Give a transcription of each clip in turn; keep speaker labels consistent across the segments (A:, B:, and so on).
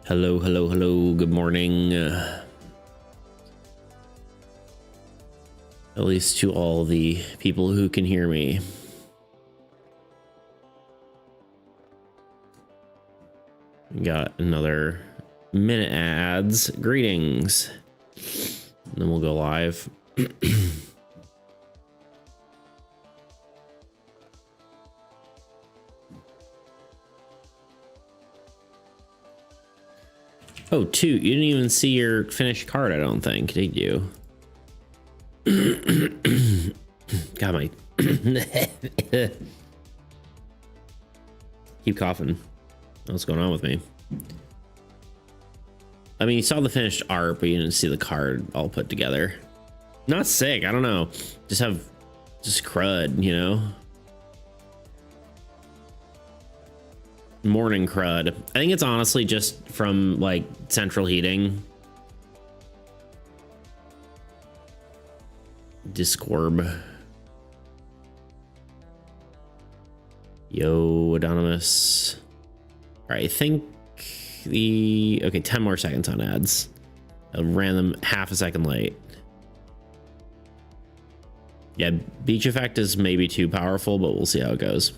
A: Hello, hello, hello. Good morning. At least to all the people who can hear me. We got another minute ads. Greetings. And then we'll go live. Oh, Toot, you didn't even see your finished card, I don't think, did you? God, my... Keep coughing. What's going on with me? I mean, you saw the finished art, but you didn't see the card all put together. Not sick, I don't know. Just crud, you know? Morning crud. I think it's honestly just from like central heating. Discorb. Yo, Anonymous. All right, I think okay, 10 more seconds on ads. I ran them half a second late. Yeah, beach effect is maybe too powerful, but we'll see how it goes.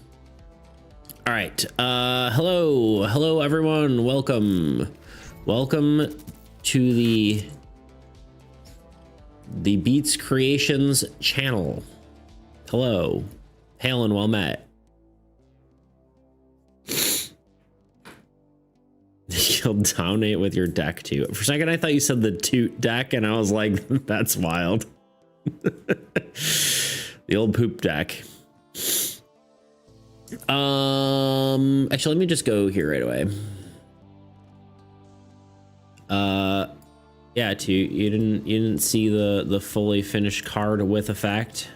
A: All right, hello everyone, welcome to the Beats Creations channel. Hello, hail and well met. You'll dominate with your deck too. For a second I thought you said the Toot deck and I was like, that's wild. The old poop deck. Actually, let me just go here right away. Yeah, you didn't see the fully finished card with effect.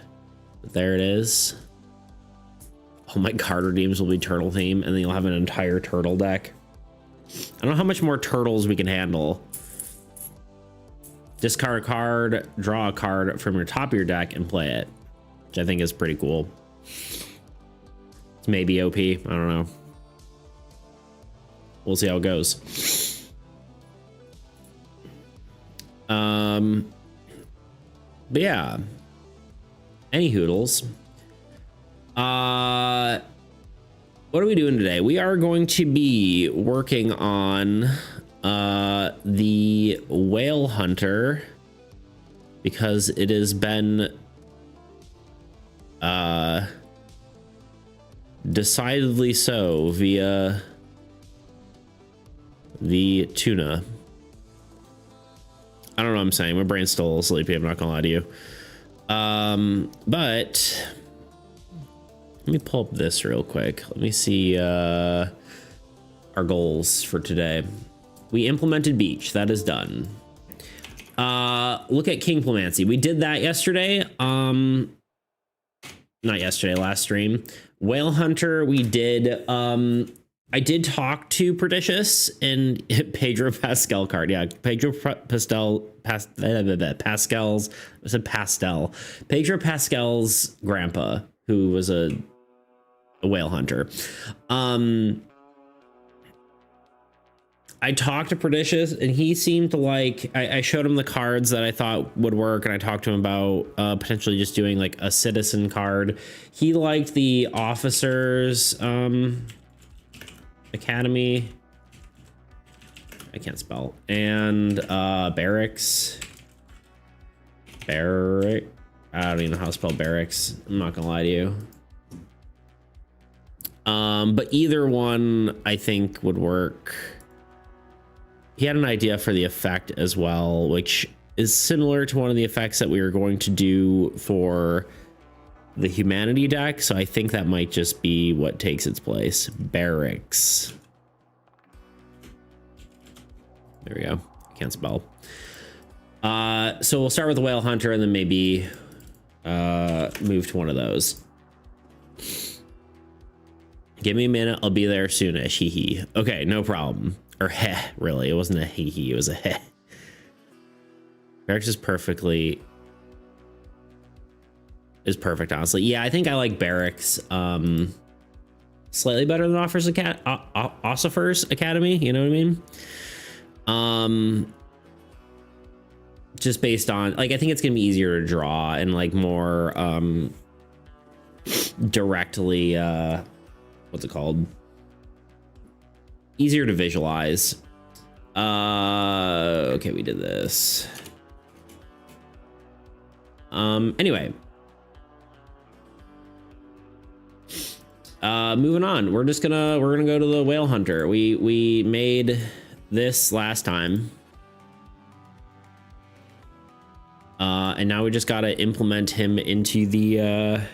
A: But there it is. All my card redeems will be turtle theme, and then you'll have an entire turtle deck. I don't know how much more turtles we can handle. Discard a card, draw a card from your top of your deck, and play it, which I think is pretty cool. Maybe OP, I don't know. We'll see how it goes. But yeah, any hoodles. What are we doing today? We are going to be working on the Whale Hunter, because it has been decidedly so via the tuna. I don't know what I'm saying. My brain's still a little sleepy, I'm not gonna lie to you. But let me pull up this real quick. Let me see our goals for today. We implemented beach, that is done. Look at Kingplemancy. We did that yesterday. Not yesterday, last stream. Whale Hunter, we did. I did talk to Pernicious and Pedro Pascal card. Yeah, Pedro Pascal's. I said Pastel. Pedro Pascal's grandpa, who was a whale hunter. I talked to Pernicious and he seemed to like, I showed him the cards that I thought would work, and I talked to him about potentially just doing like a citizen card. He liked the Officers Academy. I can't spell. And Barracks. Barrack. I don't even know how to spell Barracks. I'm not gonna lie to you. But either one I think would work. He had an idea for the effect as well, which is similar to one of the effects that we were going to do for the humanity deck. So I think that might just be what takes its place. Barracks. There we go. I can't spell. So we'll start with the Whale Hunter and then maybe move to one of those. Give me a minute. I'll be there soonish. Hee hee. Okay, no problem. Or heh, really. It wasn't a hee hee. It was a heh. Barracks is perfect, honestly. Yeah, I think I like Barracks slightly better than Ossifer's Academy. You know what I mean? Just based on, like, I think it's gonna be easier to draw and like more directly what's it called, easier to visualize. Okay, we did this. Anyway, moving on, we're gonna go to the whale hunter. We made this last time, and now we just gotta implement him into the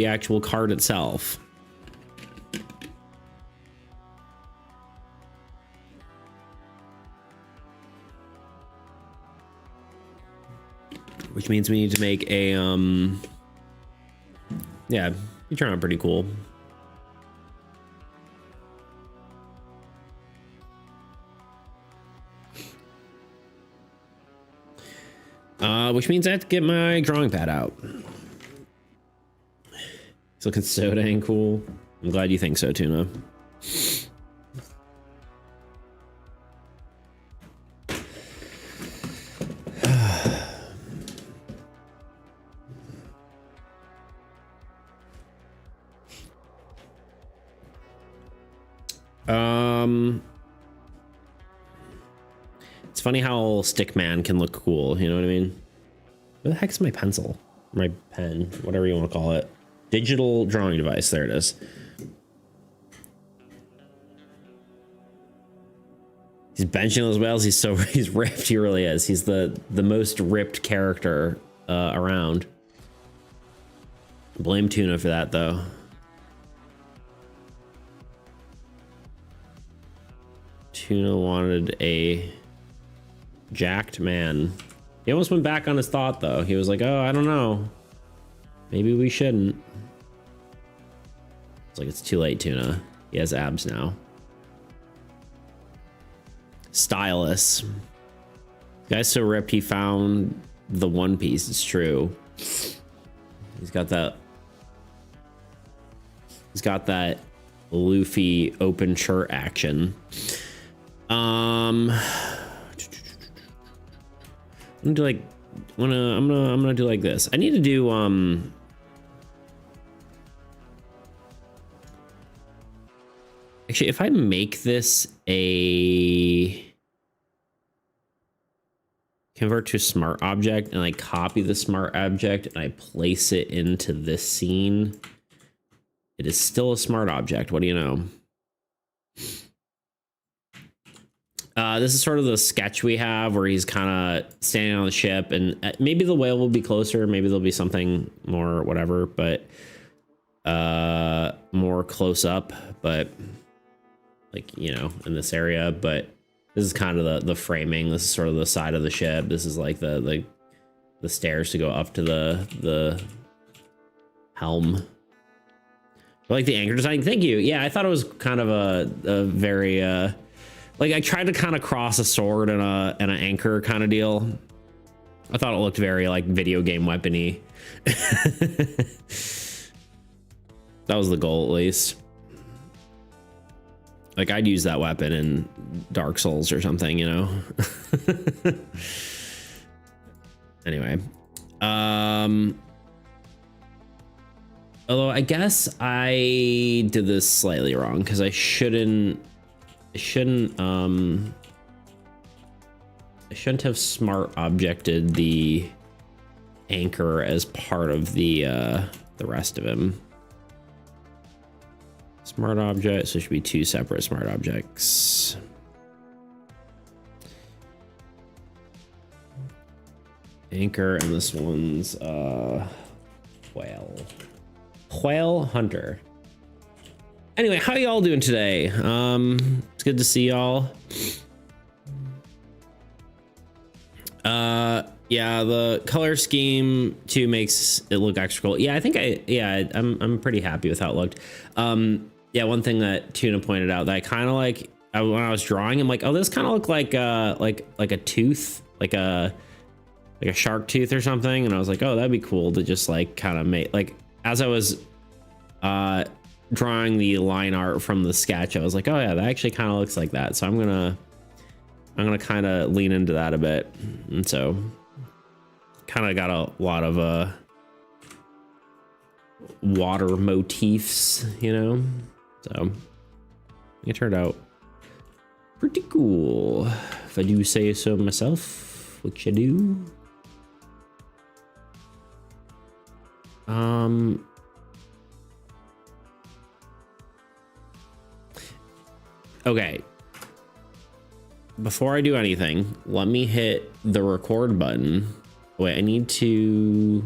A: actual card itself. Which means we need to make a yeah, you turn out pretty cool. Which means I have to get my drawing pad out. It's looking so dang cool. I'm glad you think so, Tuna. It's funny how Stickman can look cool, you know what I mean? Where the heck is my pencil? My pen, whatever you want to call it. Digital drawing device, there it is. He's benching those whales, he's ripped, he really is. He's the most ripped character around. Blame Tuna for that though. Tuna wanted a jacked man. He almost went back on his thought though. He was like, oh, I don't know. Maybe we shouldn't. It's like, it's too late, Tuna. He has abs now. Stylus. Guy's so ripped he found the One Piece. It's true. He's got that Luffy open shirt action. I'm gonna do like I'm gonna do like this. I need to do actually, if I make this a convert to smart object and I copy the smart object and I place it into this scene, it is still a smart object. What do you know? This is sort of the sketch we have where he's kind of standing on the ship, and maybe the whale will be closer. Maybe there'll be something more, whatever, but more close up, but like, you know, in this area. But this is kind of the framing. This is sort of the side of the ship. This is like the stairs to go up to the helm. I like the anchor design. Thank you. Yeah, I thought it was kind of a very like, I tried to kind of cross a sword and an anchor kind of deal. I thought it looked very like video game weapony. That was the goal, at least. Like, I'd use that weapon in Dark Souls or something, you know. Anyway, although I guess I did this slightly wrong because I shouldn't have smart objected the anchor as part of the rest of him. Smart object, so it should be two separate smart objects. Anchor, and this one's whale hunter. Anyway, how y'all doing today? It's good to see y'all. Yeah, the color scheme too makes it look extra cool. Yeah, I think I'm pretty happy with how it looked. Yeah, one thing that Tuna pointed out that I kind of like when I was drawing, I'm like, oh, this kind of looked like a tooth, like a shark tooth or something, and I was like, oh, that'd be cool to just like kind of make, like, as I was drawing the line art from the sketch, I was like, oh yeah, that actually kind of looks like that. So I'm gonna kind of lean into that a bit. And so kind of got a lot of water motifs, you know? So it turned out pretty cool, if I do say so myself, which I do. Okay. Before I do anything, let me hit the record button. Wait, I need to...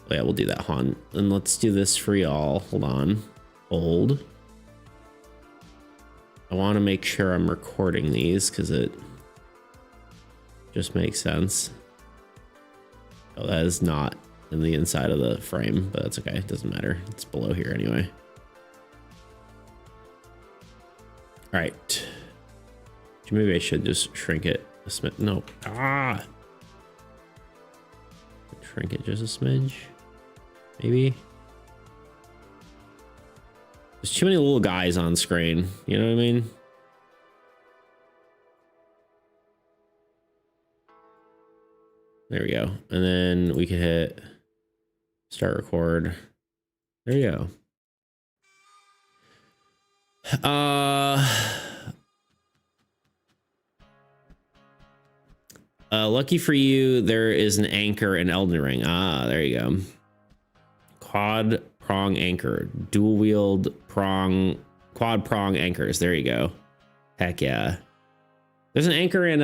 A: Oh, yeah, we'll do that, hon. And let's do this for y'all. Hold on. Hold. I want to make sure I'm recording these because it just makes sense. Oh, that is not in the inside of the frame, but that's okay. It doesn't matter. It's below here anyway. All right. Maybe I should just shrink it a smidge. No. Ah. Shrink it just a smidge. Maybe. There's too many little guys on screen. You know what I mean? There we go. And then we can hit start record. There you go. Lucky for you, there is an anchor in Elden Ring. Ah, there you go. Quad prong anchor, dual wield prong, quad prong anchors. There you go. Heck yeah. There's an anchor in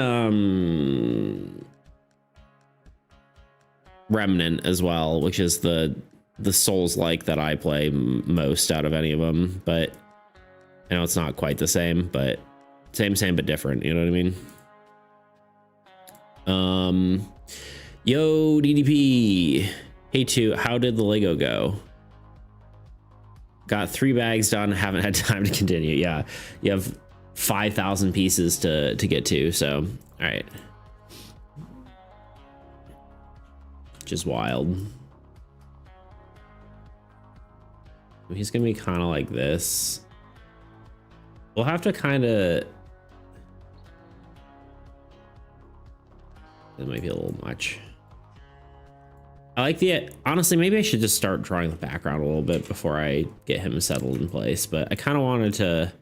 A: Remnant as well, which is the Souls-like that I play most out of any of them. But I know it's not quite the same, but same but different. You know what I mean? Yo, DDP. Hey, two, how did the Lego go? Got 3 bags done, haven't had time to continue. Yeah, you have 5,000 pieces to get to, so all right. Just wild. He's gonna be kind of like this. We'll have to kind of... That might be a little much. I like the... Honestly, maybe I should just start drawing the background a little bit before I get him settled in place. But I kind of wanted to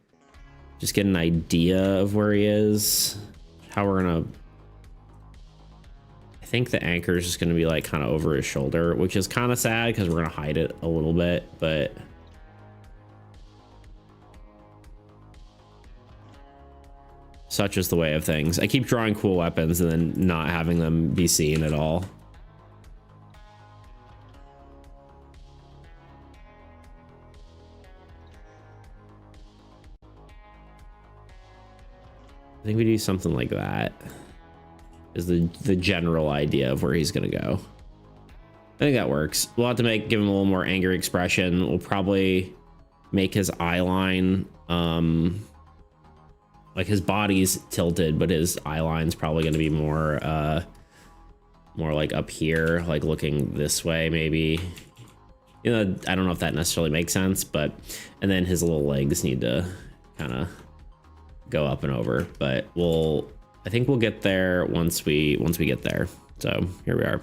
A: just get an idea of where he is. How we're going to... I think the anchor is just going to be like kind of over his shoulder, which is kind of sad because we're going to hide it a little bit. But... such is the way of things. I keep drawing cool weapons and then not having them be seen at all. I think we do something like that. Is the general idea of where he's gonna go. I think that works. We'll have to give him a little more angry expression. We'll probably make his eye line like his body's tilted, but his eye line's probably going to be more like up here, like looking this way, maybe. You know, I don't know if that necessarily makes sense, but and then his little legs need to kind of go up and over. But I think we'll get there once we get there. So here we are.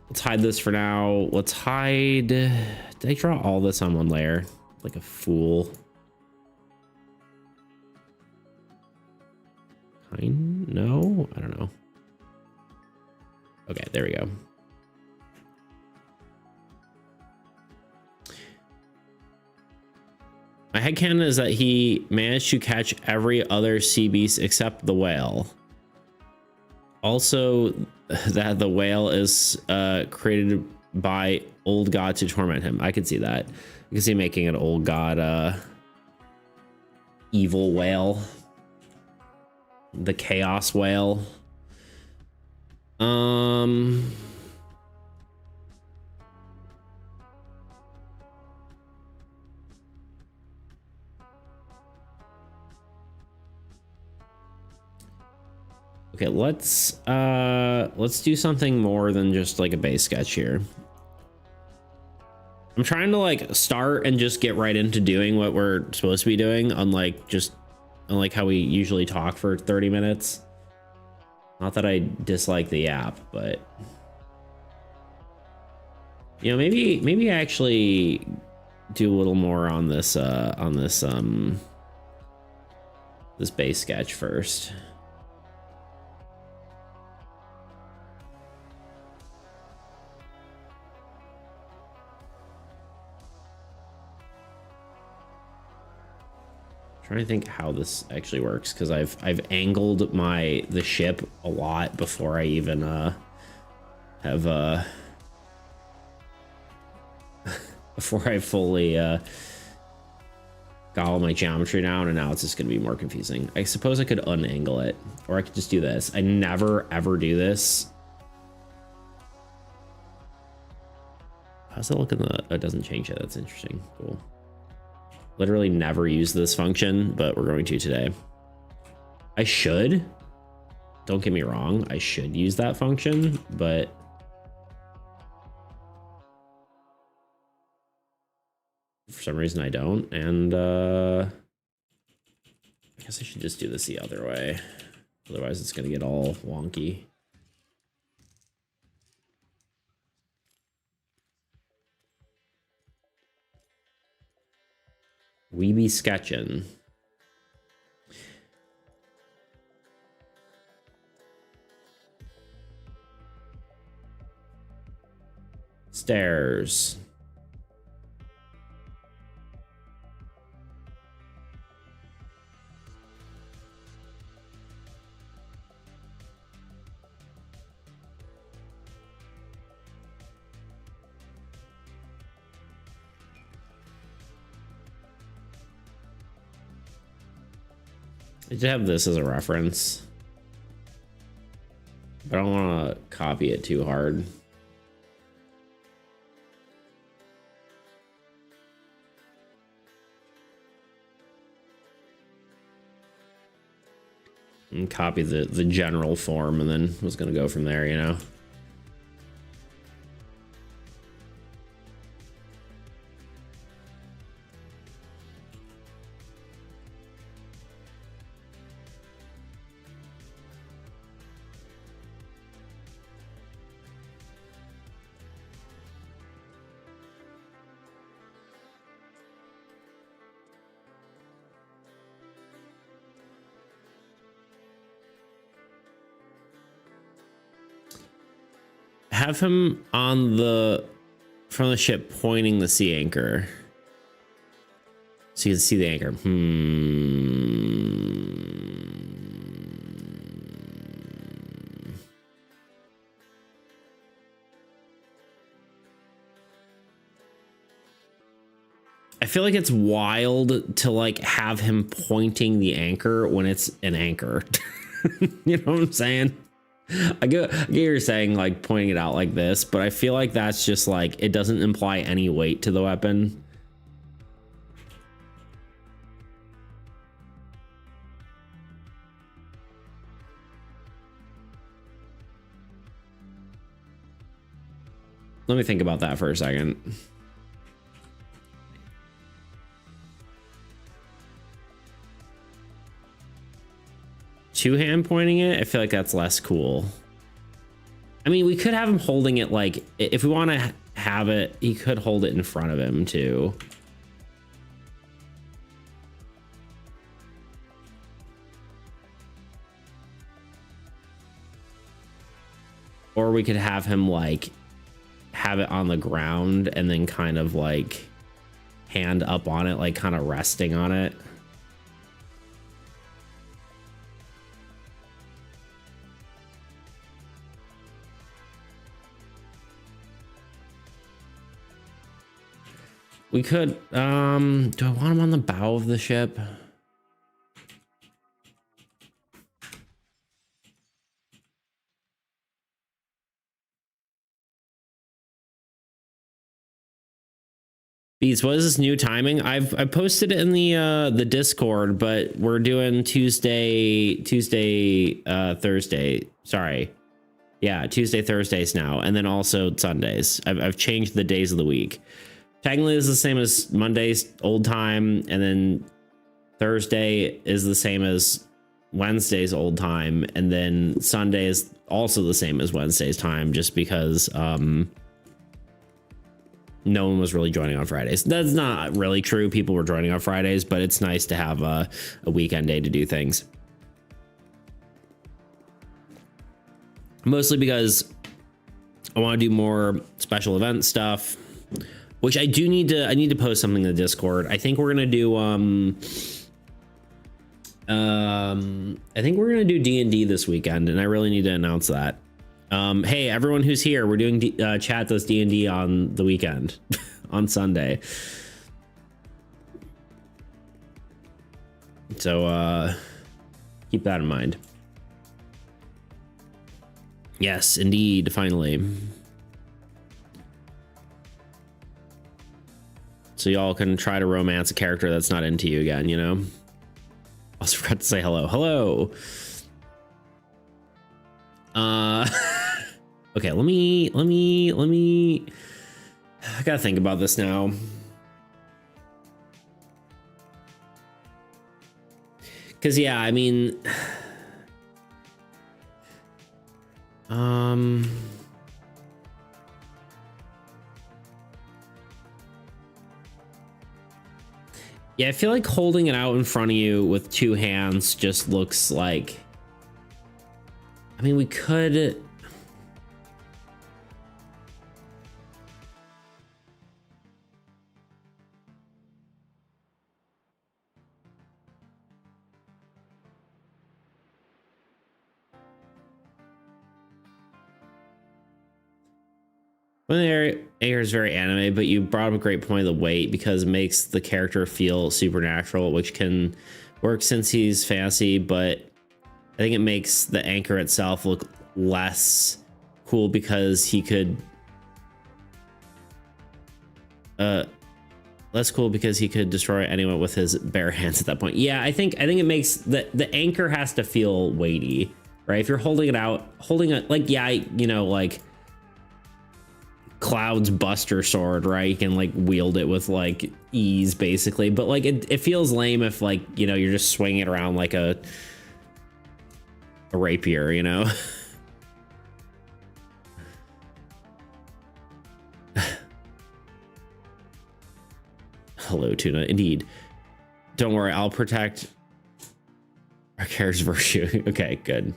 A: Let's hide this for now. Let's hide. Did I draw all this on one layer like a fool? No, I don't know. Okay, there we go. My headcanon is that he managed to catch every other sea beast except the whale. Also, that the whale is created by old god to torment him. I could see that. You can see making an old god evil whale. The chaos whale. Okay, let's do something more than just like a base sketch here. I'm trying to like start and just get right into doing what we're supposed to be doing, unlike how we usually talk for 30 minutes. Not that I dislike the app, but you know, maybe I actually do a little more on this this base sketch first. Trying to think how this actually works, because I've angled the ship a lot before I even have before I fully got all my geometry down, and now it's just gonna be more confusing. I suppose I could unangle it, or I could just do this. I never ever do this. How's it look in the? Oh, it doesn't change it. That's interesting. Cool. Literally never use this function, but we're going to today. I should. Don't get me wrong. I should use that function, but for some reason I don't. And I guess I should just do this the other way. Otherwise it's going to get all wonky. We be sketching. Stairs. I did have this as a reference, but I don't want to copy it too hard. And copy the general form, and then was going to go from there, you know. Have him on from the ship pointing the sea anchor, so you can see the anchor. I feel like it's wild to like have him pointing the anchor when it's an anchor. You know what I'm saying? I get what you're saying, like pointing it out like this, but I feel like that's just like, it doesn't imply any weight to the weapon. Let me think about that for a second. Two-hand pointing it, I feel like that's less cool. I mean, we could have him holding it, like, if we want to have it, he could hold it in front of him too. Or we could have him like have it on the ground and then kind of like hand up on it, like kind of resting on it. We could, do I want him on the bow of the ship? Beats, what is this new timing? I posted it in the Discord, but we're doing Tuesday, Thursday. Sorry. Yeah, Tuesday, Thursdays now, and then also Sundays. I've changed the days of the week. Technically, it's the same as Monday's old time, and then Thursday is the same as Wednesday's old time, and then Sunday is also the same as Wednesday's time, just because no one was really joining on Fridays. That's not really true. People were joining on Fridays, but it's nice to have a weekend day to do things. Mostly because I want to do more special event stuff, which I need to post something in the Discord. I think we're gonna do I think we're gonna do D&D this weekend, and I really need to announce that. Hey, everyone who's here, we're doing chat does D&D on the weekend, on Sunday. So keep that in mind. Yes, indeed, finally. So y'all can try to romance a character that's not into you again, you know? I also forgot to say hello. Hello. Okay, let me I gotta think about this now. Cause yeah, I mean yeah, I feel like holding it out in front of you with two hands just looks like, I mean, we could. Well, the air is very anime, but you brought up a great point of the weight, because it makes the character feel supernatural, which can work since he's fantasy, but I think it makes the anchor itself look less cool because he could destroy anyone with his bare hands at that point. Yeah, I think it makes the anchor has to feel weighty, right? If you're holding it out, holding it like, yeah, you know, like Cloud's Buster Sword, right? You can like wield it with like ease basically, but like it feels lame if like, you know, you're just swinging it around like a rapier, you know? Hello, Tuna. Indeed. Don't worry, I'll protect our character's virtue. Okay, good.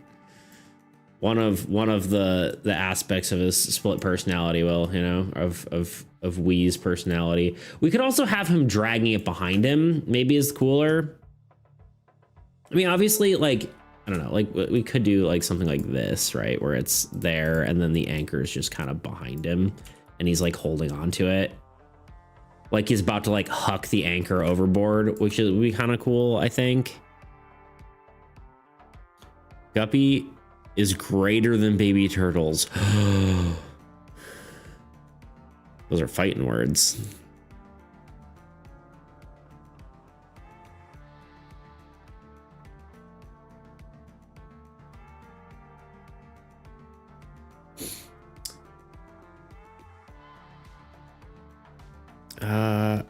A: One of the aspects of his split personality, well, you know, of Wii's personality. We could also have him dragging it behind him, maybe is cooler. I mean, obviously, like, I don't know, like we could do like something like this, right? Where it's there and then the anchor is just kind of behind him and he's like holding on to it. Like he's about to like huck the anchor overboard, which would be kind of cool, I think. Guppy is greater than baby turtles. Those are fighting words.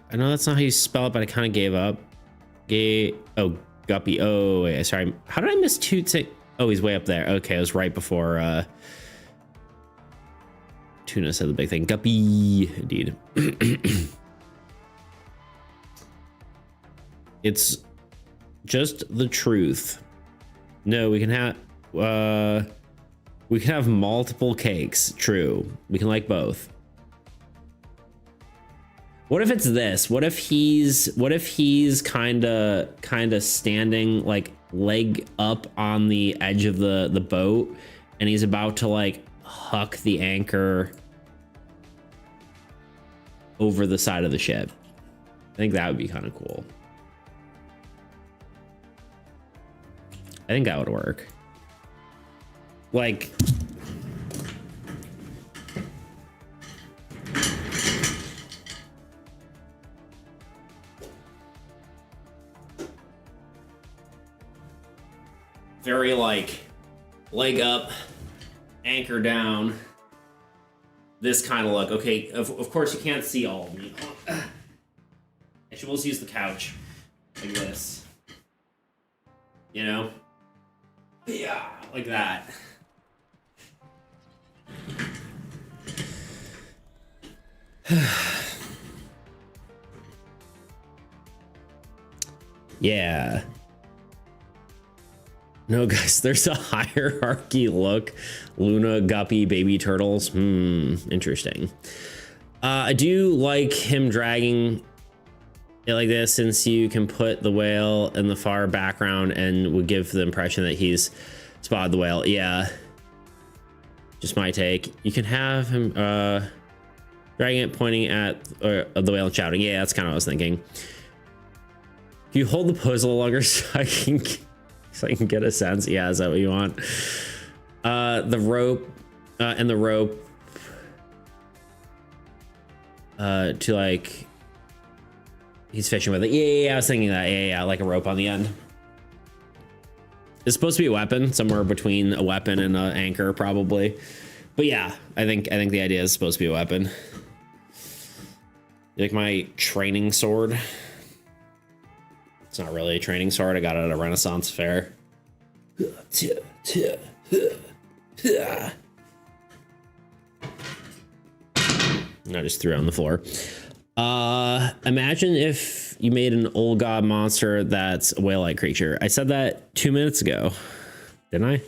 A: I know that's not how you spell it, but I kind of gave up. Oh, Guppy. Oh, wait, sorry. How did I miss Tootsie? Oh, he's way up there. Okay, it was right before Tuna said the big thing. Guppy, indeed. It's just the truth. No, we can have multiple cakes. True. We can like both. What if it's this? What if he's kind of standing like leg up on the edge of the boat and he's about to like huck the anchor over the side of the ship? I think that would be kind of cool. I think that would work. Like, very like leg up, anchor down. this kind of look. Okay, of course you can't see all of me. Actually, we'll just use the couch like this. You know? Yeah, like that. Yeah. No, guys, there's a hierarchy look. Luna, Guppy, baby turtles. Interesting. I do like him dragging it like this, since you can put the whale in the far background and would give the impression that he's spotted the whale. Yeah. Just my take. You can have him dragging it, pointing at the whale and shouting. Yeah, that's kind of what I was thinking. Can you hold the pose a little longer so I can get a sense? Yeah, is that what you want? The rope and the rope to like he's fishing with it. Yeah, I was thinking that. Yeah, like a rope on the end. It's supposed to be a weapon, somewhere between a weapon and an anchor, probably. But yeah, I think the idea is supposed to be a weapon. You like my training sword? It's not really a training sword. I got it at a Renaissance fair. No, just threw it on the floor. Imagine if you made an old god monster that's a whale-like creature. I said that 2 minutes ago, didn't I?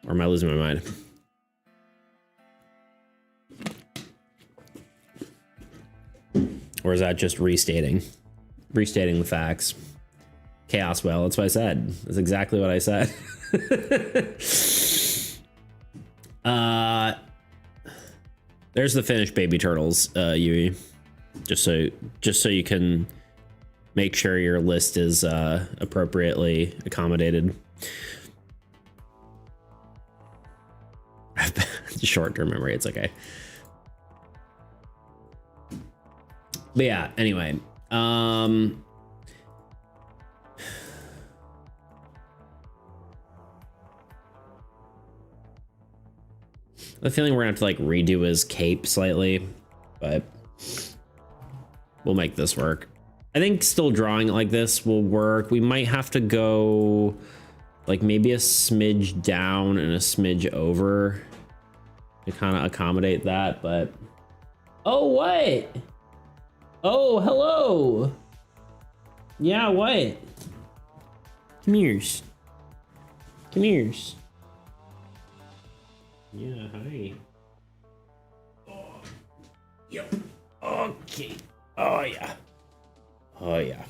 A: Or am I losing my mind? Or is that just restating the facts? Chaos whale, that's what I said. That's exactly what I said. There's the finished baby turtles, Yui. Just so you can make sure your list is appropriately accommodated. Short-term memory, it's okay. But yeah, anyway. I have a feeling we're gonna have to like redo his cape slightly, but we'll make this work. I think still drawing it like this will work. We might have to go like maybe a smidge down and a smidge over to kind of accommodate that, but oh, what? Oh, hello. Yeah, what? Come here. Come here. Yeah, hi. Oh, yep. Okay. Oh, yeah. Oh, yeah.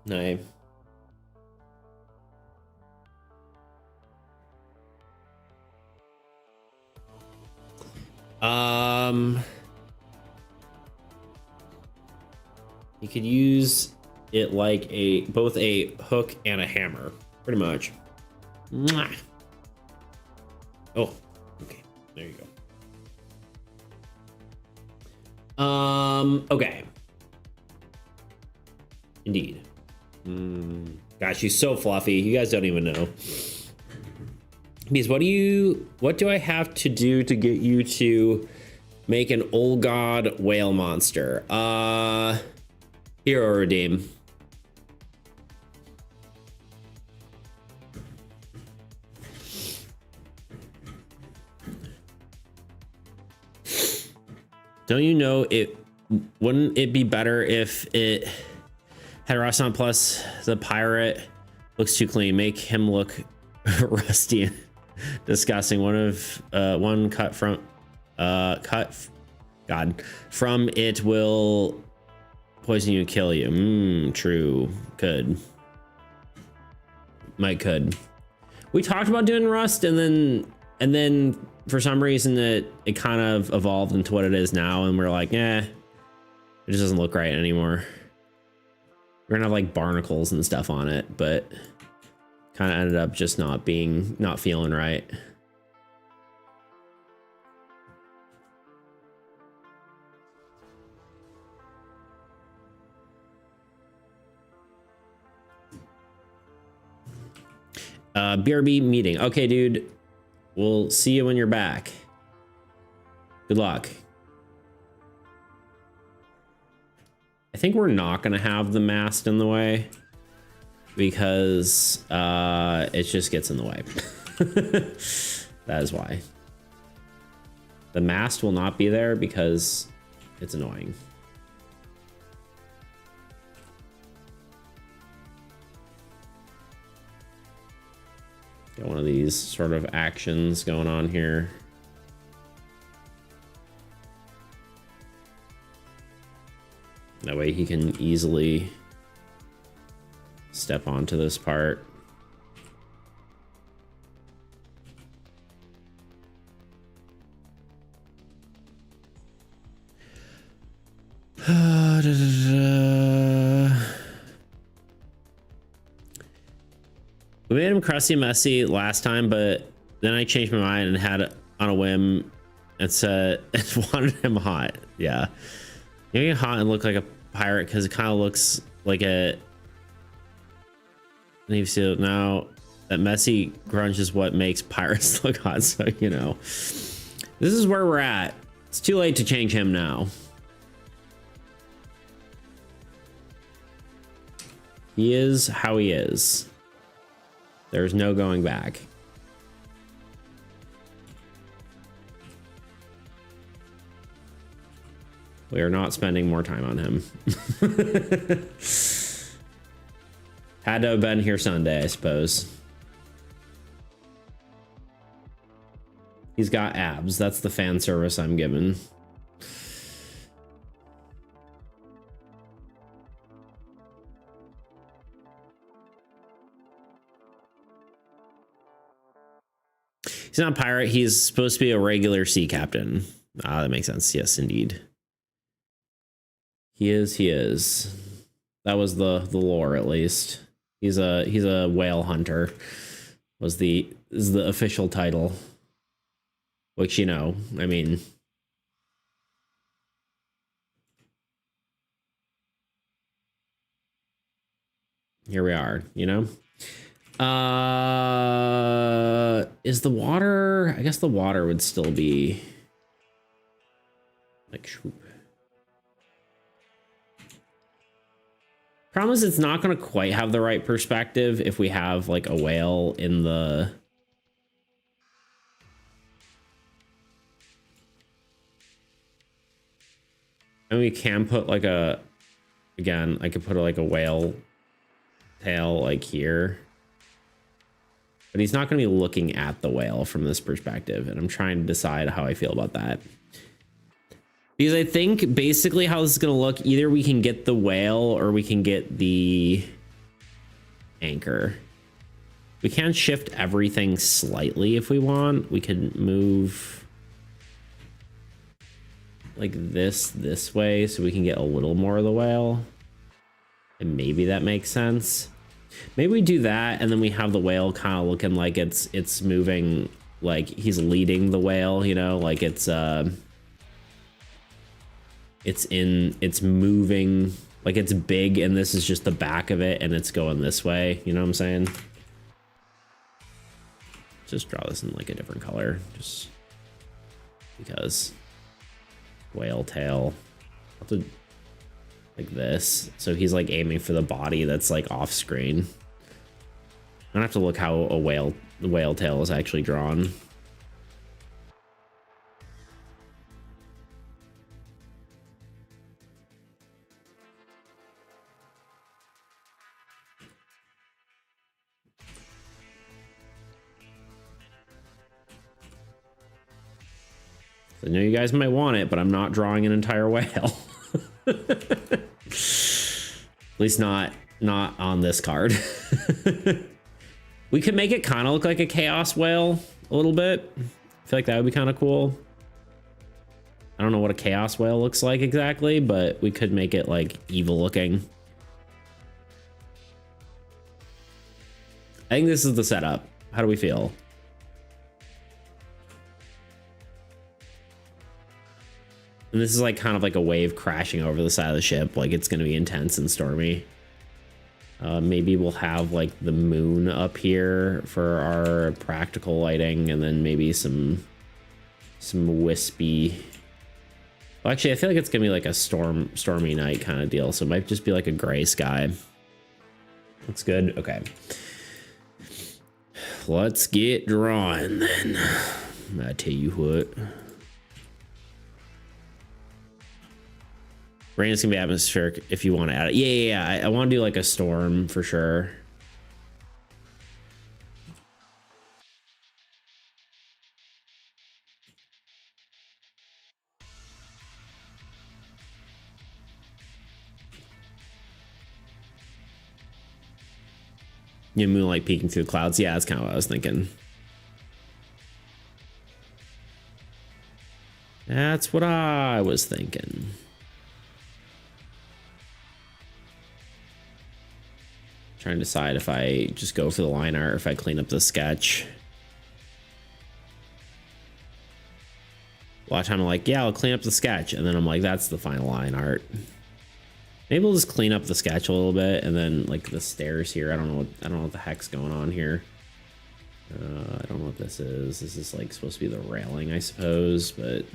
A: No. You could use it like both a hook and a hammer, pretty much. Mwah. Oh, okay. There you go. Okay. Indeed. Gosh, she's so fluffy. You guys don't even know. Because what do I have to do to get you to make an old god whale monster? Hero redeem. Don't you know wouldn't it be better if it had Rossan plus the pirate looks too clean? Make him look rusty and disgusting. One cut from from it will poison you and kill you. True. Could. Could. We talked about doing rust and then for some reason it kind of evolved into what it is now, and we're like, it just doesn't look right anymore. We're gonna have like barnacles and stuff on it, but kind of ended up just not feeling right. BRB meeting. Okay, dude. We'll see you when you're back. Good luck. I think we're not going to have the mast in the way because it just gets in the way. That is why. The mast will not be there because it's annoying. Got one of these sort of actions going on here. That way he can easily step onto this part. We made him crusty and messy last time, but then I changed my mind and had it on a whim and said wanted him hot. Yeah. You get hot and look like a pirate because it kind of looks like a. And you see it now. That messy grunge is what makes pirates look hot. So you know, this is where we're at. It's too late to change him now. He is how he is. There's no going back. We are not spending more time on him. Had to have been here Sunday, I suppose. He's got abs. That's the fan service I'm given. He's not a pirate. He's supposed to be a regular sea captain. Ah, that makes sense. Yes, indeed. He is. He is. That was the lore, at least. He's a whale hunter. Is the official title. Which, you know, I mean, here we are, you know? Is the water, I guess the water would still be like swoop. Problem is it's not going to quite have the right perspective if we have like a whale in the and we can put like a, again, I could put like a whale tail like here. But he's not going to be looking at the whale from this perspective. And I'm trying to decide how I feel about that. Because I think basically how this is going to look, either we can get the whale or we can get the anchor. We can shift everything slightly if we want. We could move like this way so we can get a little more of the whale. And maybe that makes sense. Maybe we do that, and then we have the whale kind of looking like it's moving, like he's leading the whale, you know, like it's moving, like it's big, and this is just the back of it, and it's going this way. You know what I'm saying? Just draw this in like a different color, just because. Whale tail. I'll have to, like this, so he's like aiming for the body that's like off screen. I don't have to look how the whale tail is actually drawn. I know you guys might want it, but I'm not drawing an entire whale. At least not on this card. We could make it kind of look like a chaos whale a little bit. I feel like that would be kind of cool. I don't know what a chaos whale looks like exactly, but we could make it like evil looking. I think this is the setup. How do we feel? And this is like kind of like a wave crashing over the side of the ship. Like it's going to be intense and stormy. Maybe we'll have like the moon up here for our practical lighting, and then maybe some wispy Well, actually, I feel like it's gonna be like a stormy night kind of deal, so it might just be like a gray sky. That's good. Okay. Let's get drawing then. I tell you what. Rain is gonna be atmospheric if you want to add it. Yeah. I want to do like a storm for sure. You know, moonlight peeking through the clouds. Yeah, that's kind of what I was thinking. That's what I was thinking. Trying to decide if I just go for the line art or if I clean up the sketch. A lot of time I'm like, yeah, I'll clean up the sketch, and then I'm like, that's the final line art. Maybe we'll just clean up the sketch a little bit, and then like the stairs here. I don't know what the heck's going on here. I don't know what this is. This is like supposed to be the railing, I suppose, but.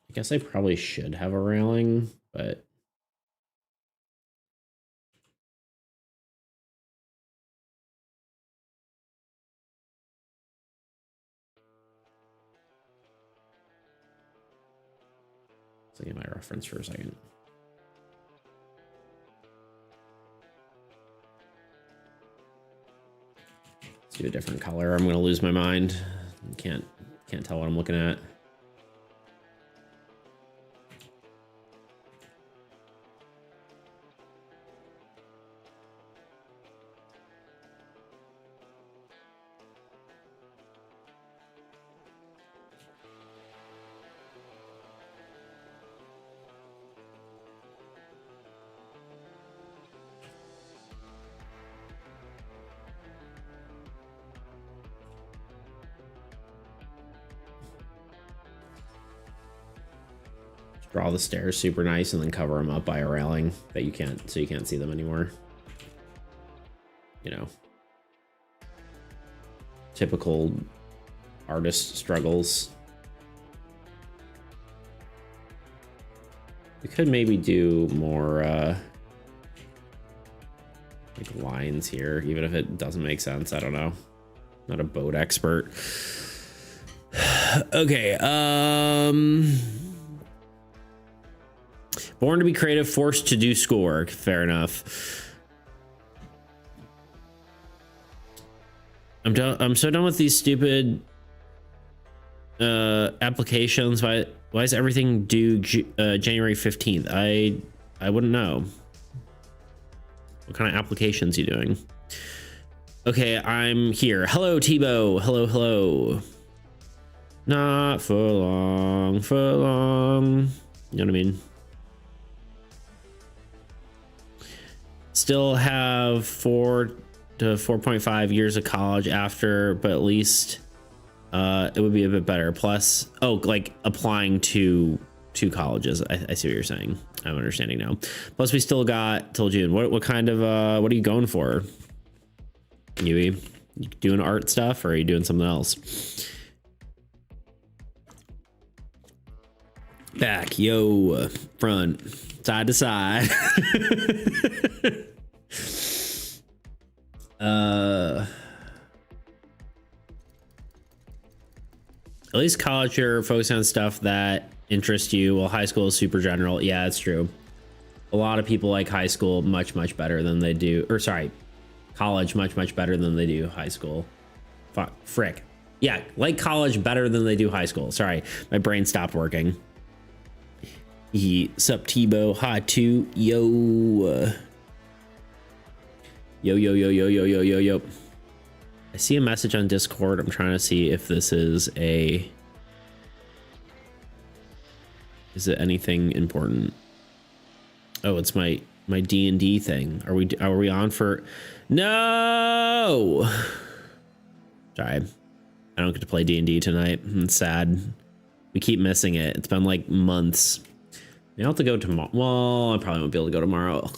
A: I guess I probably should have a railing, but let's get my reference for a second. Let's do a different color. I'm gonna lose my mind. Can't tell what I'm looking at. Draw the stairs super nice and then cover them up by a railing that you can't see them anymore. You know, typical artist struggles. We could maybe do more like lines here, even if it doesn't make sense. I don't know. Not a boat expert. Okay, born to be creative, forced to do schoolwork. Fair enough. I'm so done with these stupid applications. Why is everything due January 15th? I wouldn't know. What kind of applications are you doing? Okay, I'm here. Hello, Tebow. Hello. Not for long, You know what I mean? Still have 4 to 4.5 years of college after, but at least it would be a bit better. Plus, oh, like applying to colleges. I see what you're saying. I'm understanding now. Plus, we still got till June. What kind of what are you going for? You doing art stuff, or are you doing something else? Back, yo, front, side to side. At least college, you're focusing on stuff that interests you. Well, high school is super general. Yeah, it's true. A lot of people like high school much better than they do, or sorry, college much better than they do high school. Fuck, frick. Yeah, like college better than they do high school. Sorry, my brain stopped working. Sup, Tebow? Hi, too. Yo. Yo. I see a message on Discord. I'm trying to see if this is a... Is it anything important? Oh, it's my D&D thing. Are we on for... No! Sorry. I don't get to play D&D tonight. It's sad. We keep missing it. It's been like months. I'll have to go tomorrow. Well, I probably won't be able to go tomorrow.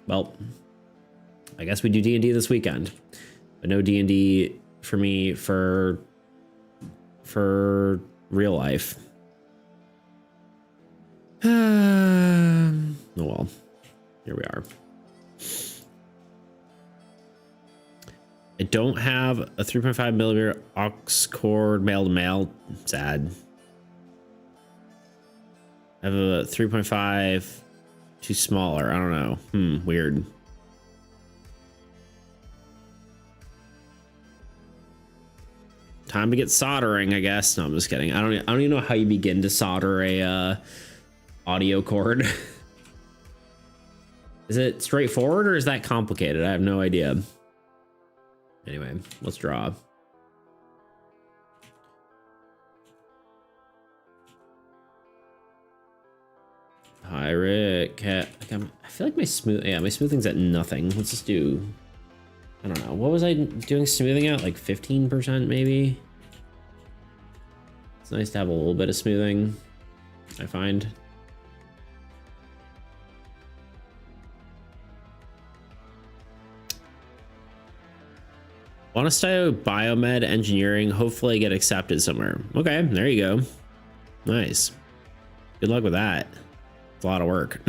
A: Well, I guess we do D&D this weekend. But no D&D for me for real life. Oh well, here we are. I don't have a 3.5 millimeter aux cord male to male. Sad. I have a 3.5 too smaller. I don't know. Weird. Time to get soldering, I guess. No, I'm just kidding. I don't even know how you begin to solder a audio cord. Is it straightforward or is that complicated? I have no idea. Anyway, let's draw. Hi, Rick. I feel like my smoothing's at nothing. Let's just do, I don't know. What was I doing smoothing at? Like 15% maybe? It's nice to have a little bit of smoothing, I find. Want to study biomed engineering, hopefully get accepted somewhere. Okay, there you go. Nice. Good luck with that. It's a lot of work.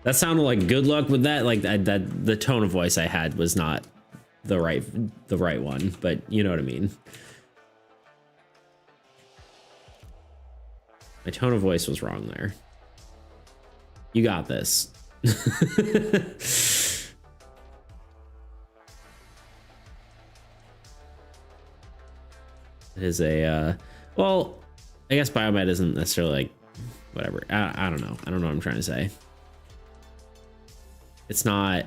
A: That sounded like good luck with that. Like that the tone of voice I had was not the right one, but you know what I mean. My tone of voice was wrong there. You got this. It is a well, I guess biomed isn't necessarily like whatever. I don't know. I don't know what I'm trying to say. It's not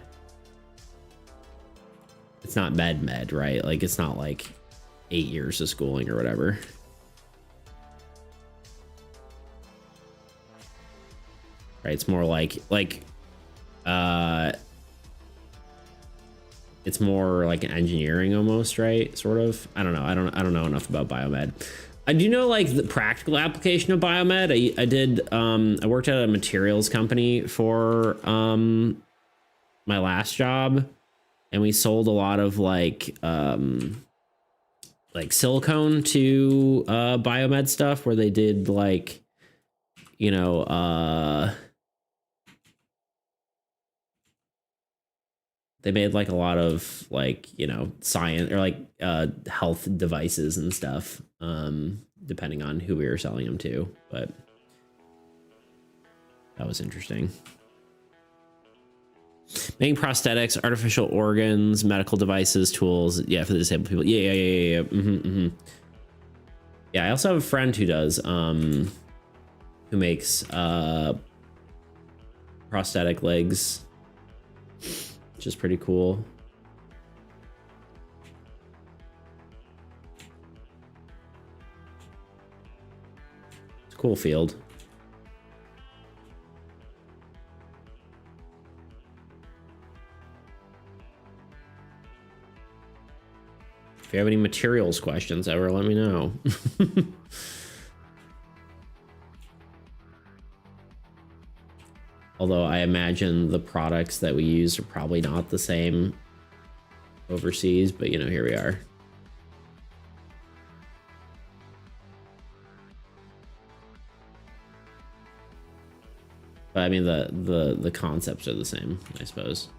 A: med, right? Like it's not like 8 years of schooling or whatever. Right? It's more like it's more like an engineering almost, right? Sort of. I don't know. I don't know enough about biomed. I do know like the practical application of biomed. I worked at a materials company for my last job, and we sold a lot of like silicone to biomed stuff where they did like, you know, they made like a lot of like, you know, science or like health devices and stuff, depending on who we were selling them to. But that was interesting. Making prosthetics, artificial organs, medical devices, tools. Yeah, for the disabled people. Yeah. Yeah, I also have a friend who does, who makes prosthetic legs, which is pretty cool. It's a cool field. If you have any materials questions ever, let me know. Although I imagine the products that we use are probably not the same overseas, but you know, here we are. But I mean, the concepts are the same, I suppose.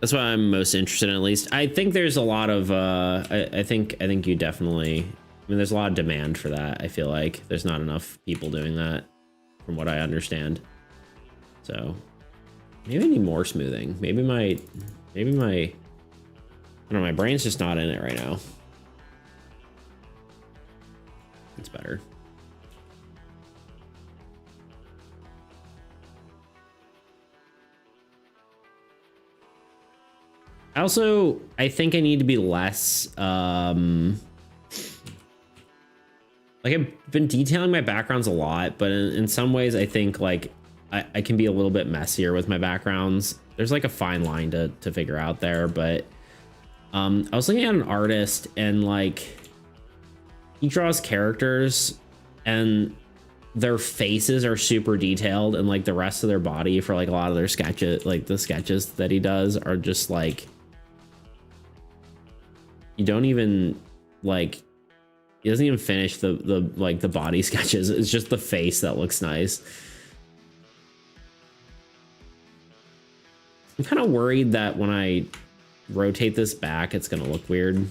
A: That's what I'm most interested in, at least. I think there's a lot of I think you definitely, I mean, there's a lot of demand for that. I feel like there's not enough people doing that from what I understand. So maybe I need more smoothing. Maybe my I don't know, my brain's just not in it right now. It's better. Also, I think I need to be less, like I've been detailing my backgrounds a lot, but in some ways I think like I can be a little bit messier with my backgrounds. There's like a fine line to figure out there, but I was looking at an artist and like he draws characters and their faces are super detailed, and like the rest of their body for like a lot of their sketches, like the sketches that he does are just like, you don't even like, he doesn't even finish the like the body sketches. It's just the face that looks nice. I'm kind of worried that when I rotate this back, it's gonna look weird.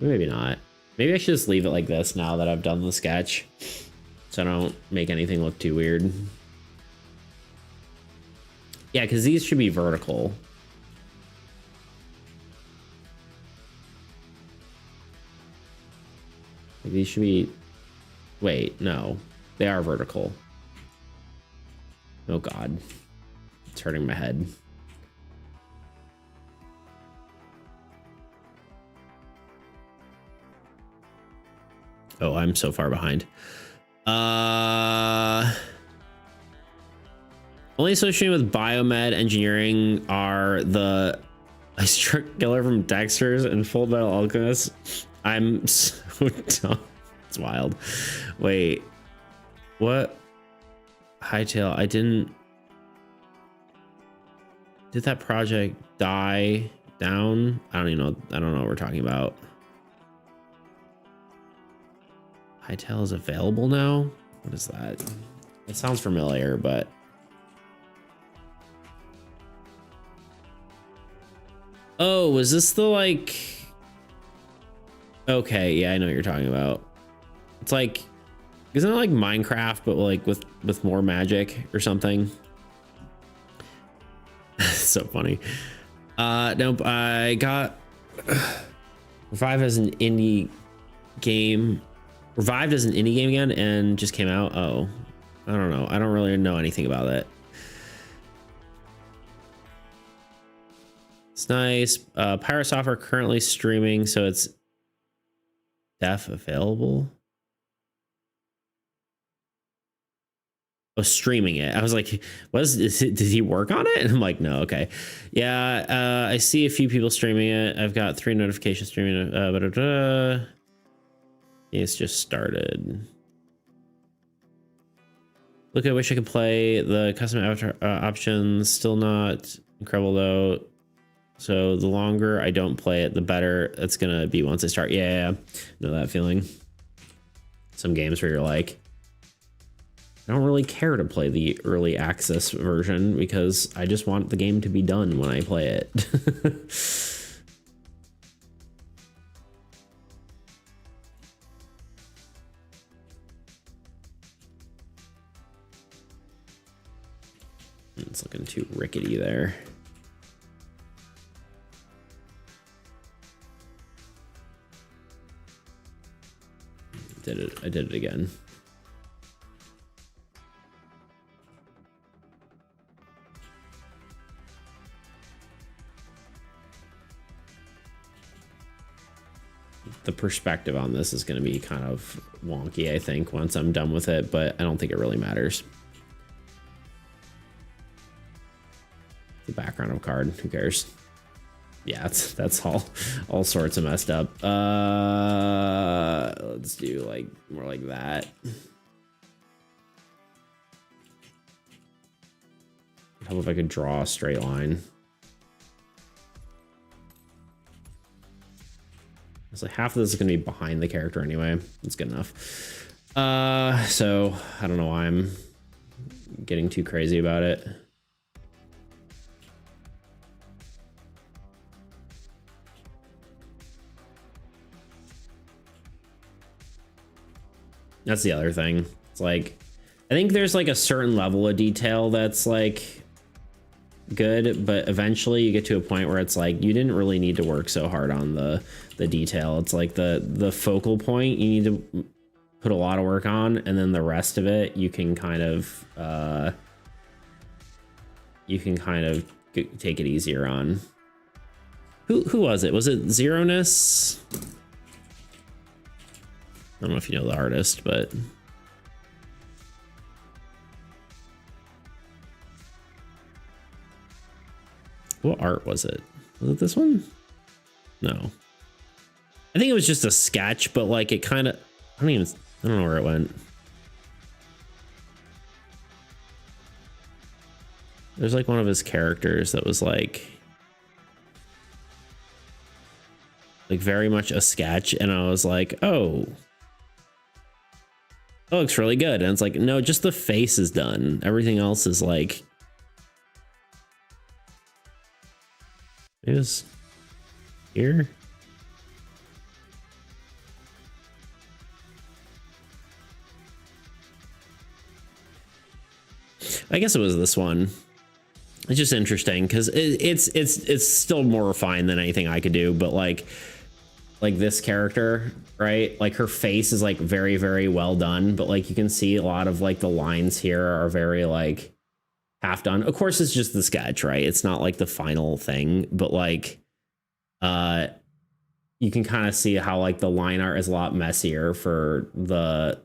A: Maybe not. Maybe I should just leave it like this now that I've done the sketch, so I don't make anything look too weird. Yeah, because these should be vertical. These should be, wait, no, they are vertical. Oh God, it's hurting my head. Oh, I'm so far behind. Only associated with biomed engineering are the ice truck killer from Dexter's and Full Metal Alchemist. I'm so dumb. It's wild. Wait, what? Hightail, I didn't. Did that project die down? I don't even know. I don't know what we're talking about. Hightail is available now? What is that? It sounds familiar, but oh, was this the like, okay, yeah, I know what you're talking about. It's like, isn't it like Minecraft but like with more magic or something? So funny. Nope, I got Revived as an indie game. Revived as an indie game again and just came out. Oh, I don't know. I don't really know anything about it. It's nice. Pirate Software currently streaming, so it's def available. Oh, streaming it. I was like, did he work on it? And I'm like, no, okay. Yeah, I see a few people streaming it. I've got 3 notifications streaming it. It's just started. Look, I wish I could play the custom avatar options. Still not incredible though. So the longer I don't play it, the better it's gonna be once I start. Yeah, know that feeling. Some games where you're like, I don't really care to play the early access version because I just want the game to be done when I play it. It's looking too rickety there. I did it again. The perspective on this is going to be kind of wonky, I think, once I'm done with it, but I don't think it really matters. The background of a card, who cares? Yeah, that's all sorts of messed up. Let's do like more like that. How about if I could draw a straight line? It's like half of this is going to be behind the character anyway. That's good enough. So I don't know why I'm getting too crazy about it. That's the other thing. It's like, I think there's like a certain level of detail that's like good, but eventually you get to a point where it's like you didn't really need to work so hard on the detail. It's like the focal point you need to put a lot of work on, and then the rest of it you can kind of take it easier on. Who was it? Was it Zeroness? I don't know if you know the artist, but what art was it? Was it this one? No. I think it was just a sketch, but like it kind of, I don't know where it went. There's like one of his characters that was like very much a sketch, and I was like, oh, that looks really good. And it's like, no, just the face is done. Everything else is like, it was here. I guess it was this one. It's just interesting because it's still more refined than anything I could do, but like this character, right? Like her face is like very, very well done, but like you can see a lot of like the lines here are very like half done. Of course, it's just the sketch, right? It's not like the final thing, but like you can kind of see how like the line art is a lot messier for the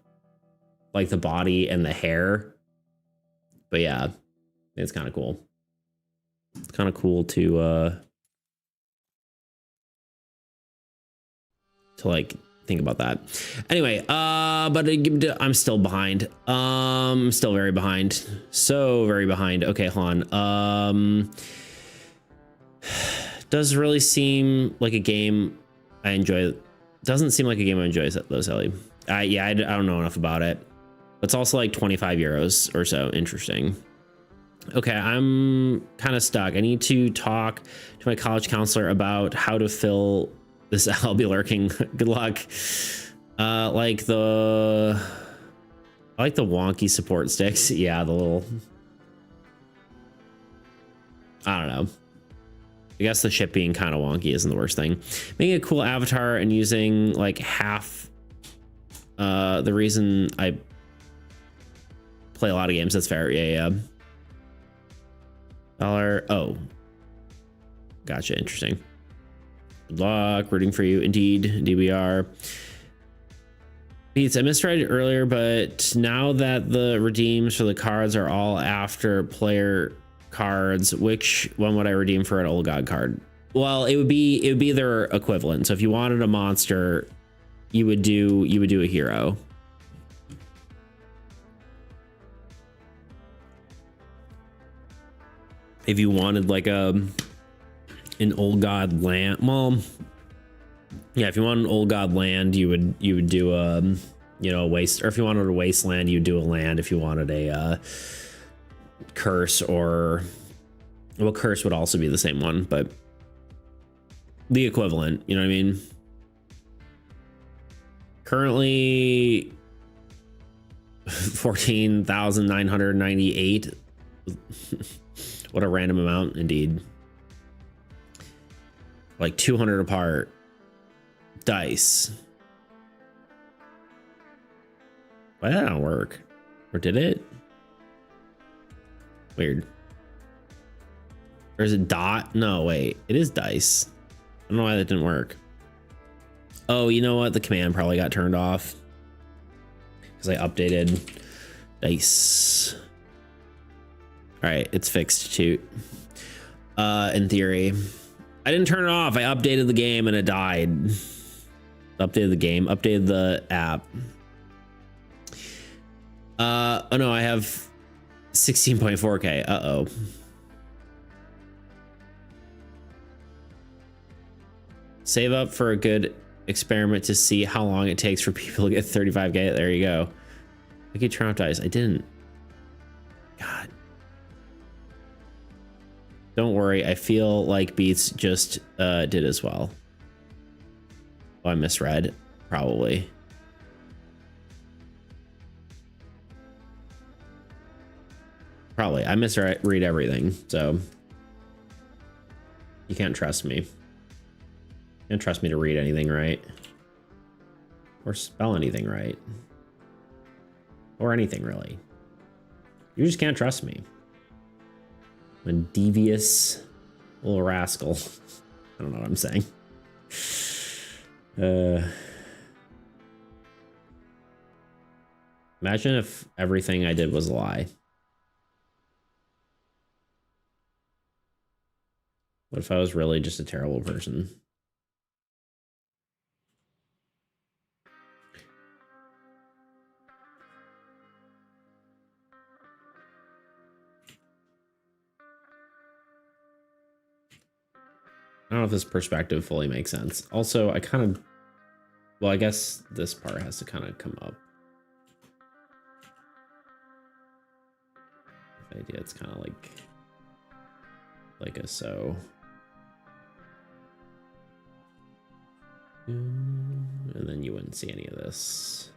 A: body and the hair. But yeah, it's kind of cool. It's kind of cool to like think about that. Anyway, but I'm still behind. I'm still very behind. So very behind. Okay, hold on. Does really seem like a game I enjoy. Doesn't seem like a game I enjoy though, Sally. Yeah, I don't know enough about it. It's also like 25 euros or so. Interesting. Okay, I'm kind of stuck. I need to talk to my college counselor about how to fill this. I'll be lurking. Good luck. I like the wonky support sticks. Yeah, the little, I don't know. I guess the ship being kind of wonky isn't the worst thing. Making a cool avatar and using like half the reason I play a lot of games. That's fair. Yeah. Oh, gotcha. Interesting. Good luck. Rooting for you. Indeed we are. Beats, I misread it earlier, but now that the redeems for the cards are all after player cards, which one would I redeem for an old god card? Well, it would be their equivalent. So if you wanted a monster, you would do a hero. If you wanted like an old god land, well, yeah, if you want an old god land, you would do a waste, or if you wanted a wasteland, you'd do a land. If you wanted a curse, or well, curse would also be the same one, but the equivalent, you know what I mean? Currently 14,998. What a random amount, indeed. Like 200 apart. Dice. Why did that not work? Or did it? Weird. Or is it dot? No, wait. It is dice. I don't know why that didn't work. Oh, you know what? The command probably got turned off because I updated dice. All right, it's fixed too. In theory, I didn't turn it off. I updated the game and it died. Updated the game, updated the app. Oh no, I have 16.4K. Uh-oh. Save up for a good experiment to see how long it takes for people to get 35K. There you go. I could turn off dice. I didn't. God. Don't worry. I feel like Beats just did as well. Oh, I misread. Probably. Probably. I misread everything, so you can't trust me. You can't trust me to read anything right. Or spell anything right. Or anything, really. You just can't trust me. I'm a devious little rascal. I don't know what I'm saying. Imagine if everything I did was a lie. What if I was really just a terrible person? I don't know if this perspective fully makes sense. Also, I kind of... Well, I guess this part has to kind of come up. The idea, it's kind of like a so. And then you wouldn't see any of this.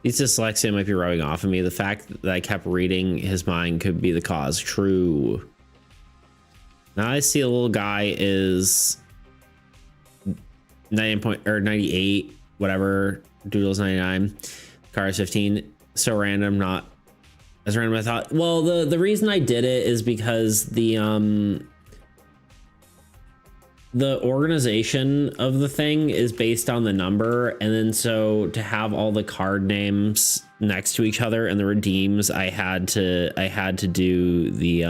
A: His dyslexia might be rubbing off on me. The fact that I kept reading his mind could be the cause. True. Now I see a little guy is 98, whatever. Doodle's 99. Car is 15. So random, not as random as I thought. Well, the reason I did it is because the organization of the thing is based on the number, and then so to have all the card names next to each other and the redeems, I had to do the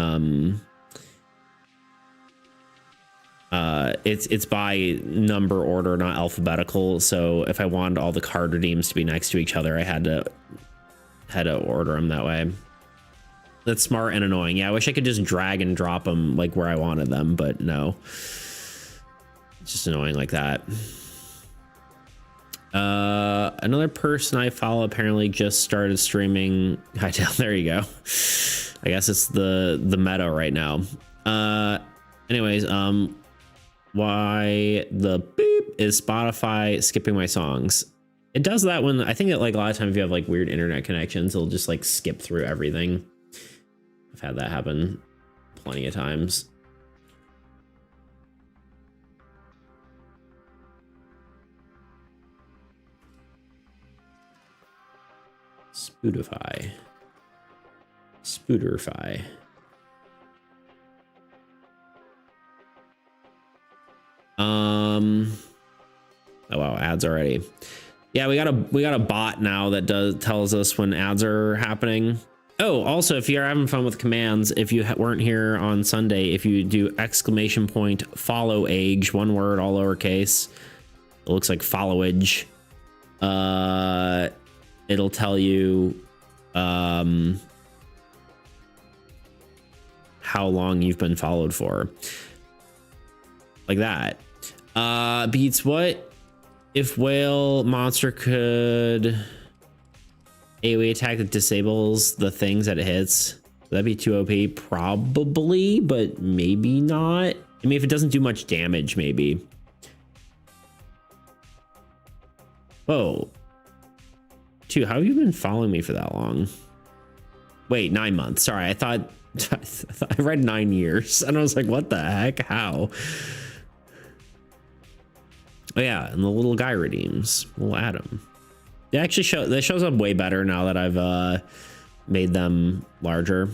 A: it's by number order, not alphabetical. So if I wanted all the card redeems to be next to each other, I had to order them that way. That's smart and annoying. Yeah, I wish I could just drag and drop them like where I wanted them, but no. It's just annoying like that. Another person I follow apparently just started streaming. Hightail, there you go. I guess it's the meta right now. Anyways, why the beep is Spotify skipping my songs? It does that when I think that like a lot of times if you have like weird internet connections, it'll just like skip through everything. I've had that happen plenty of times. Spootify. Oh wow, ads already. Yeah, we got a bot now that tells us when ads are happening. Oh, also, if you're having fun with commands, if you weren't here on Sunday, if you do !, follow age, one word, all lowercase, it looks like followage. It'll tell you how long you've been followed for. Like that. Beats, what if whale monster could AoE attack that disables the things that it hits? Would that be too OP? Probably, but maybe not. I mean, if it doesn't do much damage, maybe. Whoa. Dude, how have you been following me for that long? Wait, 9 months. Sorry, I thought I read 9 years. And I was like, what the heck? How? Oh yeah, and the little guy redeems. We'll add him. They actually that shows up way better now that I've made them larger.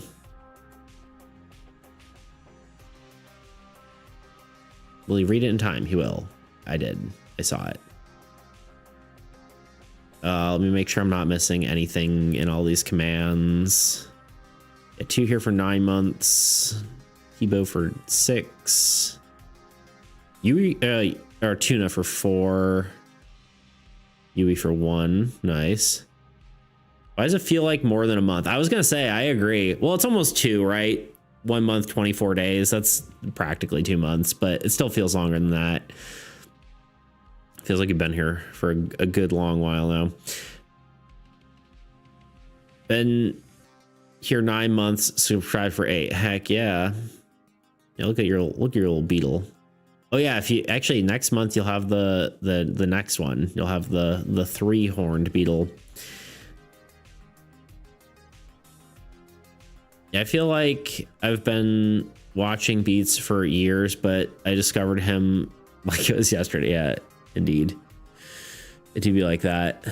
A: Will he read it in time? He will. I did. I saw it. Let me make sure I'm not missing anything in all these commands. A 2 here for 9 months. Hebo for 6. Yui, or Tuna for 4. Yui for 1. Nice. Why does it feel like more than a month? I was gonna say, I agree. Well, it's almost 2, right? 1 month, 24 days. That's practically 2 months, but it still feels longer than that. Feels like you've been here for a good long while now. Been here 9 months, subscribe for 8. Heck yeah. Yeah, look at your little beetle. Oh yeah, if you actually next month you'll have the next one. You'll have the 3-horned beetle. Yeah, I feel like I've been watching Beats for years, but I discovered him like it was yesterday. Yeah, indeed. It do be like that.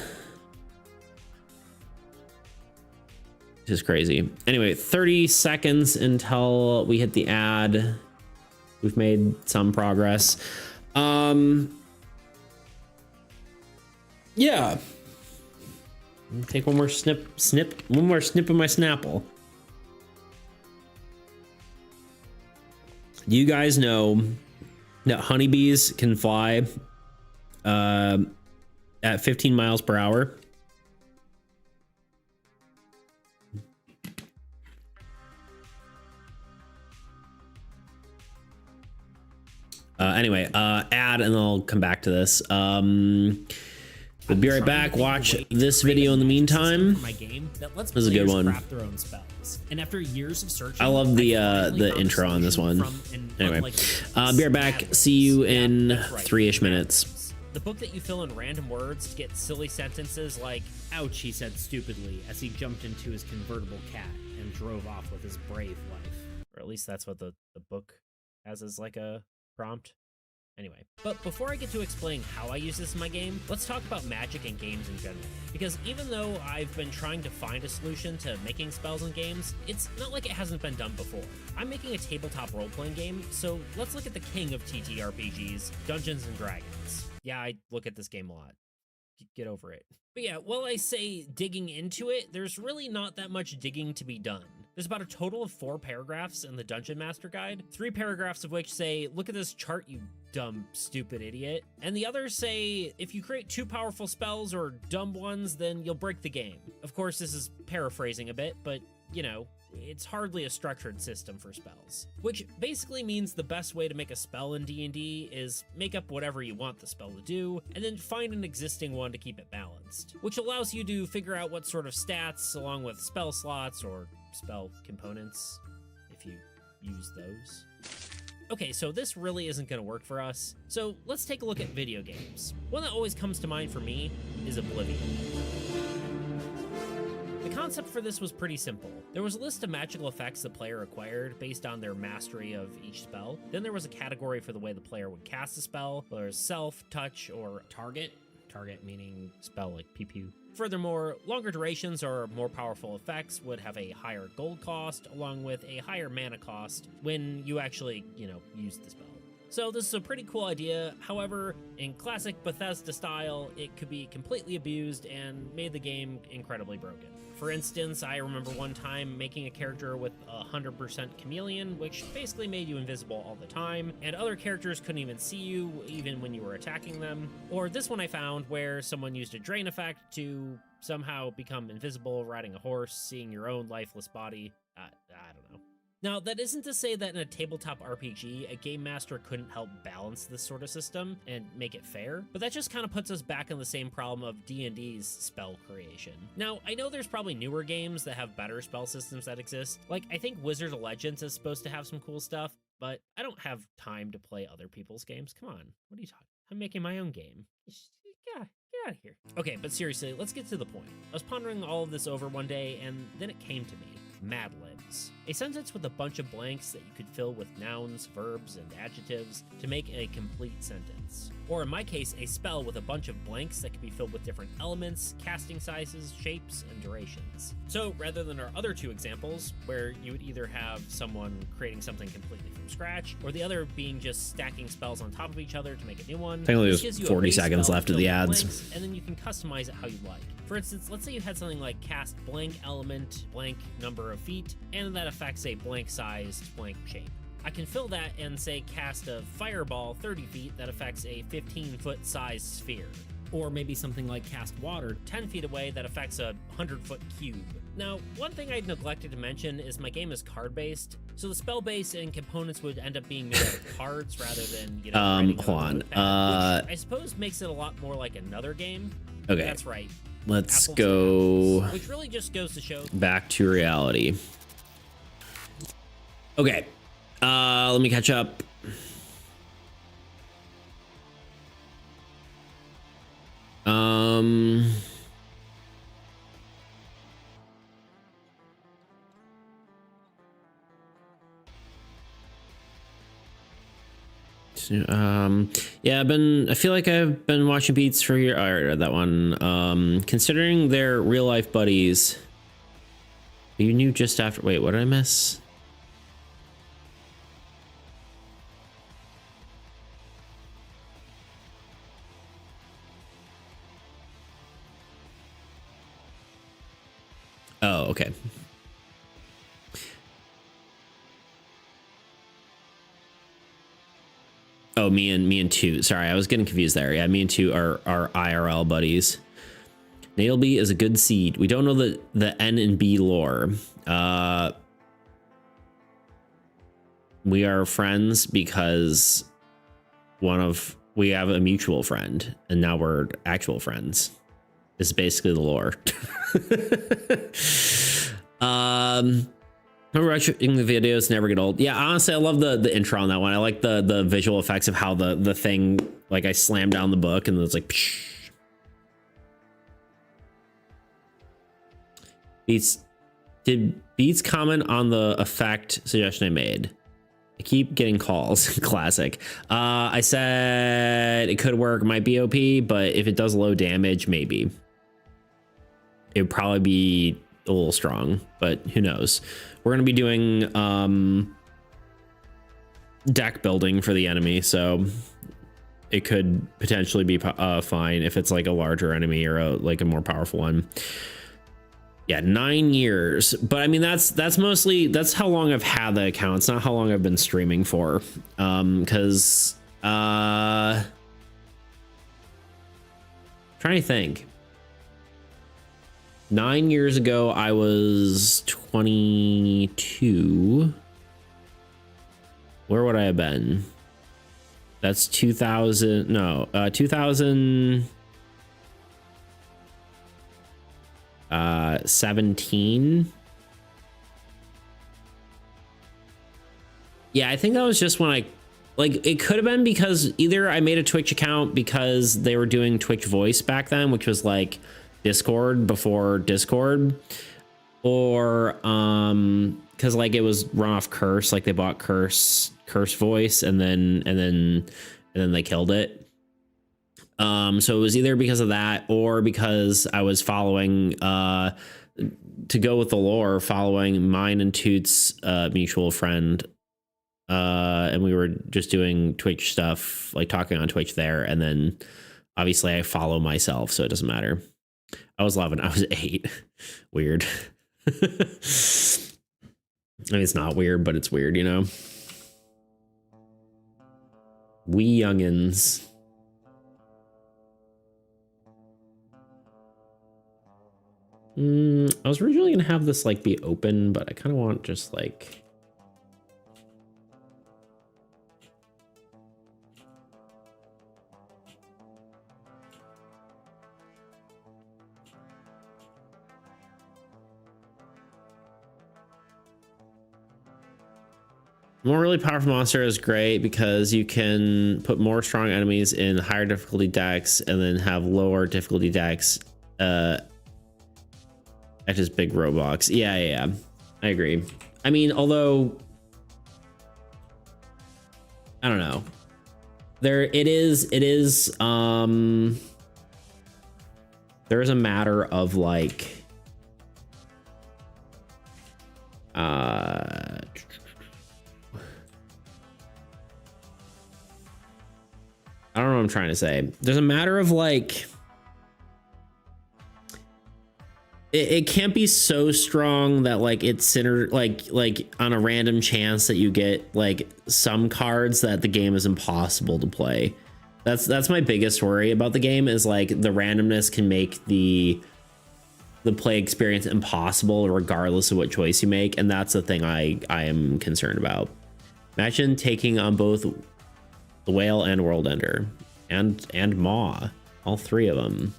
A: Just crazy. Anyway, 30 seconds until we hit the ad. We've made some progress. Yeah. Take one more snip of my Snapple. Do you guys know that honeybees can fly at 15 miles per hour? Anyway, ad, and then I'll come back to this. We'll be right back. Watch this video in the meantime. This is a good one. And after years of searching, I love the intro on this one. Anyway, be right back. See you in 3-ish minutes.
B: The book that you fill in random words to get silly sentences like, ouch, he said stupidly as he jumped into his convertible cat and drove off with his brave wife. Or at least that's what the book has as like a prompt. Anyway, but before I get to explain how I use this in my game, let's talk about magic and games in general. Because even though I've been trying to find a solution to making spells in games, it's not like it hasn't been done before. I'm making a tabletop role-playing game, so let's look at the king of TTRPGs, Dungeons & Dragons. Yeah, I look at this game a lot. Get over it. But yeah, while I say digging into it, there's really not that much digging to be done. There's about a total of 4 paragraphs in the Dungeon Master Guide, 3 paragraphs of which say, look at this chart, you dumb, stupid idiot. And the others say, if you create 2 powerful spells or dumb ones, then you'll break the game. Of course, this is paraphrasing a bit, but, you know, it's hardly a structured system for spells. Which basically means the best way to make a spell in D&D is make up whatever you want the spell to do, and then find an existing one to keep it balanced. Which allows you to figure out what sort of stats, along with spell slots or spell components, if you use those. Okay, so this really isn't going to work for us, so let's take a look at video games. One that always comes to mind for me is Oblivion. The concept for this was pretty simple. There was a list of magical effects the player acquired based on their mastery of each spell. Then there was a category for the way the player would cast a spell, whether it's self, touch, or target. Target meaning spell like pew-pew. Furthermore, longer durations or more powerful effects would have a higher gold cost, along with a higher mana cost when you actually, use the spell. So this is a pretty cool idea. However, in classic Bethesda style, it could be completely abused and made the game incredibly broken. For instance, I remember one time making a character with 100% chameleon, which basically made you invisible all the time, and other characters couldn't even see you, even when you were attacking them. Or this one I found where someone used a drain effect to somehow become invisible riding a horse, seeing your own lifeless body. I don't know. Now, that isn't to say that in a tabletop RPG, a game master couldn't help balance this sort of system and make it fair, but that just kind of puts us back in the same problem of D&D's spell creation. Now, I know there's probably newer games that have better spell systems that exist, like I think Wizards of Legends is supposed to have some cool stuff, but I don't have time to play other people's games. Come on, what are you talking? I'm making my own game. Yeah, get out of here. Okay, but seriously, let's get to the point. I was pondering all of this over one day, and then it came to me. Mad Libs. A sentence with a bunch of blanks that you could fill with nouns, verbs, and adjectives to make a complete sentence. Or in my case, a spell with a bunch of blanks that could be filled with different elements, casting sizes, shapes, and durations. So rather than our other 2 examples, where you would either have someone creating something completely from scratch, or the other being just stacking spells on top of each other to make a new one,
A: I think there's 40 seconds left of the ads.
B: Blanks, and then you can customize it how you like. For instance, let's say you had something like cast blank element, blank number of feet, and that affects a blank sized blank shape. I can fill that and say cast a fireball 30 feet that affects a 15-foot sized sphere. Or maybe something like cast water 10 feet away that affects a 100-foot cube. Now, one thing I neglected to mention is my game is card-based, so the spell base and components would end up being made out of cards rather than, you know,
A: hold on.
B: which I suppose makes it a lot more like another game.
A: Okay.
B: That's right.
A: Let's
B: Apples
A: go
B: to apples, which really just goes to show
A: back to reality. Okay. Let me catch up. Yeah, I feel like I've been watching beats for your, I read that one. Considering they're real life buddies, you knew just after, wait, what did I miss? Oh, okay. Oh, me and two. Sorry, I was getting confused there. Yeah, me and two are IRL buddies. Nailby is a good seed. We don't know the N and B lore. We are friends because we have a mutual friend, and now we're actual friends. Is basically the lore. Remember watching the videos never get old. Yeah, honestly, I love the intro on that one. I like the visual effects of how the thing, like I slammed down the book and it's like psh. Did Beats comment on the effect suggestion I made? I keep getting calls. Classic. I said it could work, might be OP, but if it does low damage, maybe. It would probably be a little strong, but who knows? We're going to be doing deck building for the enemy, so it could potentially be fine if it's like a larger enemy or like a more powerful one. Yeah, 9 years, but I mean that's mostly how long I've had the account. It's not how long I've been streaming for, because trying to think. 9 years ago, I was 22. Where would I have been? That's 2000. No, 2017. Yeah, I think that was just when it could have been because either I made a Twitch account because they were doing Twitch voice back then, which was like Discord before Discord, or because like it was run off Curse, like they bought Curse voice and then they killed it. So it was either because of that or because I was following to go with the lore, following mine and Toot's mutual friend, and we were just doing Twitch stuff, like talking on Twitch there, and then obviously I follow myself, so it doesn't matter. I was 11. I was 8. Weird. I mean, it's not weird, but it's weird, you know? We youngins. I was originally going to have this like be open, but I kind of want just like... More really powerful monster is great because you can put more strong enemies in higher difficulty decks and then have lower difficulty decks at just big Roblox. Yeah, I agree. I mean, although I don't know, there is there is a matter of like I don't know what I'm trying to say. There's a matter of like it can't be so strong that like it's centered like on a random chance that you get like some cards that the game is impossible to play. That's my biggest worry about the game, is like the randomness can make the play experience impossible regardless of what choice you make, and that's the thing I am concerned about. Imagine taking on both the Whale and World Ender and Maw, all three of them.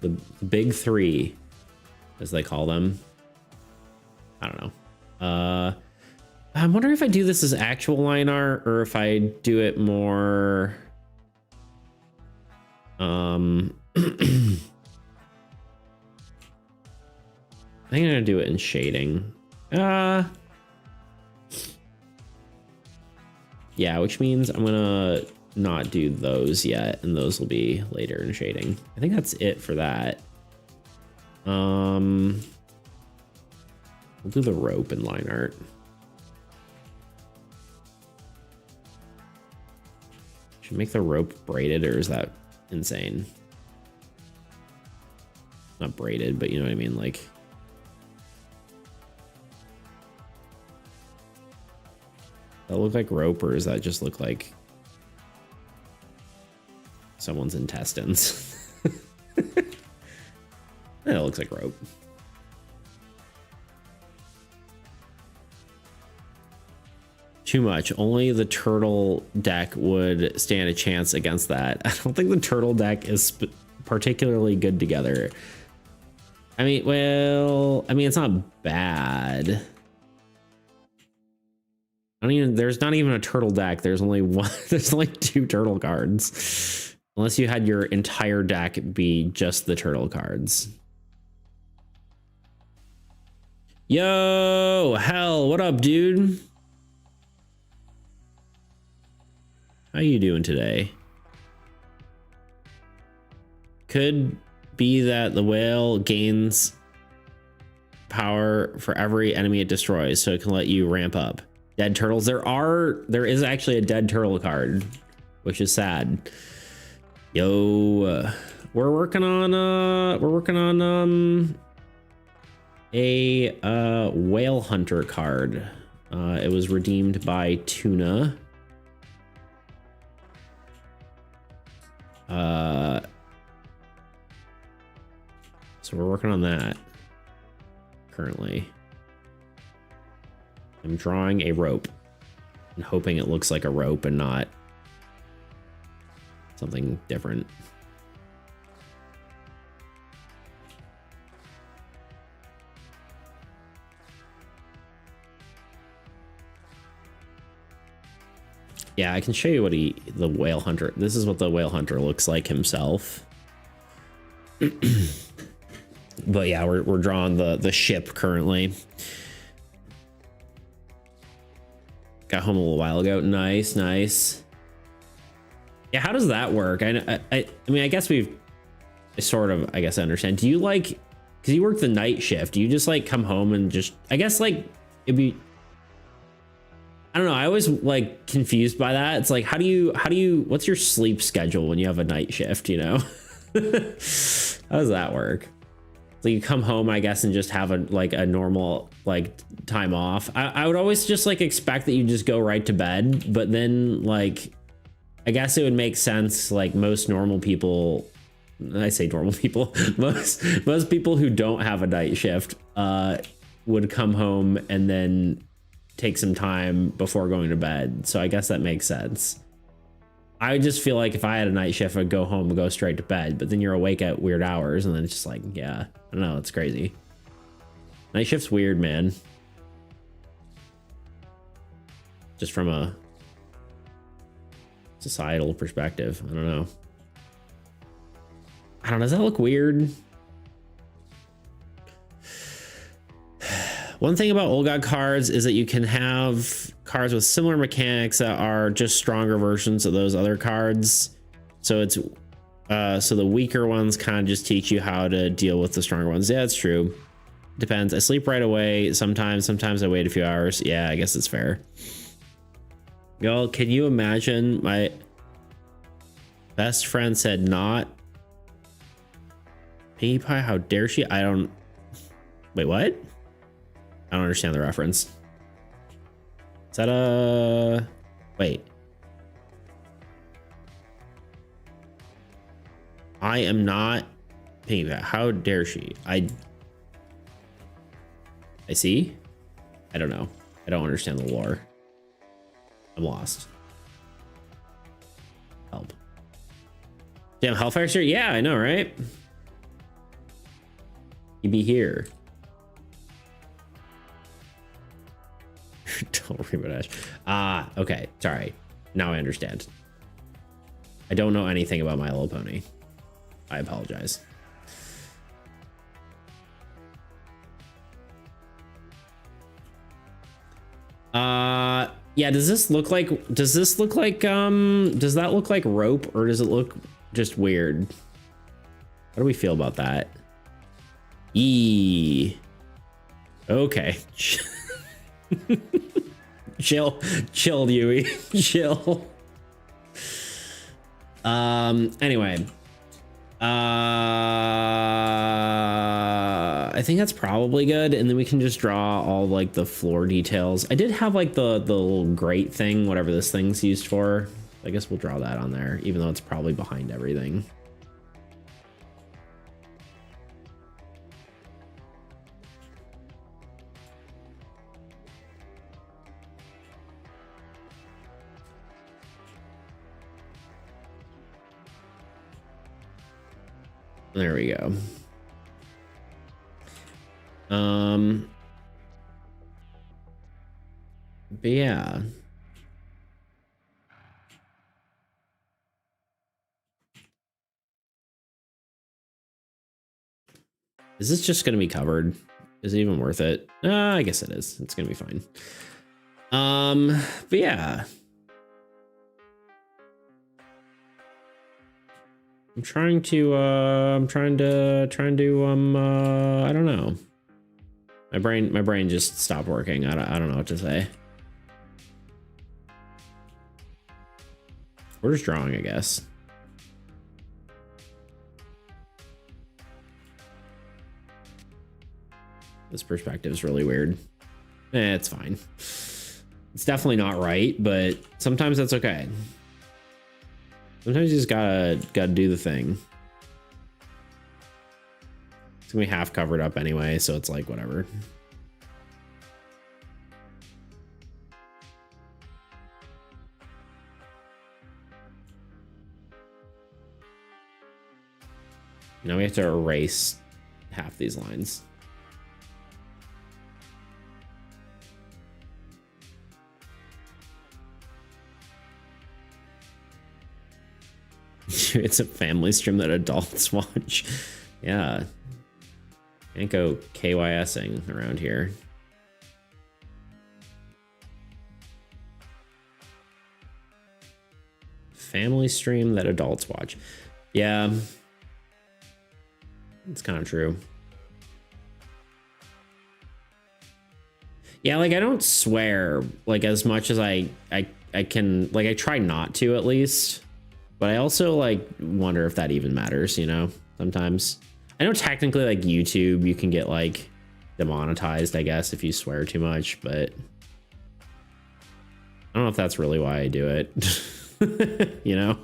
A: The big three, as they call them. I don't know. I'm wondering if I do this as actual line art or if I do it more. I think I'm gonna do it in shading. Yeah, which means I'm gonna not do those yet, and those will be later in shading. I think that's it for that. We'll do the rope in line art. Should make the rope braided, or is that insane? Not braided, but you know what I mean, like. Does that look like rope, or does that just look like someone's intestines? It looks like rope. Too much. Only the turtle deck would stand a chance against that. I don't think the turtle deck is particularly good together. I mean, well, I mean, it's not bad. There's not even a turtle deck. There's only one. There's only 2 turtle cards. Unless you had your entire deck be just the turtle cards. Yo, hell, what up, dude? How you doing today? Could be that the whale gains power for every enemy it destroys, so it can let you ramp up. Dead turtles. There is actually a dead turtle card, which is sad. Yo, we're working on a whale hunter card. It was redeemed by Tuna. So we're working on that currently. I'm drawing a rope and hoping it looks like a rope and not something different. Yeah, I can show you what the whale hunter, this is what the whale hunter looks like himself. But yeah, we're drawing the ship currently. Got home a little while ago. Nice. Yeah, how does that work? I mean, I guess I understand. Do you like, because you work the night shift, do you just like come home and just, I guess like it'd be, I don't know. I always like confused by that. It's like, how do you, what's your sleep schedule when you have a night shift, you know? How does that work? So you come home, I guess, and just have a normal like time off. I would always just like expect that you just go right to bed, but then like, I guess it would make sense. Like most normal people, I say normal people, most people who don't have a night shift would come home and then take some time before going to bed. So I guess that makes sense. I just feel like if I had a night shift, I'd go home and go straight to bed, but then you're awake at weird hours, and then it's just like, yeah, I don't know, it's crazy. Night shift's weird, man. Just from a societal perspective, I don't know. Does that look weird? One thing about Old God cards is that you can have cards with similar mechanics that are just stronger versions of those other cards. So it's so the weaker ones kind of just teach you how to deal with the stronger ones. Yeah, it's true. Depends. I sleep right away sometimes I wait a few hours. Yeah, I guess it's fair. Y'all, can you imagine Best friend said not. Pinkie Pie, how dare she? I don't. Wait, what? I don't understand the reference. Is that a. Wait. I am not Pinkie Pie. How dare she? I see. I don't know. I don't understand the lore. I'm lost. Help. Damn, Hellfire shirt? Yeah, I know, right? You be here. Don't remember that. Ah, okay. Sorry. Now I understand. I don't know anything about My Little Pony. I apologize. Yeah, does this look like does that look like rope, or does it look just weird? How do we feel about that? Okay. Chill, Yui. Chill. Anyway. I think that's probably good, and then we can just draw all like the floor details. I did have like the little grate thing, whatever this thing's used for. I guess we'll draw that on there, even though it's probably behind everything. There we go. But yeah. Is this just gonna be covered? Is it even worth it? I guess it is. It's gonna be fine. But yeah. I'm trying to I don't know. My brain just stopped working. I don't know what to say. We're just drawing, I guess. This perspective is really weird. It's fine. It's definitely not right, but sometimes that's okay. Sometimes you just gotta do the thing. It's gonna be half covered up anyway, so it's like whatever. Now we have to erase half these lines. It's a family stream that adults watch. Yeah. Can't go KYSing around here. Family stream that adults watch. Yeah. It's kind of true. Yeah, like I don't swear like as much as I can, like I try not to at least. But I also like wonder if that even matters, you know, sometimes. I know technically like YouTube, you can get like demonetized, I guess, if you swear too much, but I don't know if that's really why I do it, you know?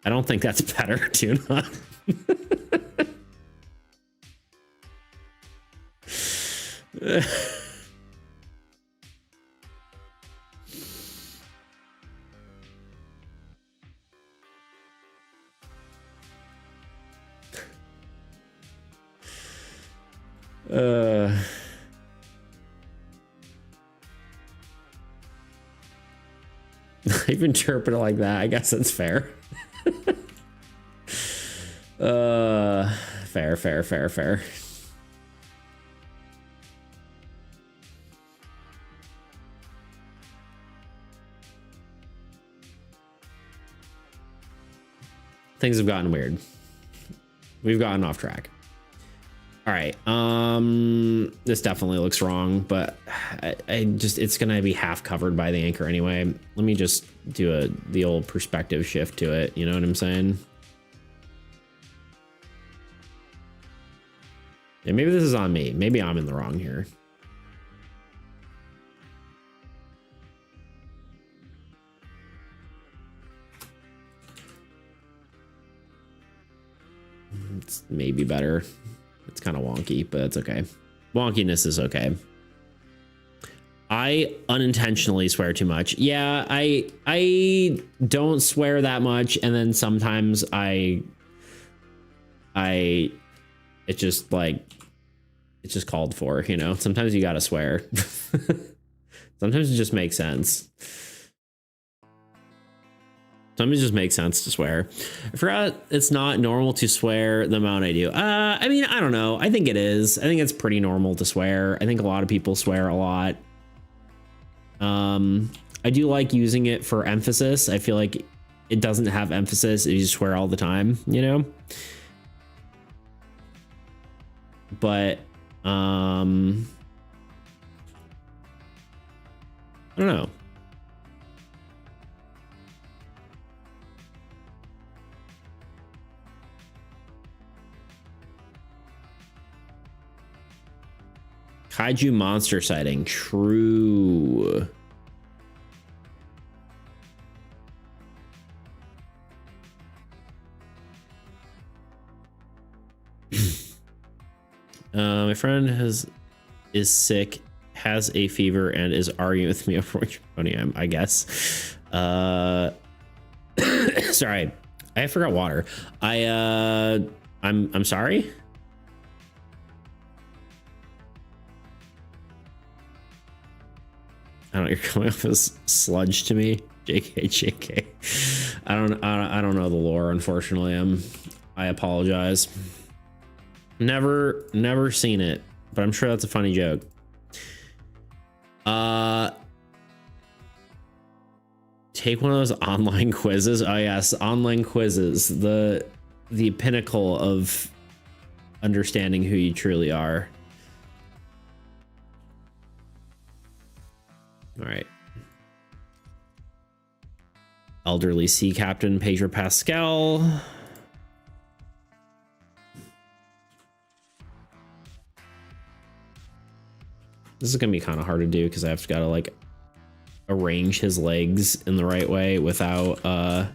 A: I don't think that's better, Tuna. I even interpret it like that. I guess that's fair. Fair. Things have gotten weird. We've gotten off track. All right. This definitely looks wrong, but I just, it's gonna be half covered by the anchor anyway. Let me just do the old perspective shift to it. You know what I'm saying? Yeah, maybe this is on me. Maybe I'm in the wrong here. It's maybe better. It's kind of wonky, but that's okay. Wonkiness is okay. I unintentionally swear too much. Yeah, I don't swear that much, and then sometimes it's just like, it's just called for, you know? Sometimes you gotta swear. Sometimes it just makes sense. Sometimes it just makes sense to swear. I forgot it's not normal to swear the amount I do. I mean, I don't know. I think it is. I think it's pretty normal to swear. I think a lot of people swear a lot. I do like using it for emphasis. I feel like it doesn't have emphasis if you swear all the time, you know? But, I don't know. Kaiju monster sighting. True. My friend is sick, has a fever, and is arguing with me over which pony I guess. Sorry, I forgot water. I'm sorry. I don't know, you're coming off as sludge to me. JK. I don't know the lore, unfortunately. I apologize. Never seen it, but I'm sure that's a funny joke. Take one of those online quizzes. Oh yes, online quizzes. The pinnacle of understanding who you truly are. All right. Elderly sea captain Pedro Pascal. This is gonna be kind of hard to do because I've got to like arrange his legs in the right way without I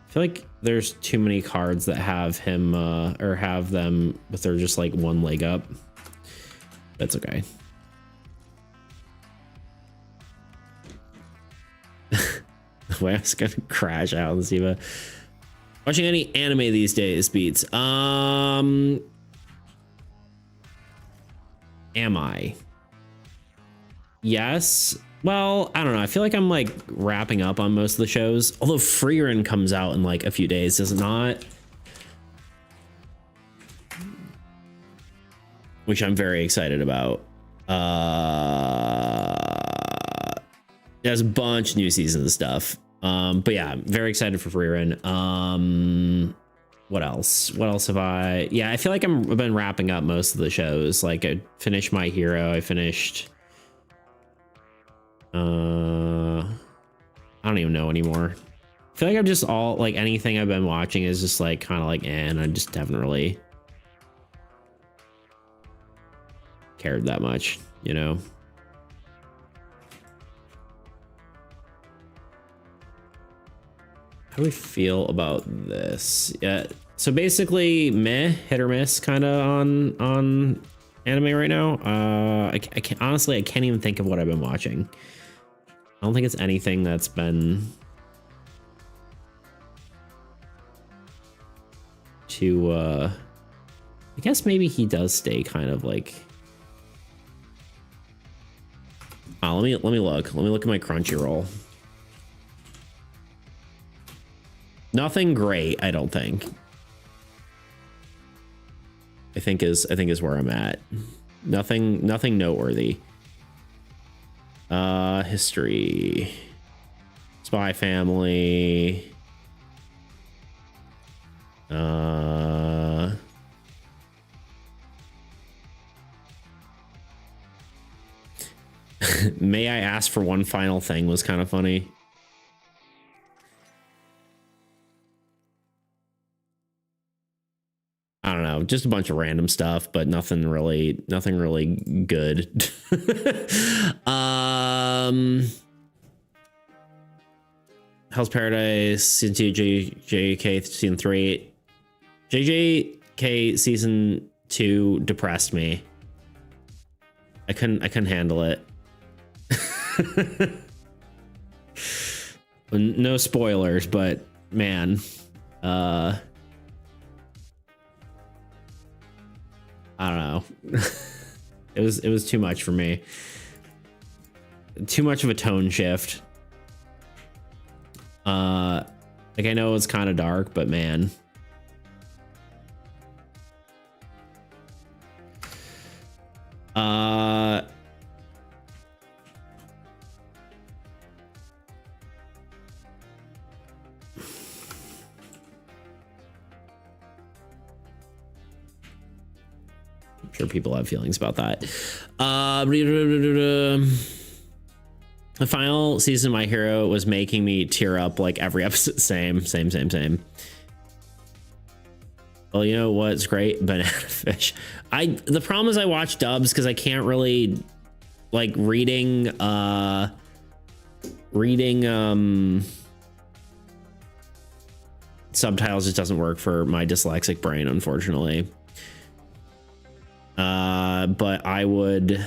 A: feel like there's too many cards that have him or have them but they're just like one leg up. That's okay. The way I was gonna crash out and see if watching any anime these days, Beats. Am I? Yes. Well, I don't know. I feel like I'm like wrapping up on most of the shows. Although Freerin comes out in like a few days, does it not? Which I'm very excited about. There's a bunch of new seasons of stuff. But yeah, I'm very excited for Freerin. What else? What else have I? Yeah, I feel like I've been wrapping up most of the shows. Like I finished My Hero. I finished. I don't even know anymore. I feel like I'm just all like anything I've been watching is just like kind of like, and I just haven't really cared that much, you know. How do we feel about this? Yeah, so basically meh, hit or miss kind of on anime right now. I can't, honestly, I can't even think of what I've been watching. I don't think it's anything that's been too I guess maybe he does stay kind of like let me look. Let me look at my Crunchyroll. Nothing great, I don't think. I think is where I'm at. Nothing noteworthy. History. Spy Family. may I ask for one final thing was kind of funny. I don't know, just a bunch of random stuff, but nothing really good. Hell's Paradise Season 2, JJK Season 3. JJK Season 2 depressed me. I couldn't handle it. No spoilers, but man, I don't know. It was too much for me. Too much of a tone shift. Like I know it's kind of dark, but man. I'm sure people have feelings about that. The final season of My Hero was making me tear up like every episode. Same. Well, you know what's great? Banana Fish. The problem is I watch dubs because I can't really like reading subtitles just doesn't work for my dyslexic brain, unfortunately. But I would,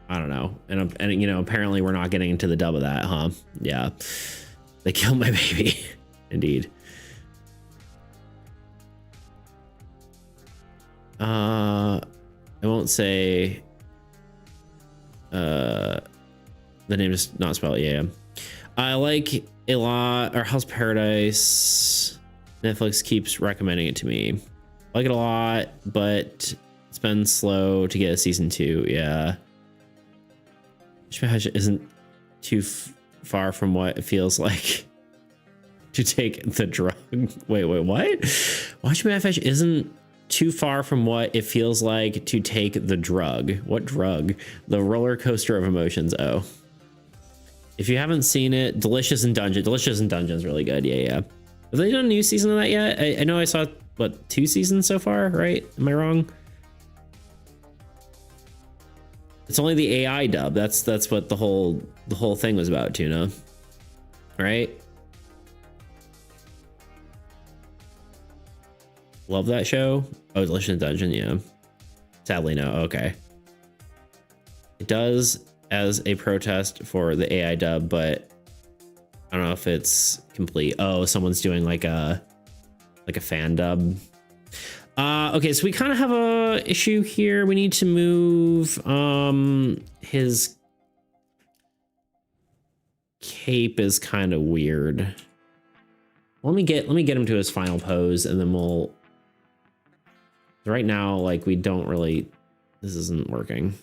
A: I don't know. And you know, apparently we're not getting into the dub of that, huh? Yeah. They killed my baby. Indeed. I won't say the name is not spelled. Yeah. I like a lot, or Hell's Paradise. Netflix keeps recommending it to me. I like it a lot, but it's been slow to get a season 2. Yeah. Ishmael isn't too far from what it feels like to take the drug. Wait, what? Watch Me Fish isn't too far from what it feels like to take the drug. What drug? The roller coaster of emotions. Oh. If you haven't seen it, Delicious in Dungeon. Delicious in Dungeon is really good. Yeah. Have they done a new season of that yet? I know I saw, what, 2 seasons so far, right? Am I wrong? It's only the AI dub. That's what the whole thing was about, Tuna. Right? Love that show. Oh, Delicious in Dungeon, yeah. Sadly, no. Okay. It does as a protest for the AI dub, but I don't know if it's complete. Oh, someone's doing like a fan dub. Okay, so we kind of have a issue here. We need to move his cape is kind of weird. Let me get him to his final pose, and then we'll. Right now, like, we don't really, this isn't working.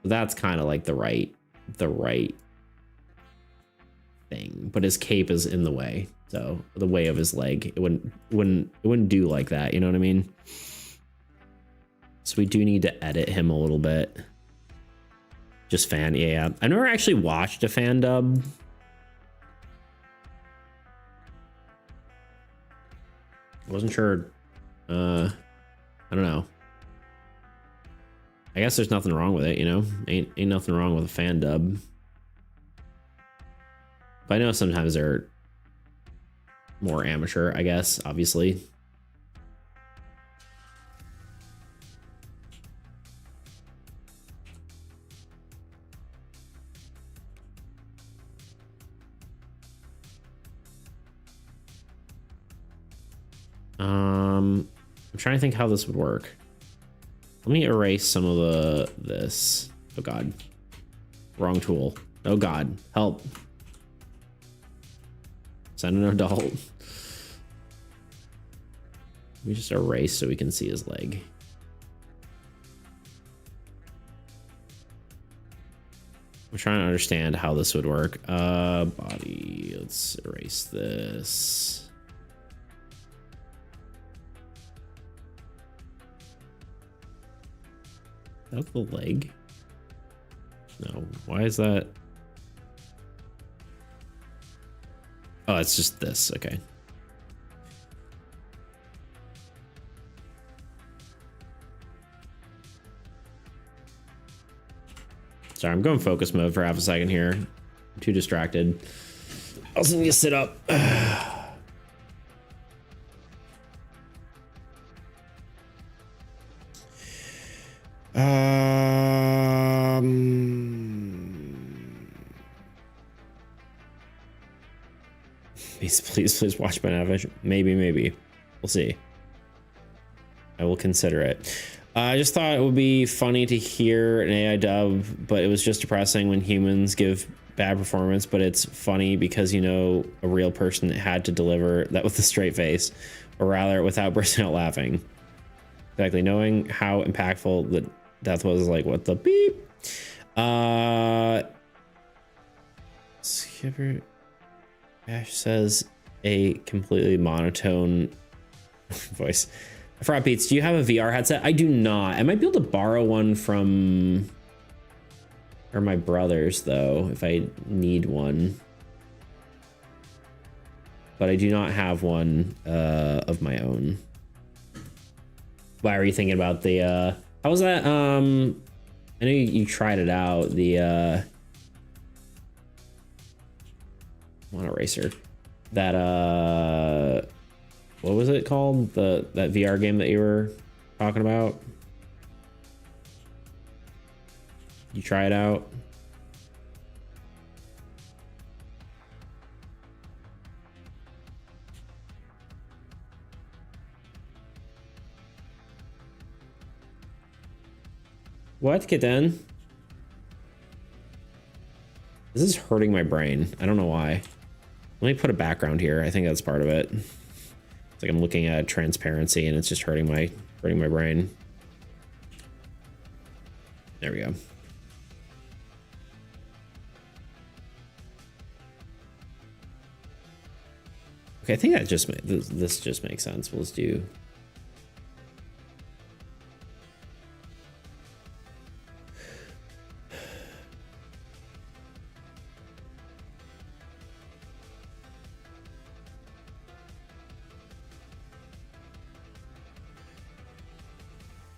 A: That's kind of like the right thing, but his cape is in the way. So the way of his leg, it wouldn't do like that. You know what I mean? So we do need to edit him a little bit. Just fan. Yeah. I never actually watched a fan dub. I wasn't sure. I don't know. I guess there's nothing wrong with it, you know? Ain't nothing wrong with a fan dub. But I know sometimes they're more amateur, I guess, obviously. I'm trying to think how this would work. Let me erase some of this. Oh God. Wrong tool. Oh God. Help. Send an adult. Let me just erase so we can see his leg. I'm trying to understand how this would work. Body. Let's erase this. That's the leg. No, why is that? Oh, it's just this. Okay. Sorry, I'm going focus mode for half a second here. I'm too distracted. I also need to sit up. Please watch my navigation. Maybe. We'll see. I will consider it. I just thought it would be funny to hear an AI dub, but it was just depressing when humans give bad performance, but it's funny because, you know, a real person had to deliver that with a straight face, or rather without bursting out laughing. Exactly, knowing how impactful the death was, like, what the beep? Skipper Ash says a completely monotone voice. Frat Beats, do you have a VR headset? I do not. I might be able to borrow one from my brother's though, if I need one. But I do not have one of my own. Why are you thinking about the how was that? I know you tried it out, the Mono Racer. That what was it called? That VR game that you were talking about? You try it out? What, Kitten? This is hurting my brain. I don't know why. Let me put a background here. I think that's part of it. It's like I'm looking at transparency and it's just hurting my brain. There we go. Okay, I think that just this just makes sense. We'll just do.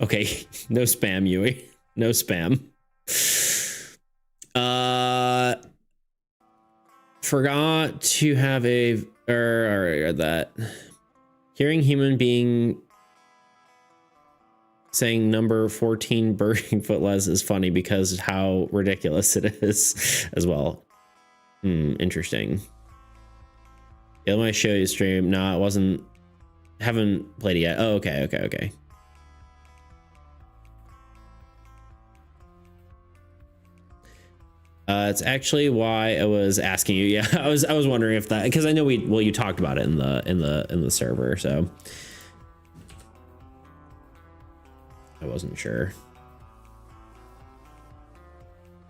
A: Okay, no spam, Yui. No spam. Forgot to have a or that hearing human being saying number 14 burning footless is funny because how ridiculous it is as well. Interesting. It might show you stream. No, it wasn't. Haven't played it yet. Oh, okay. It's actually why I was asking you. Yeah, I was wondering if that, because I know you talked about it in the server, so I wasn't sure.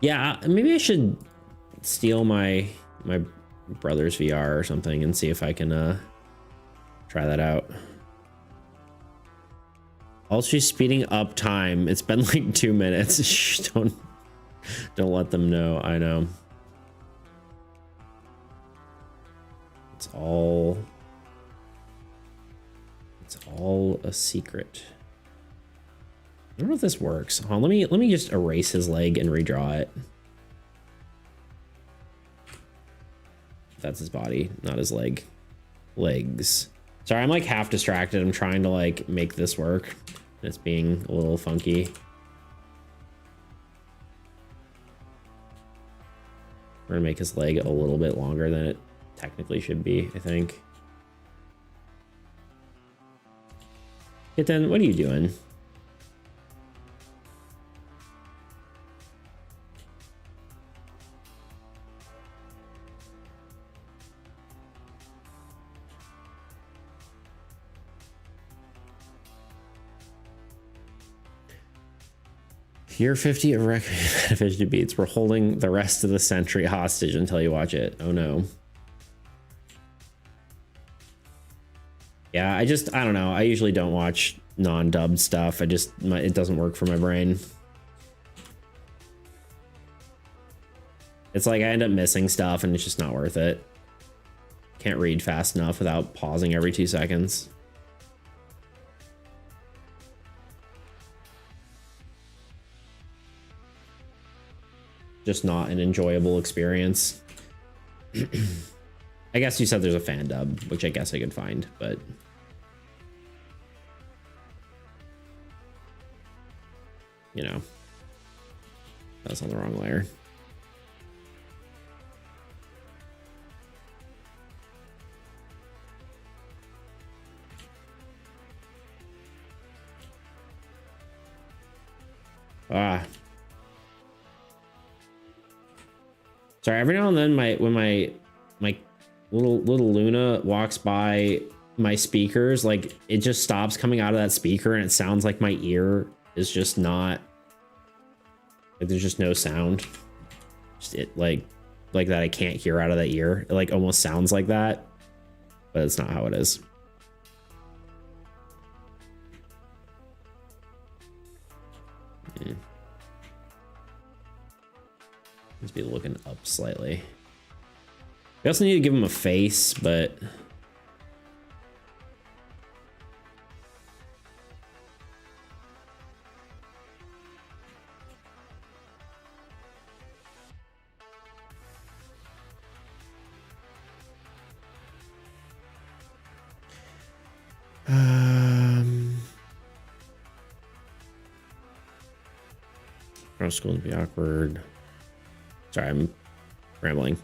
A: Yeah, maybe I should steal my brother's VR or something and see if I can try that out. Also speeding up time. It's been like 2 minutes. Shh, don't let them know. I know. It's all a secret. I don't know if this works. Hold on, let me just erase his leg and redraw it. That's his body, not his leg. Legs. Sorry, I'm like half distracted. I'm trying to like make this work. It's being a little funky. We're gonna make his leg a little bit longer than it technically should be, I think. Kitten, what are you doing? Year 50 of recommended beats. We're holding the rest of the century hostage until you watch it. Oh no. Yeah, I don't know. I usually don't watch non-dubbed stuff. It doesn't work for my brain. It's like I end up missing stuff and it's just not worth it. Can't read fast enough without pausing every 2 seconds. Just not an enjoyable experience. I guess you said there's a fan dub, which I guess I could find, but you know, that's on the wrong layer. Sorry, every now and then when my little Luna walks by my speakers, like it just stops coming out of that speaker and it sounds like my ear is just not, like there's just no sound. Just it like that I can't hear out of that ear. It like almost sounds like that, but it's not how it is. Must be looking up slightly. We also need to give him a face, but school to be awkward. Sorry, I'm rambling.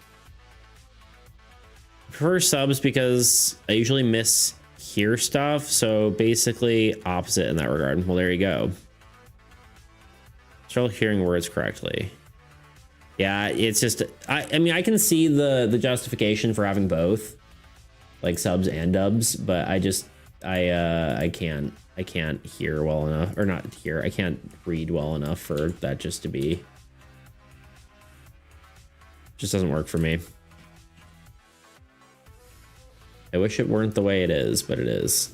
A: I prefer subs because I usually mishear stuff, so basically opposite in that regard. Well, there you go. Still hearing words correctly. Yeah, it's just I mean I can see the justification for having both, like subs and dubs, but I can't hear well enough, or not hear, I can't read well enough for that just to be, just doesn't work for me. I wish it weren't the way it is, but it is.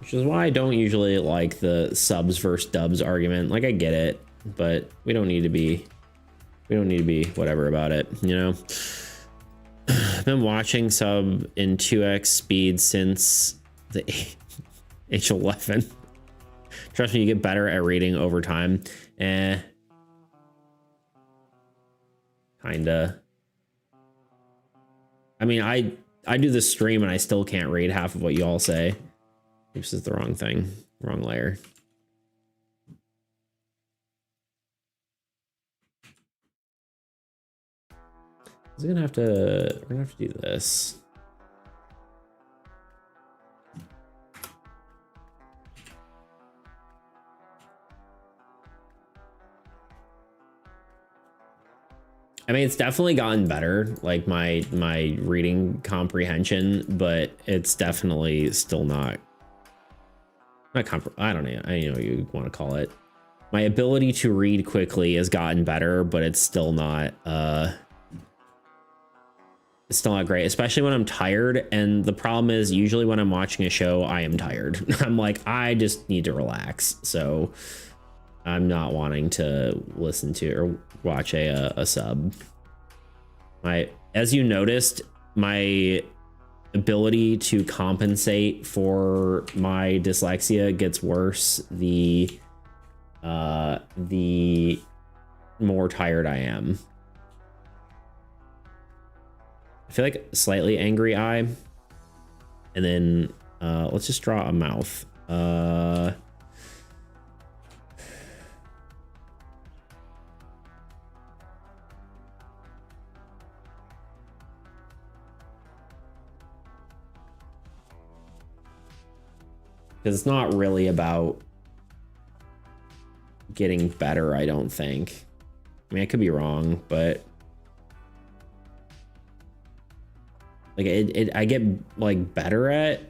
A: Which is why I don't usually like the subs versus dubs argument. Like I get it, but we don't need to be whatever about it, you know? I've been watching sub in 2x speed since the H11. Trust me, you get better at reading over time. Kinda. I mean, I do this stream and I still can't read half of what you all say. This is the wrong thing, wrong layer. We're gonna have to do this. I mean, it's definitely gotten better, like my reading comprehension, but it's definitely still not I don't know. I know what you want to call it. My ability to read quickly has gotten better, but it's still not great, especially when I'm tired. And the problem is usually when I'm watching a show, I am tired. I'm like, I just need to relax. So I'm not wanting to listen to or watch a sub. As you noticed, my ability to compensate for my dyslexia gets worse the more tired I am. I feel like slightly angry eye, and then let's just draw a mouth. Because it's not really about getting better, I don't think. I mean, I could be wrong, but like I get like better at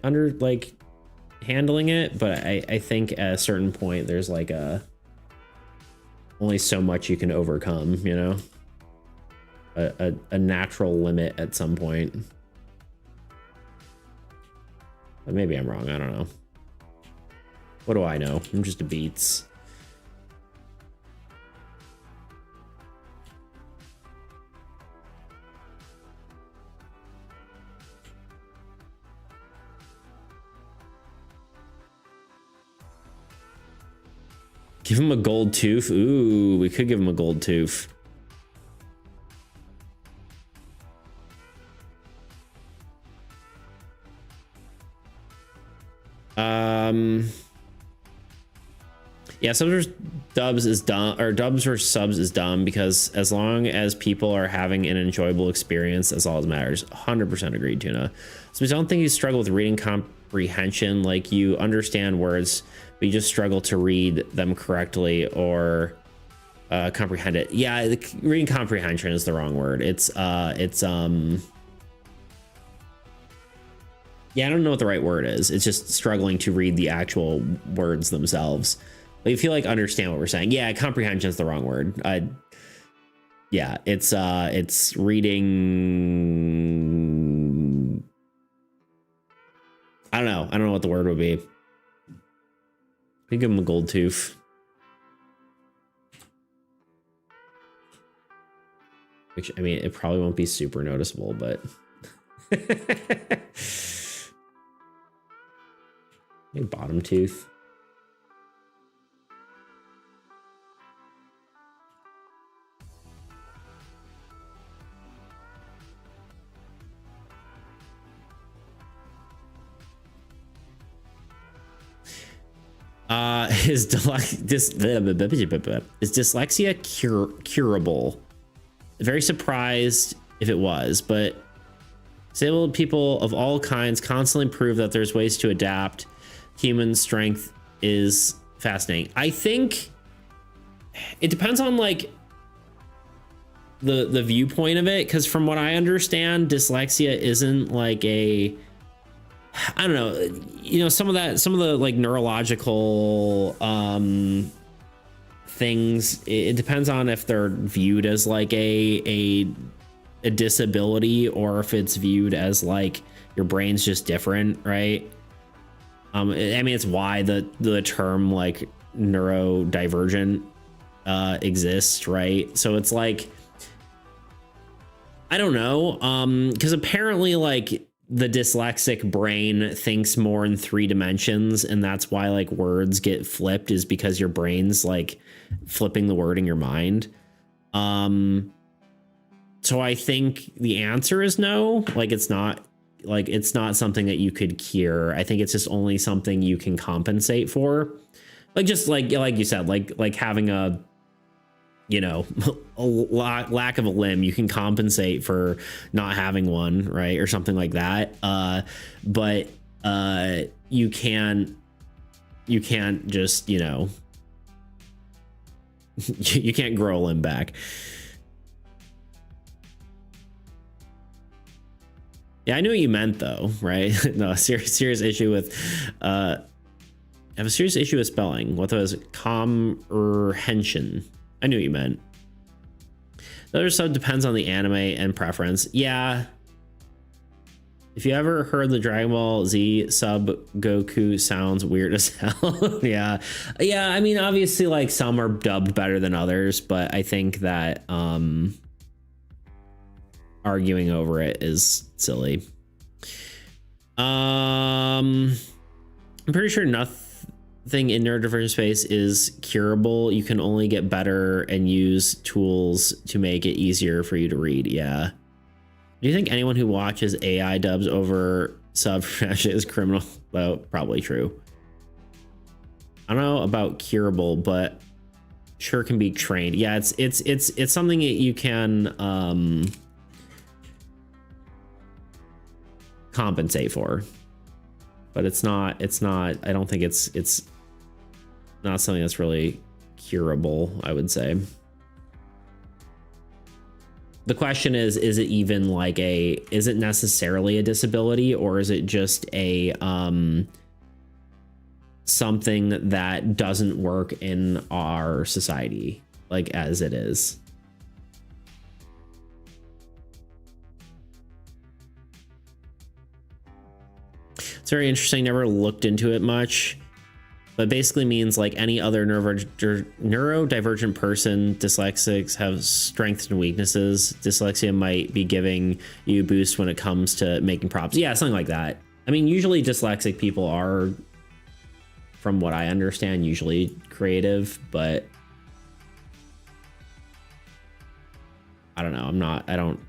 A: handling it, but I think at a certain point there's like a only so much you can overcome, you know? A natural limit at some point. But maybe I'm wrong, I don't know. What do I know? I'm just a beats. Give him a gold tooth. Ooh, we could give him a gold tooth. Yeah, subs versus dubs is dumb, or dubs versus subs is dumb, because as long as people are having an enjoyable experience, that's all that matters. 100% agreed, Tuna. So I don't think you struggle with reading comprehension. Like, you understand words, but you just struggle to read them correctly or comprehend it. Yeah, reading comprehension is the wrong word. Yeah, I don't know what the right word is. It's just struggling to read the actual words themselves. But if you like understand what we're saying, yeah, comprehension is the wrong word. Yeah, it's reading. I don't know what the word would be. We give him a gold tooth. Which, I mean, it probably won't be super noticeable, but. Maybe bottom tooth. Is dyslexia curable? Very surprised if it was, but disabled people of all kinds constantly prove that there's ways to adapt. Human strength is fascinating. I think it depends on like the viewpoint of it, because from what I understand, dyslexia isn't like a, I don't know, you know, some of the like neurological things, it depends on if they're viewed as like a disability, or if it's viewed as like your brain's just different, right? I mean, it's why the term like neurodivergent exists, right? So it's like, I don't know, because apparently like the dyslexic brain thinks more in 3 dimensions, and that's why like words get flipped, is because your brain's like flipping the word in your mind. So I think the answer is no. Like, it's not something that you could cure. I think it's just only something you can compensate for. Like, just like you said, like having a, you know, a lack of a limb, you can compensate for not having one, right? Or something like that. But you can't just, you know, you can't grow a limb back. Yeah, I knew what you meant though, right? No, serious issue with I have a serious issue with spelling. What was comprehension? I knew what you meant. The other sub depends on the anime and preference. Yeah. If you ever heard the Dragon Ball Z sub, Goku sounds weird as hell. Yeah. Yeah, I mean, obviously like some are dubbed better than others, but I think that arguing over it is silly. I'm pretty sure nothing in neurodivergent space is curable. You can only get better and use tools to make it easier for you to read. Yeah. Do you think anyone who watches AI dubs over sub is criminal? Well, probably true. I don't know about curable, but sure can be trained. Yeah, it's something that you can compensate for, but it's not I don't think it's not something that's really curable, I would say. The question is it even like is it necessarily a disability, or is it just a something that doesn't work in our society? like as it is. It's very interesting. Never looked into it much, but basically means like any other neurodivergent person, dyslexics have strengths and weaknesses. Dyslexia might be giving you a boost when it comes to making props. Yeah, something like that. I mean, usually dyslexic people are, from what I understand, usually creative, but I don't know. I don't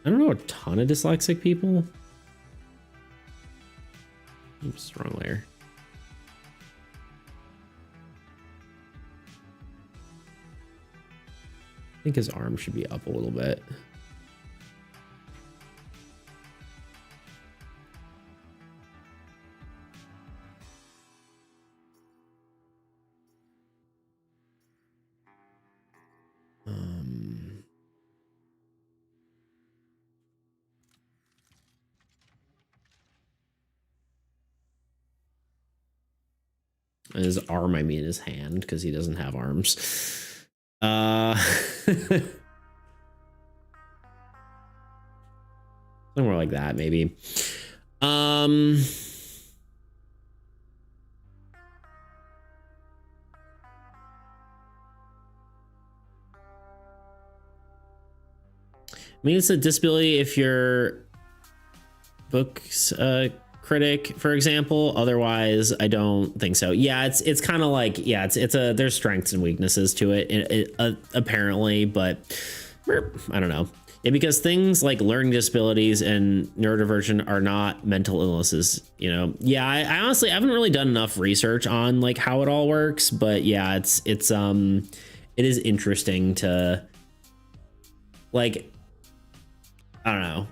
A: know a ton of dyslexic people. Oops, wrong layer. I think his arm should be up a little bit. His arm, I mean his hand, because he doesn't have arms. Something more like that, maybe. I mean, it's a disability if you're books critic, for example. Otherwise, I don't think so. Yeah, it's kind of like, yeah, it's a, there's strengths and weaknesses to it, apparently, but I don't know. Yeah, because things like learning disabilities and neurodivergent are not mental illnesses, you know. Yeah, I honestly haven't really done enough research on like how it all works, but yeah, it is interesting to, like, I don't know.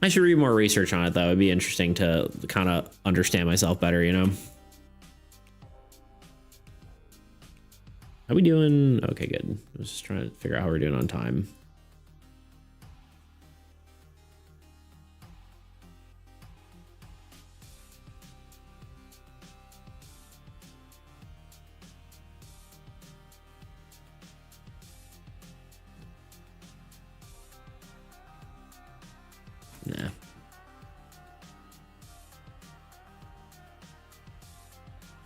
A: I should read more research on it, though. It'd be interesting to kind of understand myself better, you know? How we doing? Okay, good. I was just trying to figure out how we're doing on time. Nah.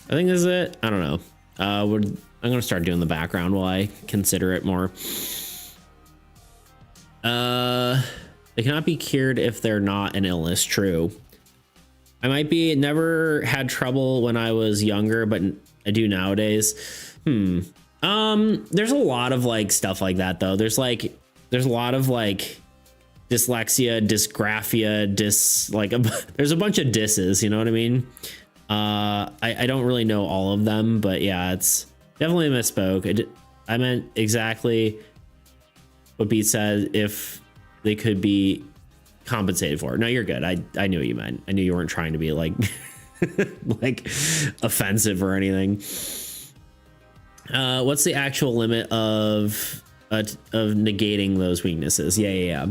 A: I think this is it. I don't know. I'm gonna start doing the background while I consider it more. They cannot be cured if they're not an illness. True. I might be never had trouble when I was younger, but I do nowadays. There's a lot of like stuff like that though. There's a lot of like dyslexia, dysgraphia, there's a bunch of disses, you know what I mean? I don't really know all of them, but yeah, it's definitely misspoke. I meant exactly what Beat said, if they could be compensated for. No, you're good. I knew what you meant. I knew you weren't trying to be like like offensive or anything. What's the actual limit of negating those weaknesses? Yeah.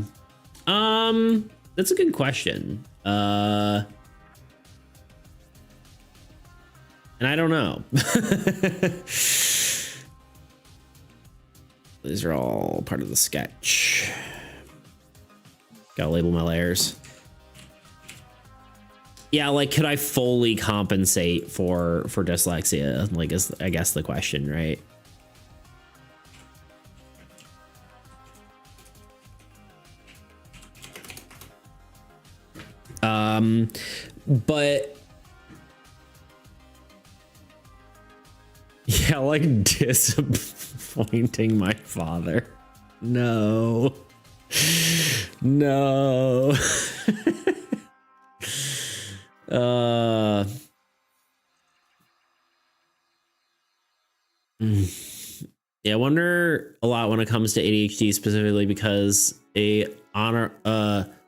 A: That's a good question. And I don't know. These are all part of the sketch. Gotta label my layers. Yeah, like, could I fully compensate for dyslexia? Like, is I guess the question, right? But yeah, like disappointing my father. No. No. Yeah, I wonder a lot when it comes to ADHD specifically, because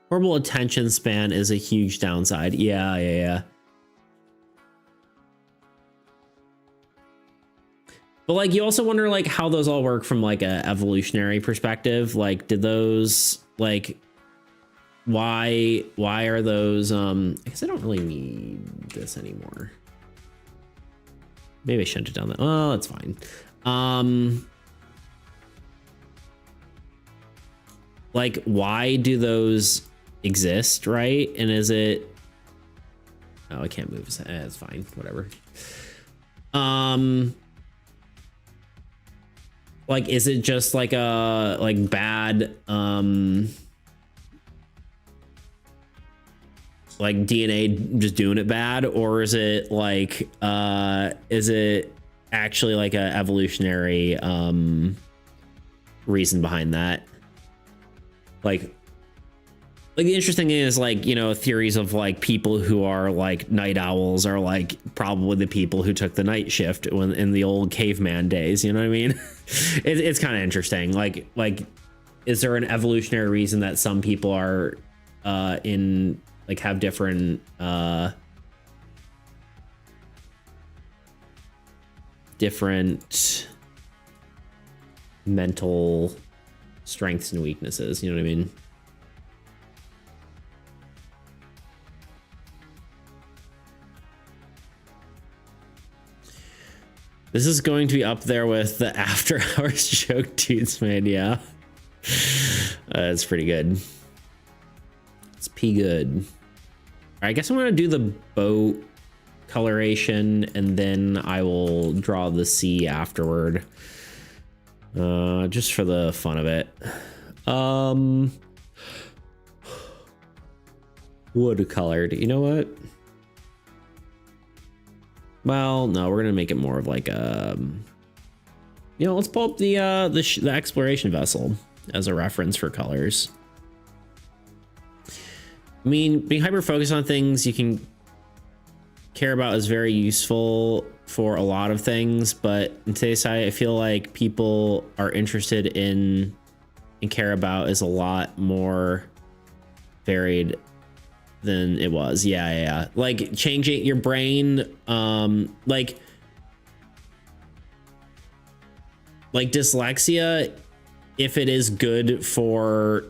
A: horrible attention span is a huge downside. Yeah. But like, you also wonder like how those all work from like a evolutionary perspective. Like, did those like, why are those, I guess I don't really need this anymore. Maybe I shouldn't have done that. Well, that's fine. Like, why do those exist, right? And is it... Oh, I can't move. It's fine. Whatever. Like, is it just like a like bad like DNA just doing it bad, or is it like is it actually like a evolutionary reason behind that? Like the interesting thing is, like, you know, theories of like people who are like night owls are like probably the people who took the night shift when in the old caveman days, you know what I mean? It's kind of interesting. Like is there an evolutionary reason that some people are in like have different different mental strengths and weaknesses, you know what I mean? This is going to be up there with the after hours joke dudes made, yeah. It's pretty good. It's good. I guess I'm gonna do the boat coloration and then I will draw the sea afterward. Just for the fun of it. Wood colored, you know what? Well, no, we're gonna make it more of like a, you know, let's pull up the exploration vessel as a reference for colors. I mean, being hyper focused on things you can care about is very useful for a lot of things, but in today's society, I feel like people are interested in and care about is a lot more varied than it was. Yeah. Like changing your brain, like dyslexia, if it is good for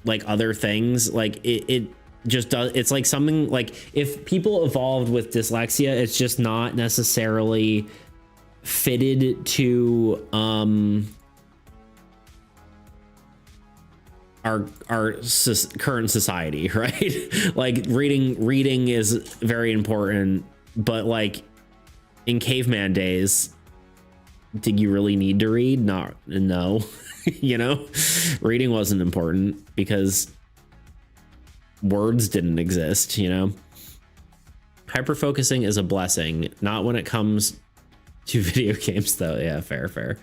A: like other things, like it just does. It's like something like if people evolved with dyslexia, it's just not necessarily fitted to our current society, right? Like reading is very important, but like in caveman days, did you really need to read? No. You know, reading wasn't important because words didn't exist, you know. Hyper focusing is a blessing, not when it comes to video games though. Yeah, fair.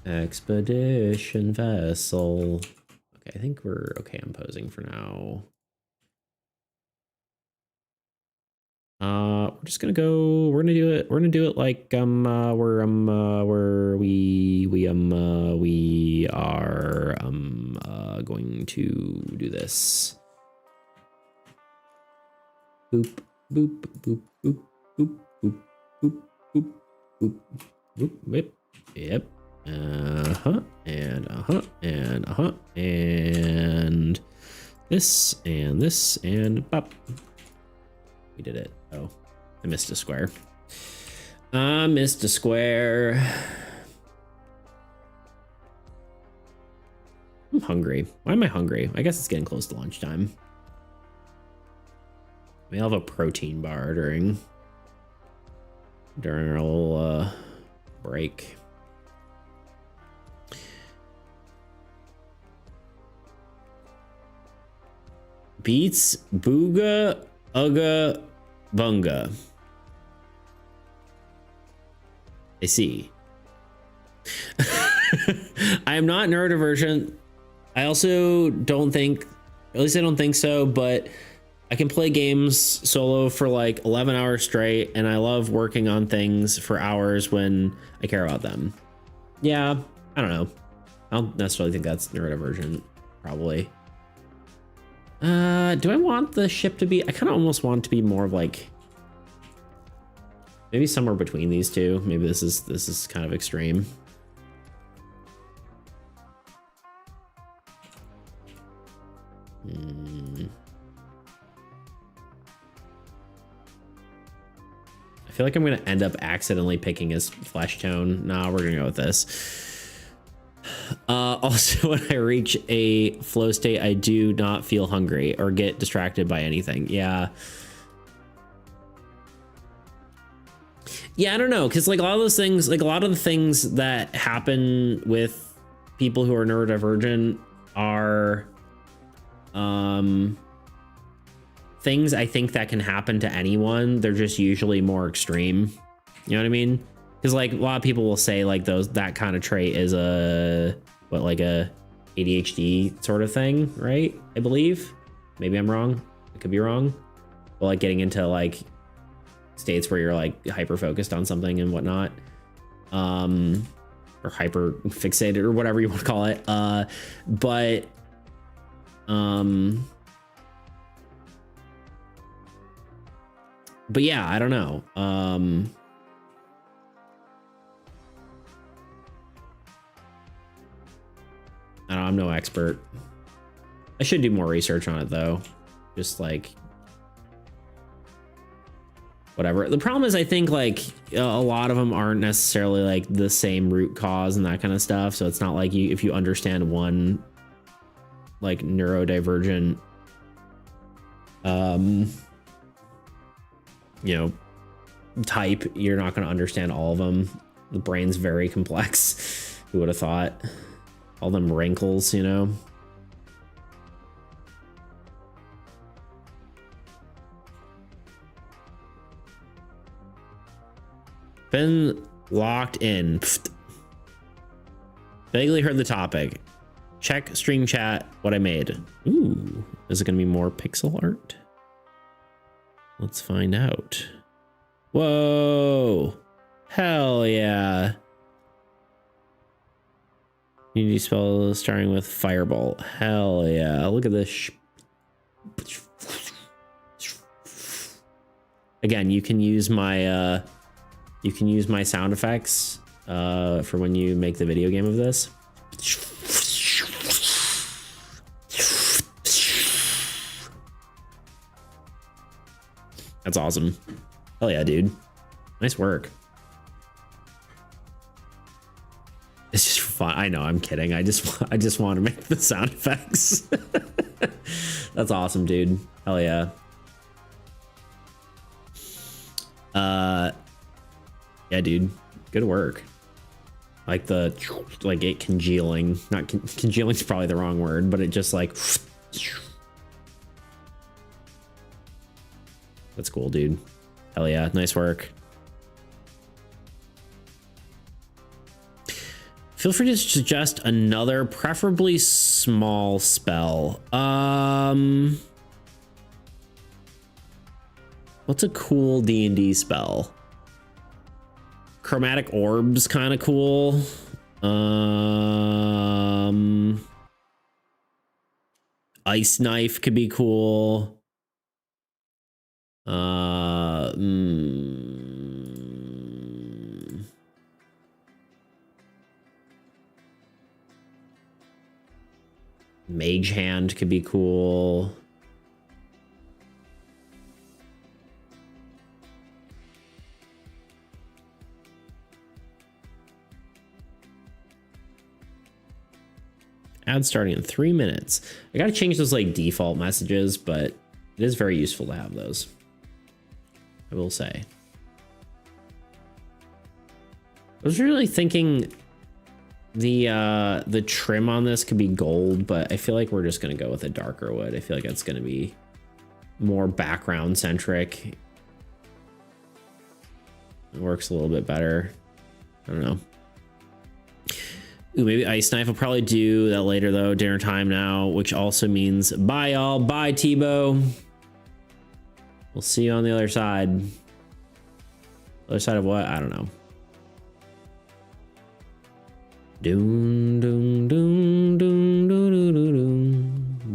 A: Expedition vessel. Okay, I think we're okay. I'm posing for now. We're just gonna go. We're gonna do it. We're gonna do it like we are going to do this. Boop boop boop boop boop boop boop boop boop boop boop. Yep. And this and pop. We did it. Oh, I missed a square. I'm hungry. Why am I hungry? I guess it's getting close to lunchtime. We have a protein bar during our little break. Beats Booga Ugga Bunga. I see. I am not neurodivergent. I also don't think, at least I don't think so, but I can play games solo for like 11 hours straight, and I love working on things for hours when I care about them. Yeah, I don't know. I don't necessarily think that's neurodivergent, probably. Do I want the ship to be, I kind of almost want it to be more of like, maybe somewhere between these two. Maybe this is kind of extreme. I feel like I'm gonna end up accidentally picking his flesh tone. Nah, we're gonna go with this. Also, when I reach a flow state, I do not feel hungry or get distracted by anything. Yeah. Yeah, I don't know, because like a lot of those things, like a lot of the things that happen with people who are neurodivergent are things I think that can happen to anyone. They're just usually more extreme. You know what I mean? Because like a lot of people will say like that kind of trait is like a ADHD sort of thing, right? I believe. Maybe I'm wrong. I could be wrong. But like getting into like states where you're like hyper focused on something and whatnot, or hyper fixated or whatever you want to call it. But yeah, I don't know. I don't know, I'm no expert. I should do more research on it though. Just like whatever. The problem is I think like a lot of them aren't necessarily like the same root cause and that kind of stuff. So it's not like if you understand one like neurodivergent, you know, type, you're not going to understand all of them. The brain's very complex. Who would have thought? All them wrinkles, you know? Been locked in. Pfft. Vaguely heard the topic. Check stream chat what I made. Ooh, is it gonna be more pixel art? Let's find out. Whoa, hell yeah. Unity spell starting with Fireball. Hell yeah, look at this. Again, you can use my sound effects for when you make the video game of this. That's awesome. Hell yeah, dude. Nice work. It's just fun. I know, I'm kidding. I just want to make the sound effects. That's awesome, dude. Hell yeah. Yeah, dude. Good work. Like it congealing. Not congealing's probably the wrong word, but it just like. That's cool, dude. Hell yeah, nice work. Feel free to suggest another, preferably small spell. What's a cool D&D spell? Chromatic Orb's kind of cool. Ice Knife could be cool. Mage Hand could be cool. Ad starting in 3 minutes. I gotta change those like default messages, but it is very useful to have those. I will say. I was really thinking the trim on this could be gold, but I feel like we're just gonna go with a darker wood. I feel like it's gonna be more background centric. It works a little bit better. I don't know. Ooh, maybe Ice Knife. I'll probably do that later though. Dinner time now, which also means bye y'all. Bye Tebow. We'll see you on the other side. Other side of what? I don't know. Doom doom doom doom doom doom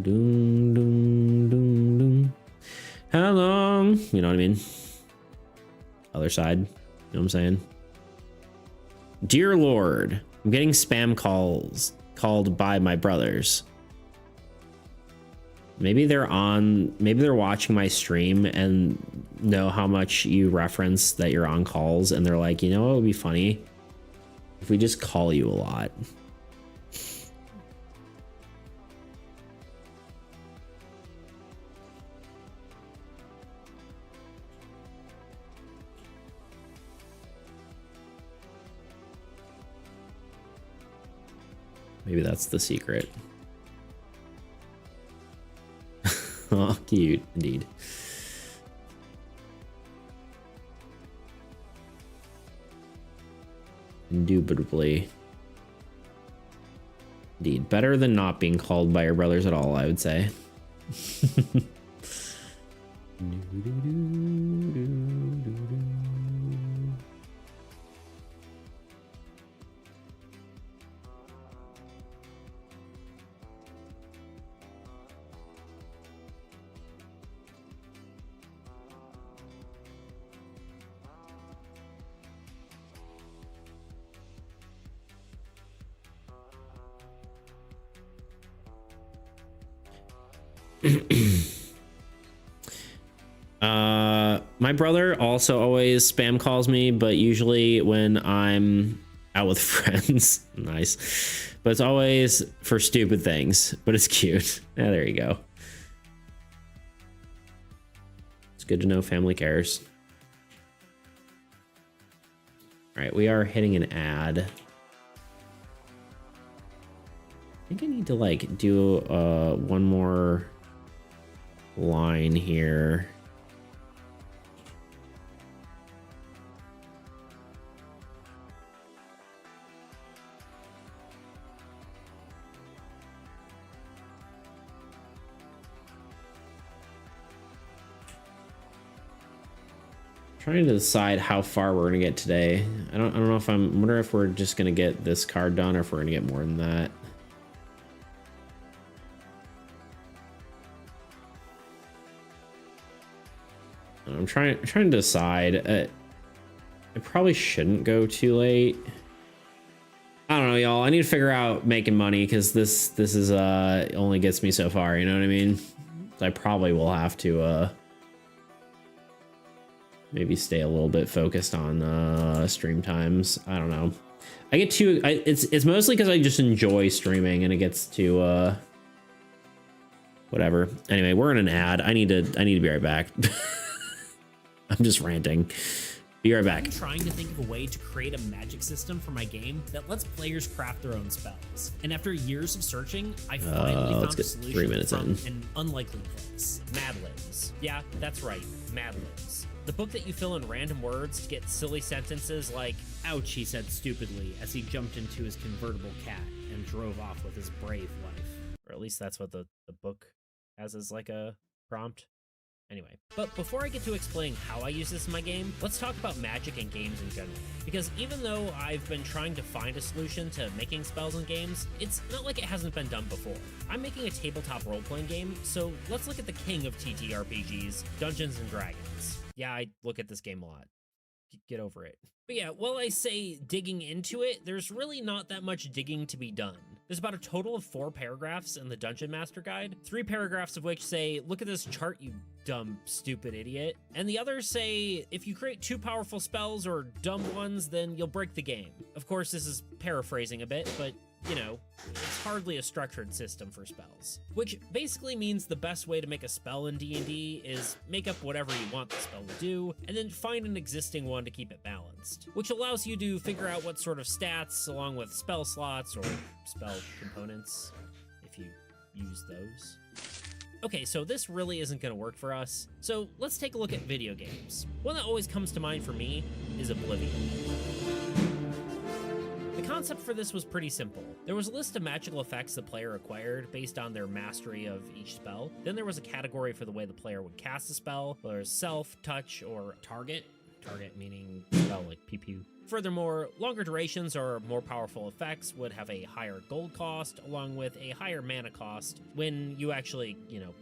A: doom doom doom doom. How long? You know what I mean? Other side. You know what I'm saying? Dear Lord, I'm getting spam calls called by my brothers. Maybe they're watching my stream and know how much you reference that you're on calls, and they're like, you know what would be funny? If we just call you a lot. Maybe that's the secret. Oh, cute, indeed. Indubitably. Indeed. Better than not being called by your brothers at all, I would say. My brother also always spam calls me, but usually when I'm out with friends. Nice. But it's always for stupid things, but it's cute. Yeah, there you go. It's good to know family cares. All right, we are hitting an ad. I think I need to like do one more line here. Trying to decide how far we're gonna get today. I don't know if I wonder if we're just gonna get this card done or if we're gonna get more than that. I'm trying to decide. I probably shouldn't go too late. I don't know, y'all. I need to figure out making money because this is only gets me so far. You know what I mean? So I probably will have to maybe stay a little bit focused on stream times. I don't know. I get too. It's mostly because I just enjoy streaming and it gets to whatever. Anyway, we're in an ad. I need to be right back. I'm just ranting. Be right back.
B: I'm trying to think of a way to create a magic system for my game that lets players craft their own spells. And after years of searching, I finally found a solution
A: 3 minutes
B: from
A: in.
B: an unlikely place. Mad Libs. Yeah, that's right, Mad Libs. The book that you fill in random words to get silly sentences like, "Ouch," he said stupidly as he jumped into his convertible cat and drove off with his brave wife. Or at least that's what the book has as like a prompt. Anyway, but before I get to explaining how I use this in my game, let's talk about magic and games in general. Because even though I've been trying to find a solution to making spells in games, it's not like it hasn't been done before. I'm making a tabletop role-playing game, so let's look at the king of TTRPGs, Dungeons & Dragons. Yeah, I look at this game a lot. Get over it. But yeah, while I say digging into it, there's really not that much digging to be done. There's about a total of 4 paragraphs in the Dungeon Master Guide, 3 paragraphs of which say, "Look at this chart, you dumb, stupid idiot." And the others say, "If you create 2 powerful spells or dumb ones, then you'll break the game." Of course, this is paraphrasing a bit, but you know, it's hardly a structured system for spells. Which basically means the best way to make a spell in D&D is make up whatever you want the spell to do, and then find an existing one to keep it balanced. Which allows you to figure out what sort of stats, along with spell slots or spell components, if you use those. Okay, so this really isn't going to work for us, so let's take a look at video games. One that always comes to mind for me is Oblivion. The concept for this was pretty simple. There was a list of magical effects the player acquired based on their mastery of each spell. Then there was a category for the way the player would cast a spell, whether it's self, touch, or target. Target meaning spell like pew pew. Furthermore, longer durations or more powerful effects would have a higher gold cost, along with a higher mana cost when you actually,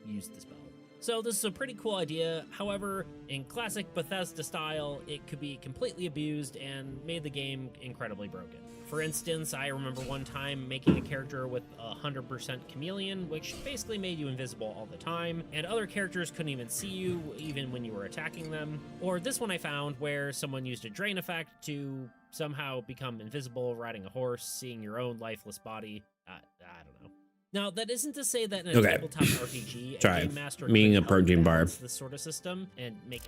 B: use the spell. So this is a pretty cool idea. However, in classic Bethesda style, it could be completely abused and made the game incredibly broken. For instance, I remember one time making a character with 100% chameleon, which basically made you invisible all the time, and other characters couldn't even see you even when you were attacking them. Or this one I found where someone used a drain effect to somehow become invisible riding a horse, seeing your own lifeless body. I don't know. Now, that isn't to say that in a tabletop RPG, a game master
A: being a
B: could
A: protein bar.
B: this sort of system and make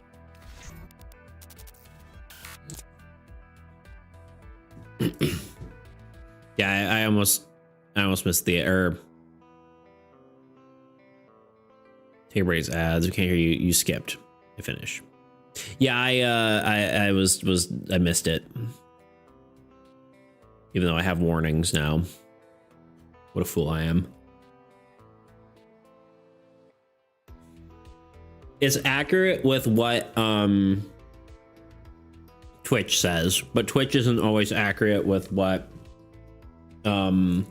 B: it.
A: Yeah, I almost missed the Take breaks ads. We can't hear you. You skipped. I finish. Yeah, I missed it. Even though I have warnings now. What a fool I am. It's accurate with what Twitch says, but Twitch isn't always accurate with what you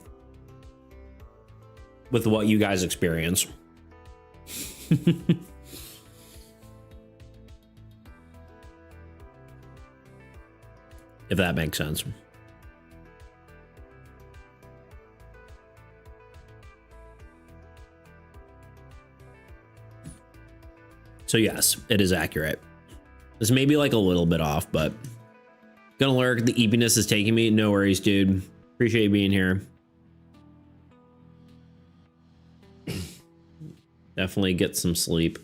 A: guys experience. If that makes sense. So yes, it is accurate. This may be like a little bit off, but gonna lurk. The eepiness is taking me. No worries, dude. Appreciate you being here. Definitely get some sleep.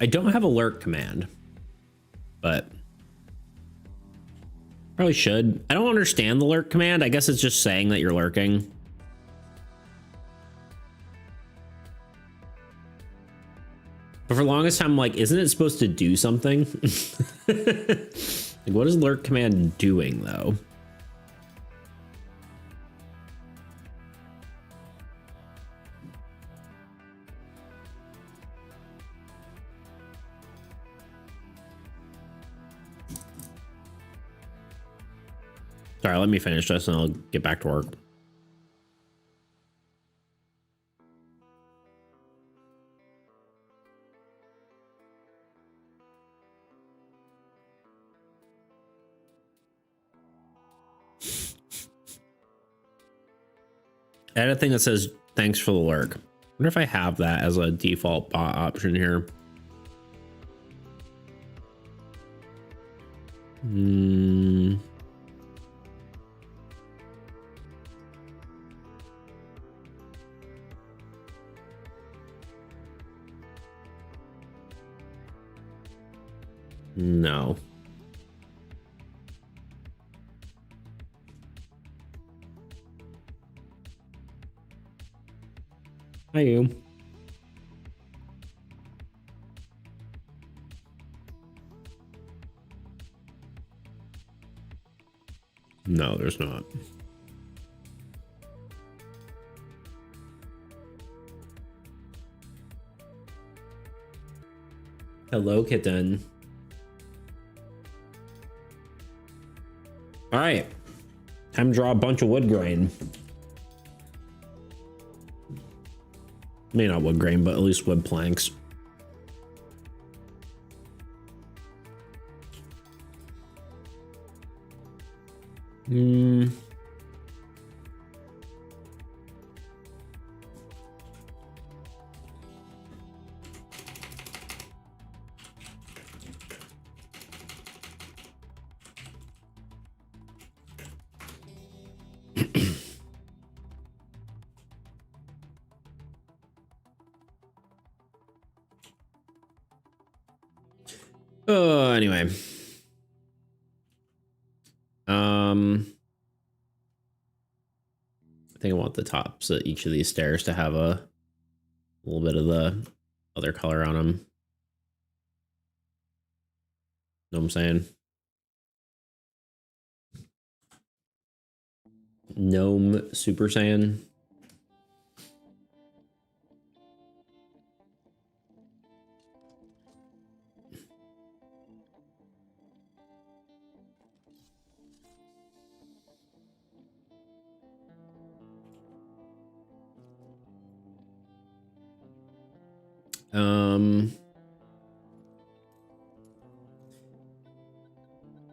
A: I don't have a lurk command, but probably should. I don't understand the lurk command. I guess it's just saying that you're lurking. But for the longest time, I'm like, isn't it supposed to do something? Like, what is lurk command doing though? Sorry, let me finish this and I'll get back to work. Add a thing that says thanks for the lurk. I wonder if I have that as a default bot option here. No. Hi, you. No, there's not. Hello, kitten. All right, time to draw a bunch of wood grain. Maybe not wood grain, but at least wood planks. Anyway. I think I want the tops of each of these stairs to have a little bit of the other color on them. Know what I'm saying? Gnome Super Saiyan.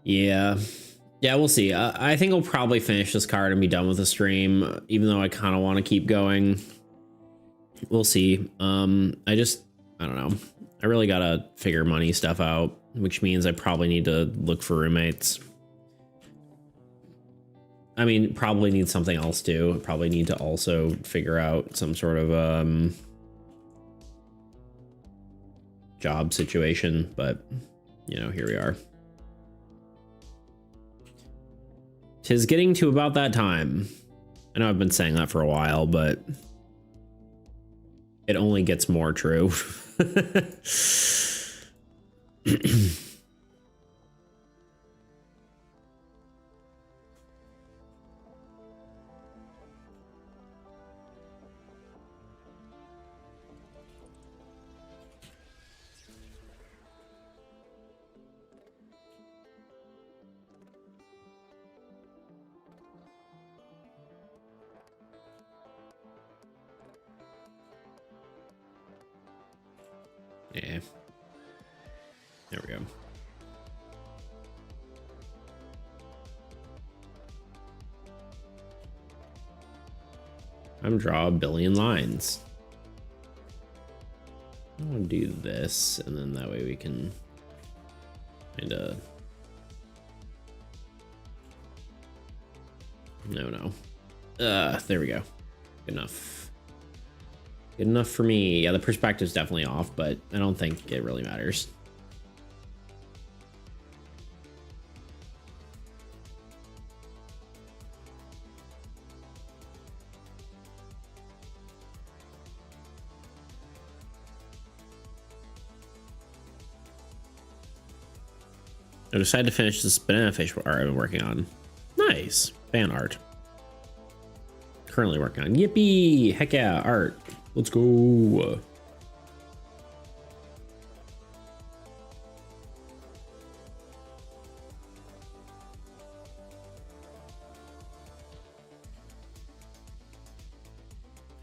A: Yeah. Yeah, we'll see. I think I'll probably finish this card and be done with the stream, even though I kind of want to keep going. We'll see. I don't know. I really gotta figure money stuff out, which means I probably need to look for roommates. I mean, probably need something else too. Probably need to also figure out some sort of job situation, but you know, here we are. 'Tis getting to about that time. I know I've been saying that for a while, but it only gets more true. Yeah. There we go. I'm draw a billion lines. I want to do this, and then that way we can kind of... No. There we go. Good enough. Good enough for me. Yeah, the perspective's definitely off, but I don't think it really matters. I decided to finish this banana fish art I've been working on. Nice. Fan art. Currently working on. Yippee! Heck yeah, art. Let's go.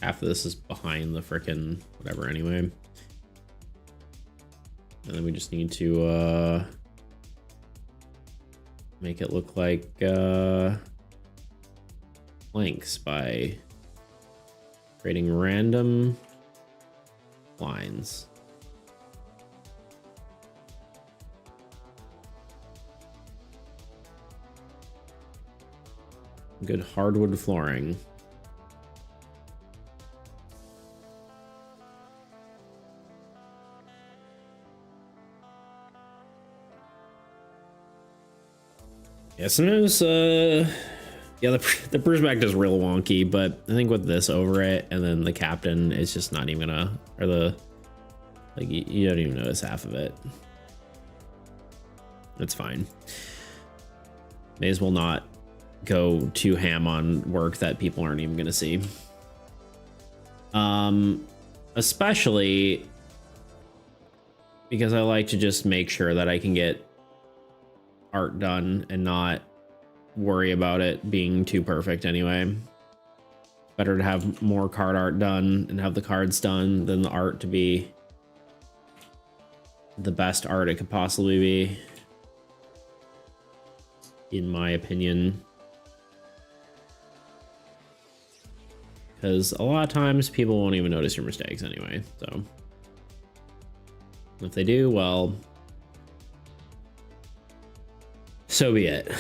A: Half of this is behind the frickin' whatever anyway. And then we just need to make it look like blanks by creating random lines. Good hardwood flooring. Yeah, sometimes, yeah, the perspective is real wonky, but I think with this over it, and then the captain is just not even gonna, or the, like, you don't even notice half of it. That's fine. May as well not go too ham on work that people aren't even gonna see. Especially because I like to just make sure that I can get art done and not worry about it being too perfect anyway. Better to have more card art done and have the cards done than the art to be the best art it could possibly be, in my opinion. Because a lot of times people won't even notice your mistakes anyway, so if they do, well, so be it.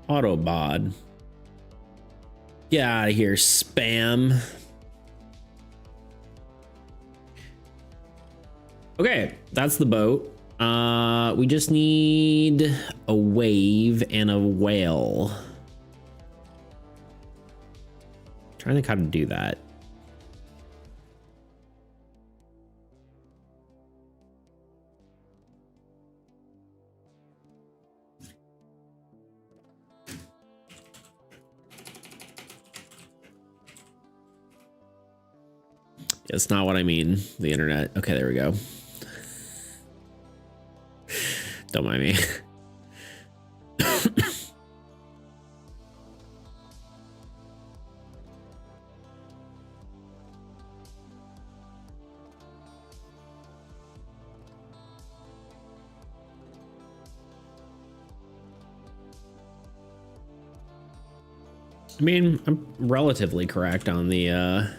A: Autobot. Get out of here, spam. Okay, that's the boat. We just need a wave and a whale. Trying to think how to do that. It's not what I mean. The internet. Okay, there we go. Don't mind me. I mean, I'm relatively correct on the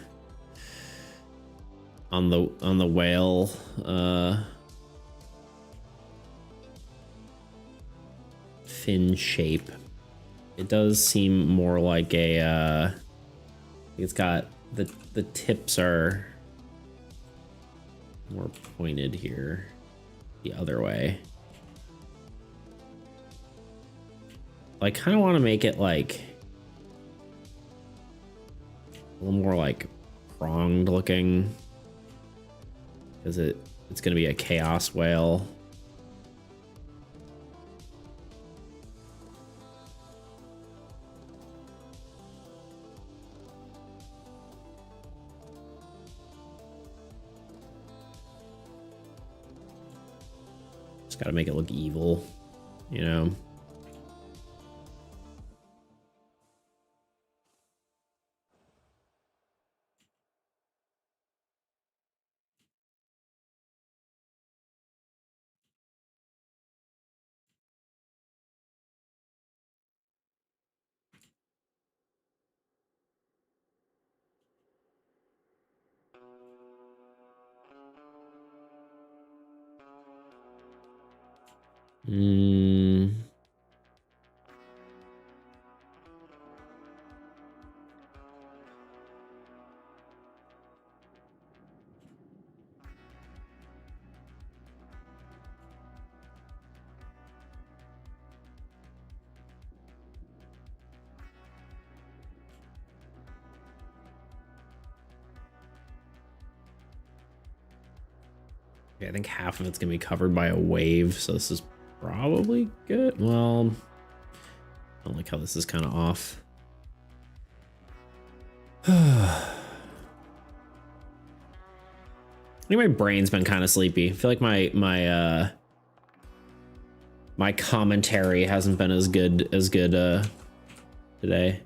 A: whale fin shape. It does seem more like a it's got the tips are more pointed here the other way. I kind of want to make it like a little more like pronged looking, because it's going to be a chaos whale. Just got to make it look evil, you know. Yeah, I think half of it's gonna be covered by a wave, so this is probably good. Well, I don't like how this is kind of off. I think my brain's been kind of sleepy. I feel like my commentary hasn't been as good today.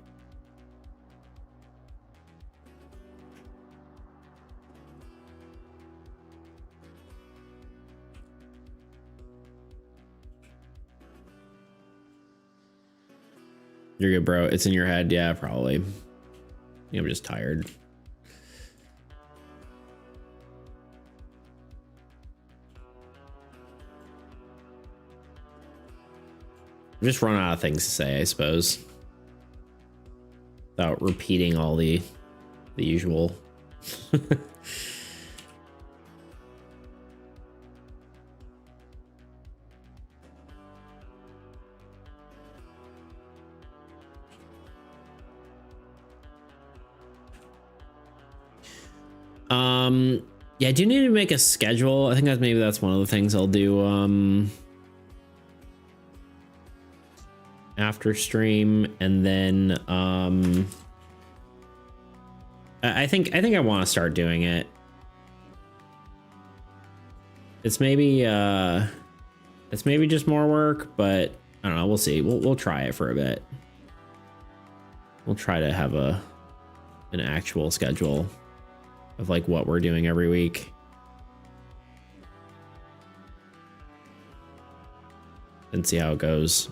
A: You're good, bro. It's in your head. Yeah, probably. Yeah, I'm just tired. I'm just run out of things to say, I suppose. Without repeating all the usual. Yeah, I do need to make a schedule. I think maybe that's one of the things I'll do after stream, and then I think I want to start doing it. It's maybe just more work, but I don't know, we'll see. We'll try it for a bit. We'll try to have an actual schedule of like what we're doing every week. And see how it goes.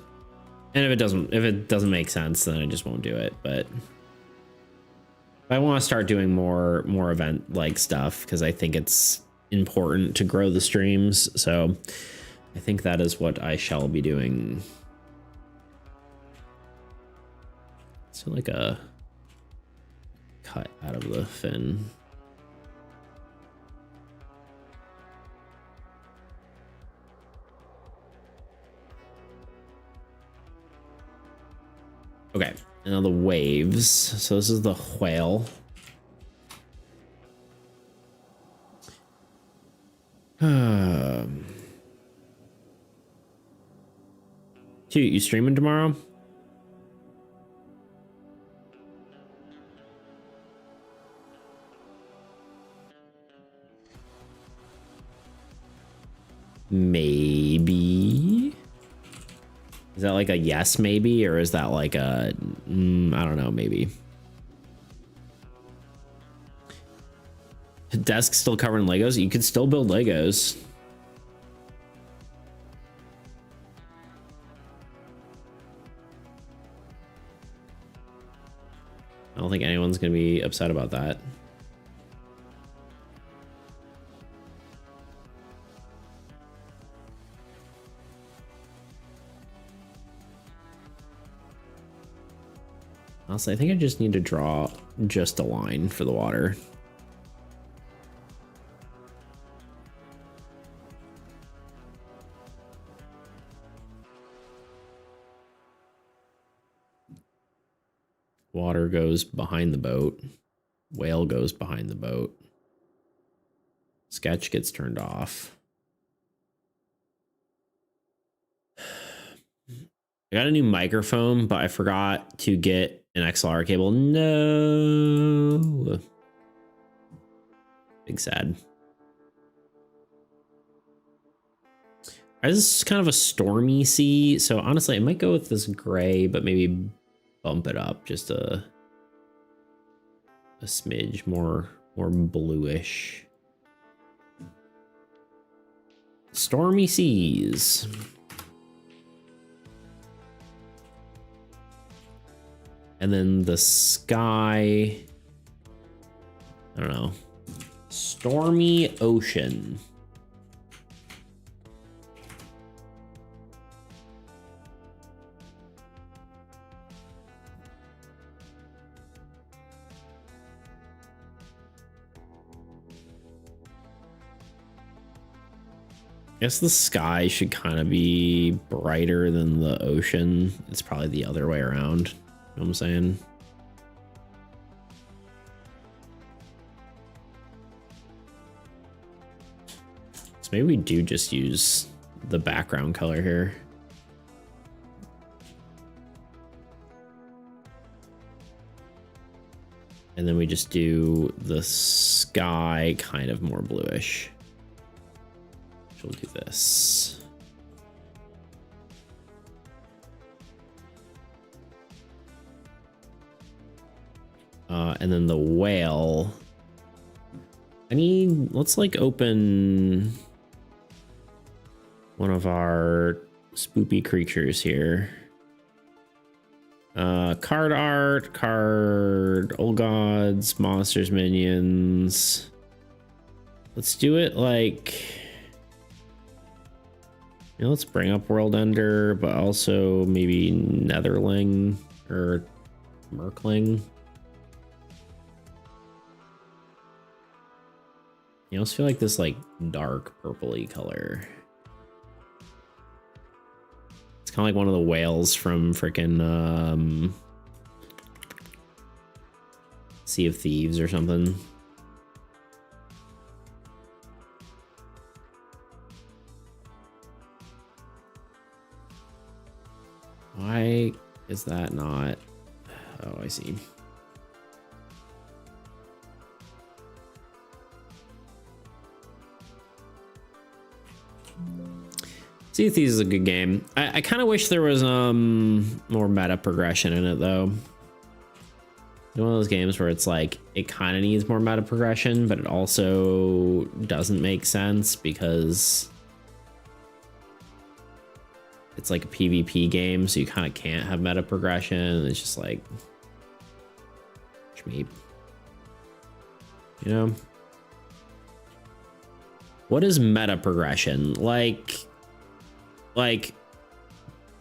A: And if it doesn't make sense, then I just won't do it. But I want to start doing more event like stuff, because I think it's important to grow the streams. So I think that is what I shall be doing. Still like a cut out of the fin. Okay, and now the waves. So this is the whale. Dude, you streaming tomorrow? Maybe. Is that like a yes, maybe? Or is that like a, I don't know, maybe. Desk still covered in Legos? You could still build Legos. I don't think anyone's gonna be upset about that. Honestly, I think I just need to draw just a line for the water. Water goes behind the boat. Whale goes behind the boat. Sketch gets turned off. I got a new microphone, but I forgot to get an XLR cable. No. Big sad. This is kind of a stormy sea, so honestly, I might go with this gray, but maybe bump it up just a smidge more bluish. Stormy seas. And then the sky, I don't know, stormy ocean. I guess the sky should kind of be brighter than the ocean. It's probably the other way around. You know what I'm saying? So maybe we do just use the background color here. And then we just do the sky kind of more bluish. We'll do this. And then the whale. Let's like open one of our spoopy creatures here. Card art, old gods, monsters, minions. Let's do it like, you know, let's bring up World Ender, but also maybe Netherling or Merkling. You almost feel like this like dark purpley color. It's kind of like one of the whales from frickin' Sea of Thieves or something. Why is that not? Oh, I see. Sea of Thieves is a good game. I kind of wish there was more meta progression in it though. It's one of those games where it's like it kind of needs more meta progression, but it also doesn't make sense because it's like a PvP game, so you kind of can't have meta progression. It's just like schmeep. You know? What is meta progression? Like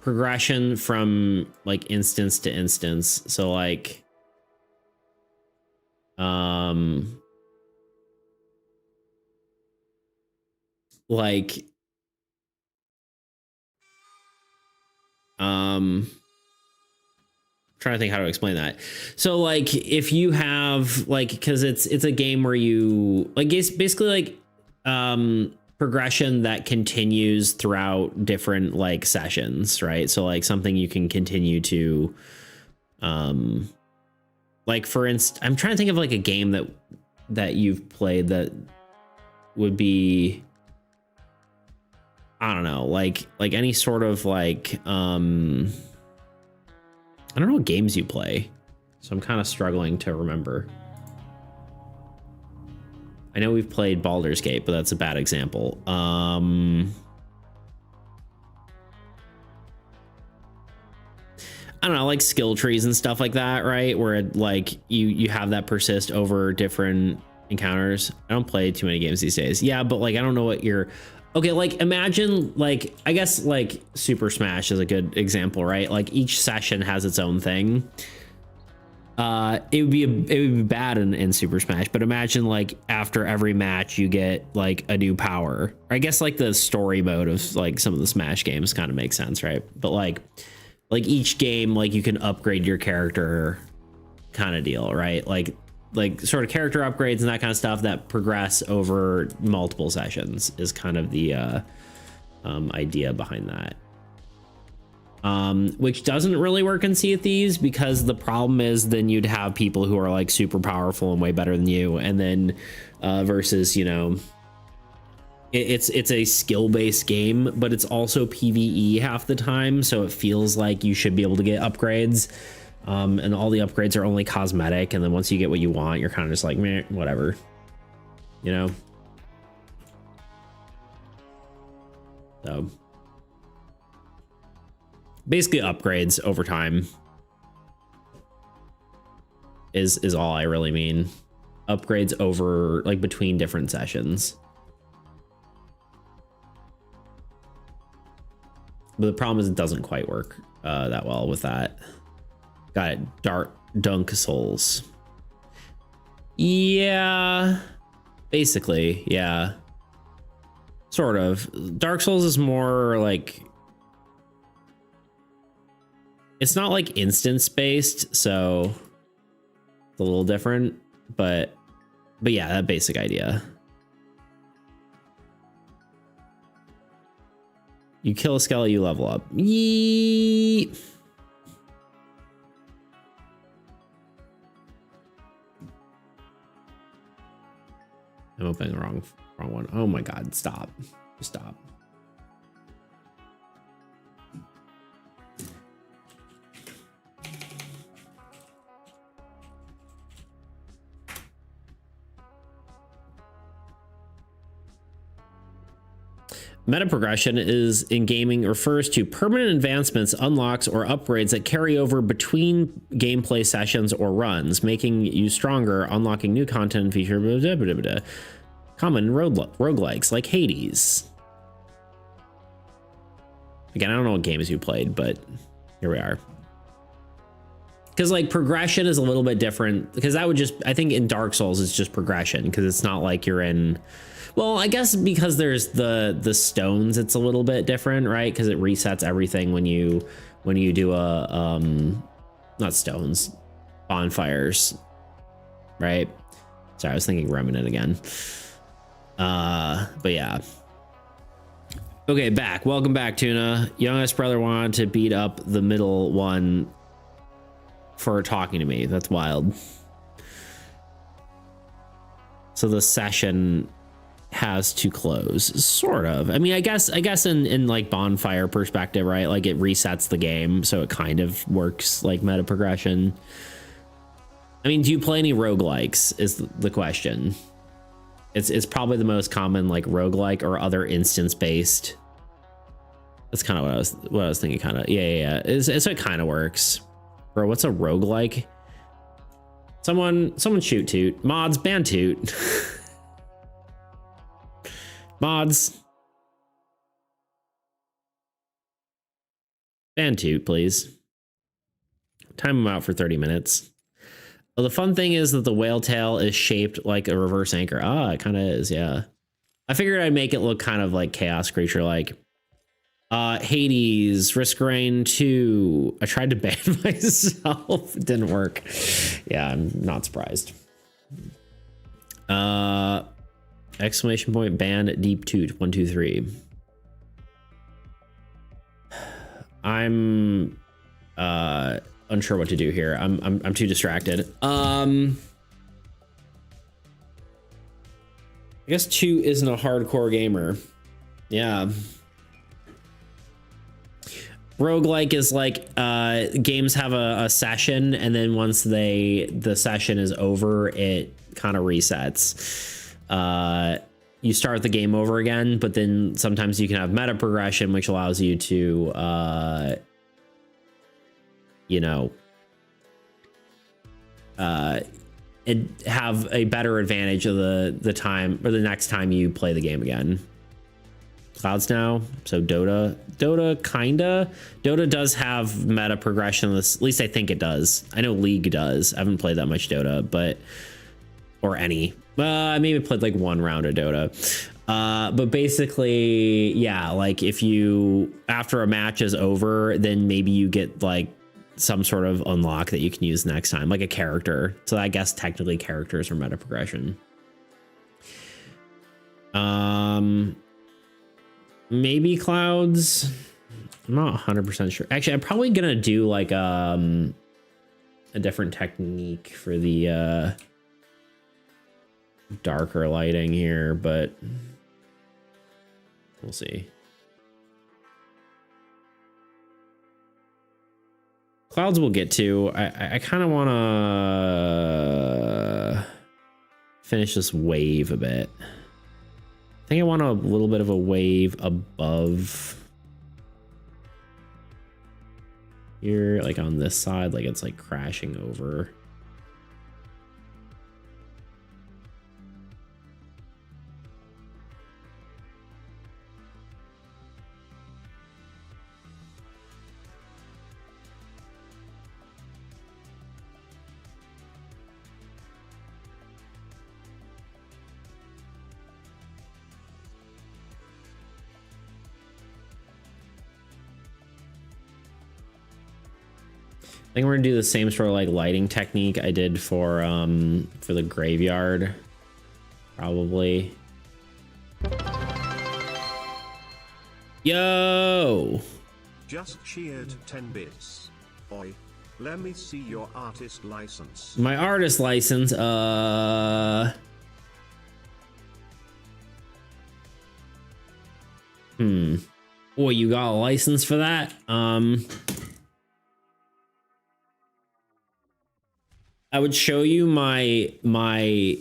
A: progression from like instance to instance. So like like trying to think how to explain that. So like if you have like, because it's a game where you like, it's basically like progression that continues throughout different like sessions, right? So like something you can continue to like, for instance, I'm trying to think of like a game that you've played that would be, I don't know, like any sort of like I don't know what games you play, so I'm kind of struggling to remember. I know we've played Baldur's Gate, but that's a bad example. I don't know, like skill trees and stuff like that, right? Where it, like you have that persist over different encounters. I don't play too many games these days. Yeah, but like I don't know what you're. Okay, like imagine like I guess like Super Smash is a good example, right? Like each session has its own thing. It would be bad in Super Smash, but imagine like after every match you get like a new power. I guess like the story mode of like some of the Smash games kind of makes sense, right? But like each game, like you can upgrade your character kind of deal, right? Like sort of character upgrades and that kind of stuff that progress over multiple sessions is kind of the idea behind that. Which doesn't really work in Sea of Thieves, because the problem is then you'd have people who are like super powerful and way better than you, and then versus, you know, it's a skill-based game, but it's also PvE half the time, so it feels like you should be able to get upgrades. And all the upgrades are only cosmetic, and then once you get what you want, you're kind of just like, meh, whatever, you know? So basically upgrades over time is all I really mean. Upgrades over, like, between different sessions. But the problem is it doesn't quite work that well with that. Got it. Dunk Souls. Yeah. Basically, yeah. Sort of. Dark Souls is more like... It's not like instance based, so it's a little different, but yeah, that basic idea. You kill a Skelly, you level up. Yeet. I'm opening the wrong one. Oh my God, stop. Just stop. Meta progression is in gaming refers to permanent advancements, unlocks, or upgrades that carry over between gameplay sessions or runs, making you stronger, unlocking new content and feature. Blah, blah, blah, blah. Common roguelikes like Hades. Again, I don't know what games you played, but here we are. Because like progression is a little bit different, because that would just, I think in Dark Souls it's just progression, because it's not like you're in. Well, I guess because there's the stones, it's a little bit different, right? Because it resets everything when you do a not stones, bonfires, right? Sorry, I was thinking Remnant again. But yeah. Okay, back. Welcome back, Tuna. Youngest brother wanted to beat up the middle one for talking to me. That's wild. So the session has to close, sort of. I mean, I guess in like bonfire perspective, right? Like it resets the game, so it kind of works like meta progression. I mean, do you play any roguelikes is the question. It's probably the most common, like roguelike or other instance based. That's kind of what I was thinking. Kind of, yeah. It kind of works. Bro, what's a roguelike? Someone shoot Toot. Mods, ban Toot. Mods. Ban Toot, please. Time him out for 30 minutes. Well, the fun thing is that the whale tail is shaped like a reverse anchor. Ah, it kind of is, yeah. I figured I'd make it look kind of like Chaos Creature like. Hades, Risk Rain 2. I tried to ban myself. It didn't work. Yeah, I'm not surprised. Exclamation point ban Deep Toot 1 2 3. I'm unsure what to do here. I'm too distracted. I guess 2 isn't a hardcore gamer. Yeah. Roguelike is like games have a session, and then once the session is over, it kind of resets. You start the game over again, but then sometimes you can have meta progression, which allows you to have a better advantage of the time or the next time you play the game again. Clouds now, so Dota kinda. Dota does have meta progression. At least I think it does. I know League does. I haven't played that much Dota, or any. I maybe played like one round of Dota. But basically, yeah, like if you after a match is over, then maybe you get like some sort of unlock that you can use next time, like a character. So I guess technically characters are meta progression. Maybe clouds. I'm not 100% sure. Actually, I'm probably gonna do like a different technique for the darker lighting here, but we'll see. Clouds we'll get to. I kind of want to finish this wave a bit. I think I want a little bit of a wave above here, like on this side, like it's like crashing over. I think we're gonna do the same sort of like lighting technique I did for the graveyard, probably. Yo!
C: Just cheered 10 bits. Oi, let me see your artist license.
A: My artist license, Oh, you got a license for that? I would show you my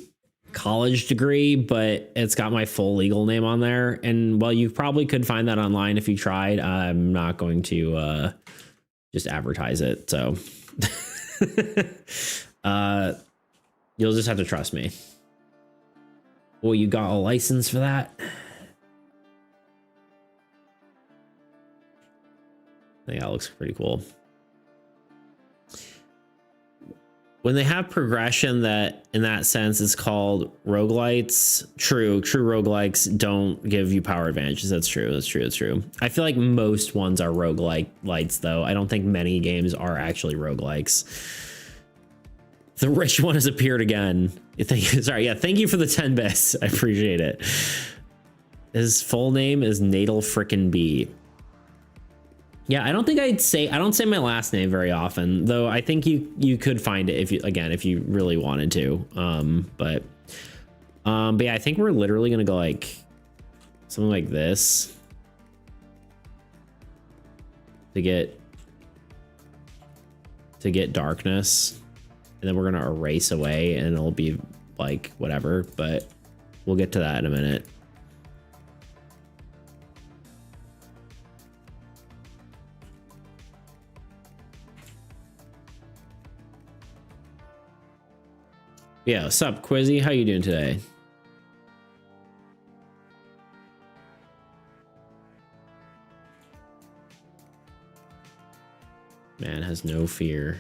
A: college degree, but it's got my full legal name on there. And while you probably could find that online if you tried, I'm not going to just advertise it. So you'll just have to trust me. Oh, you got a license for that? I think that looks pretty cool. When they have progression that in that sense is called roguelites, true roguelikes don't give you power advantages. That's true. I feel like most ones are roguelites though. I don't think many games are actually roguelikes. The rich one has appeared again. Sorry, yeah, thank you for the 10 bits. I appreciate it. His full name is Natal Frickin' B. Yeah, I don't say my last name very often, though I think you could find it if you really wanted to. But yeah, I think we're literally gonna go like something like this to get darkness, and then we're gonna erase away and it'll be like whatever, but we'll get to that in a minute. Yeah, what's up, Quizzy? How you doing today? has no fear.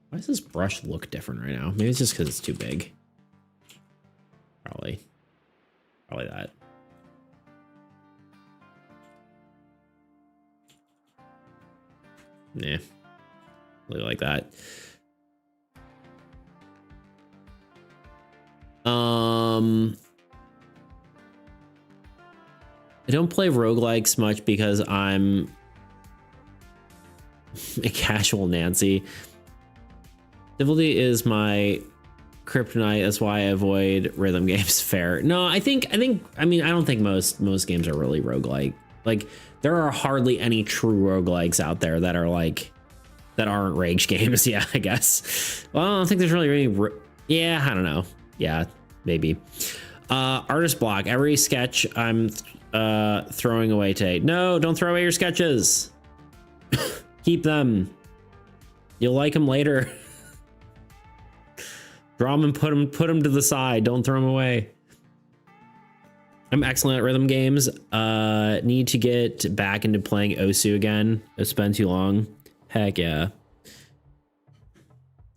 A: Why does this brush look different right now? Maybe it's just because it's too big. Probably that. Nah, really like that. I don't play roguelikes much because I'm a casual Nancy. Difficulty is my kryptonite. That's why I avoid rhythm games. Fair. No, I mean, I don't think most games are really roguelike. Like, there are hardly any true roguelikes out there that are like, that aren't rage games. Yeah, I guess. Well, I don't think there's really any. Yeah, I don't know. Yeah, maybe. Artist block. Every sketch I'm throwing away today. No, don't throw away your sketches. Keep them. You'll like them later. Draw them and put them to the side. Don't throw them away. I'm excellent at rhythm games. Need to get back into playing Osu again. It's been too long. Heck yeah.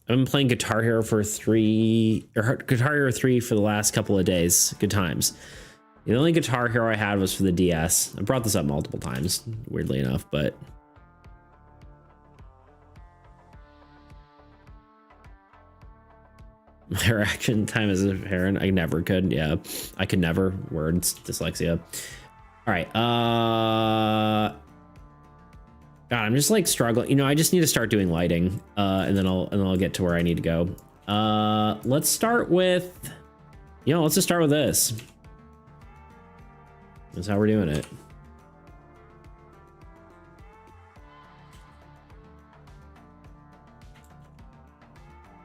A: I've been playing Guitar Hero for Guitar Hero 3 for the last couple of days. Good times. The only Guitar Hero I had was for the DS. I brought this up multiple times, weirdly enough, but my reaction time as a parent, I never could. Yeah, I could never. Words, dyslexia. All right. God, I'm just like struggling. You know, I just need to start doing lighting, and then I'll get to where I need to go. Let's start with, let's just start with this. That's how we're doing it.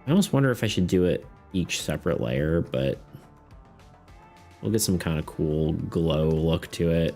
A: I almost wonder if I should do it each separate layer, but we'll get some kind of cool glow look to it.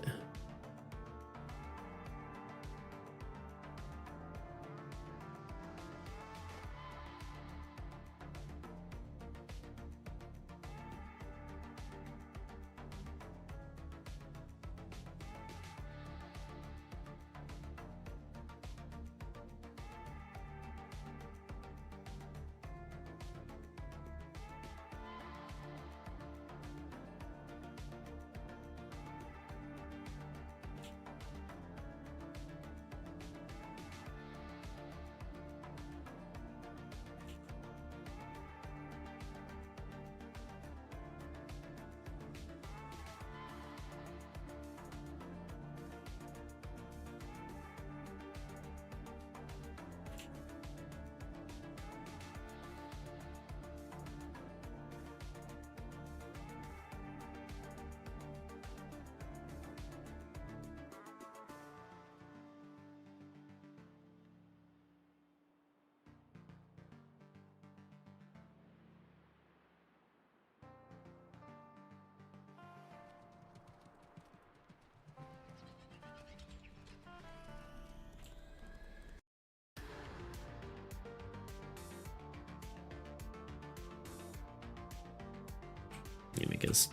A: You make his.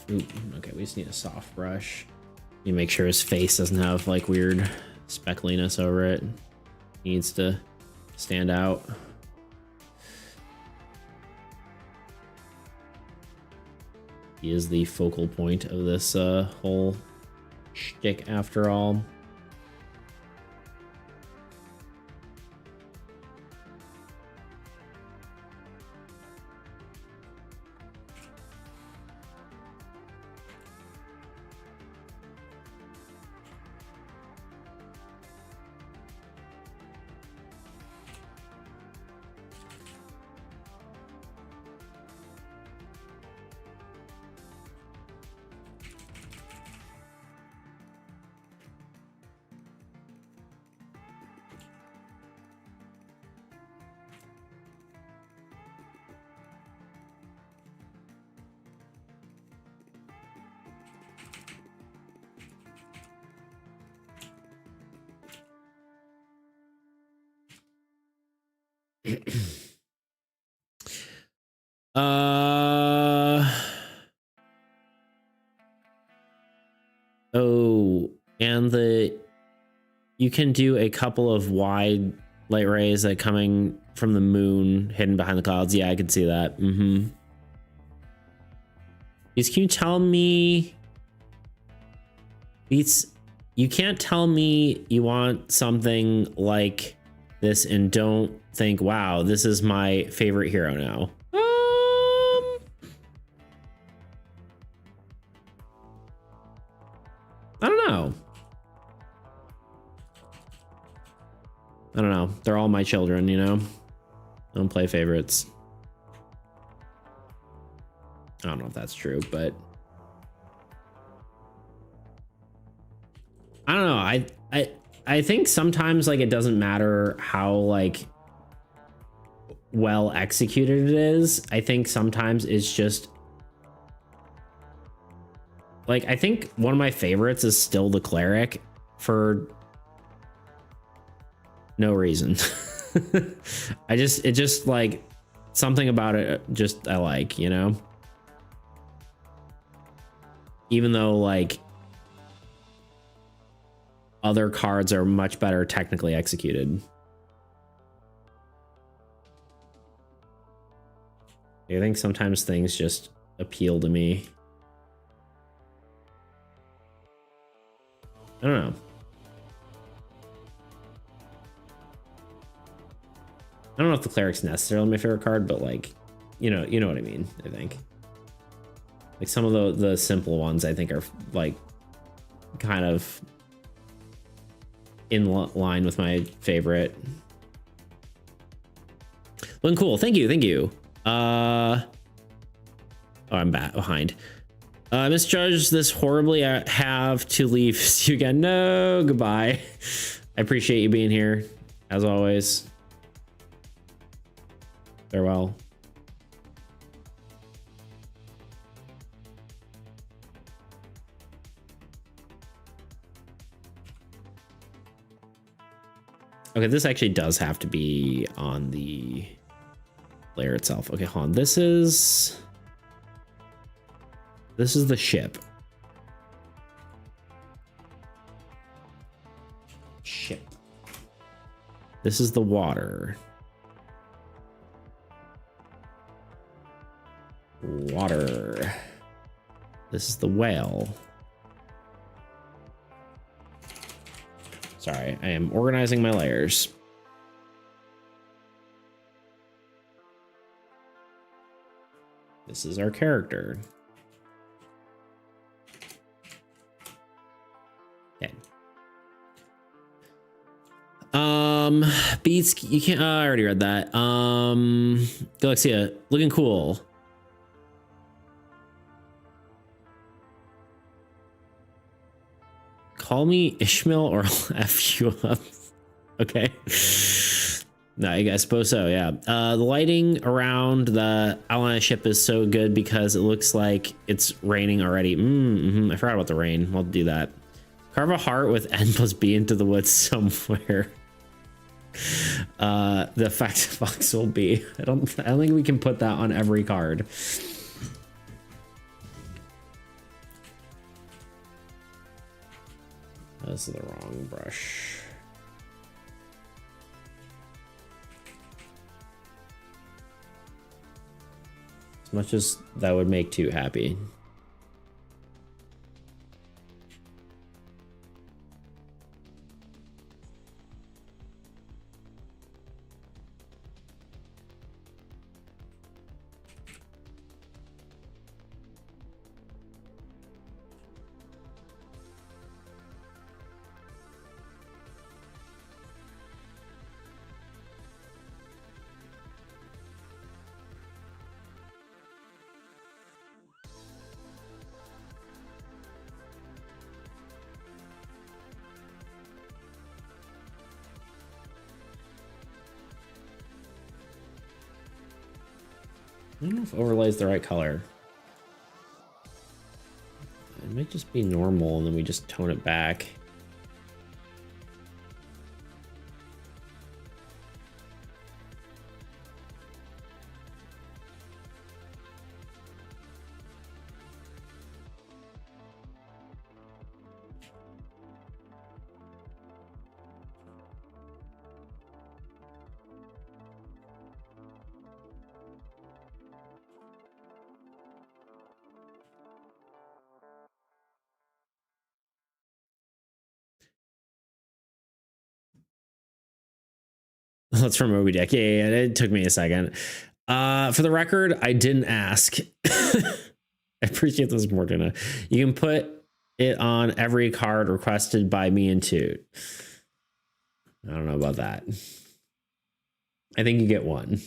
A: Ooh, okay, we just need a soft brush. You make sure his face doesn't have like weird speckliness over it. He needs to stand out. He is the focal point of this whole shtick after all. Oh, and you can do a couple of wide light rays that coming from the moon hidden behind the clouds. Yeah, I can see that. Mm-hmm. Can you tell me, Beats, you can't tell me you want something like this and don't think, wow, this is my favorite hero now. I don't know. I don't know. They're all my children, you know? I don't play favorites. I don't know if that's true, but I don't know. I think sometimes like it doesn't matter how like well executed it is. I think sometimes it's just like, I think one of my favorites is still the cleric for no reason. It just like something about it just I like, you know? Even though like other cards are much better technically executed. I think sometimes things just appeal to me. I don't know. I don't know if the cleric's necessarily my favorite card, but like, you know what I mean, I think. Like some of the simple ones I think are like kind of in line with my favorite. Looking cool. Thank you. Oh, I'm back behind. Misjudged this horribly. I have to leave you again. No, goodbye. I appreciate you being here as always. Farewell. Okay, this actually does have to be on the layer itself. Okay, hold on. This is the ship. This is the water. This is the whale. Sorry, I am organizing my layers. This is our character. Okay. Beats, you can't, I already read that. Galaxia, looking cool. Call me Ishmael or I'll F you up. Okay. No, I suppose so, yeah. The lighting around the outline ship is so good because it looks like it's raining already. I forgot about the rain. We'll do that. Carve a heart with N plus B into the woods somewhere. The fact Fox will be. I don't think we can put that on every card. This is the wrong brush. As much as that would make 2 happy. I don't know if overlay is the right color. It might just be normal and then we just tone it back. That's from Moby Dick. Yeah, it took me a second. For the record, I didn't ask. I appreciate this, Morgana. You can put it on every card requested by me and Toot. I don't know about that. I think you get one.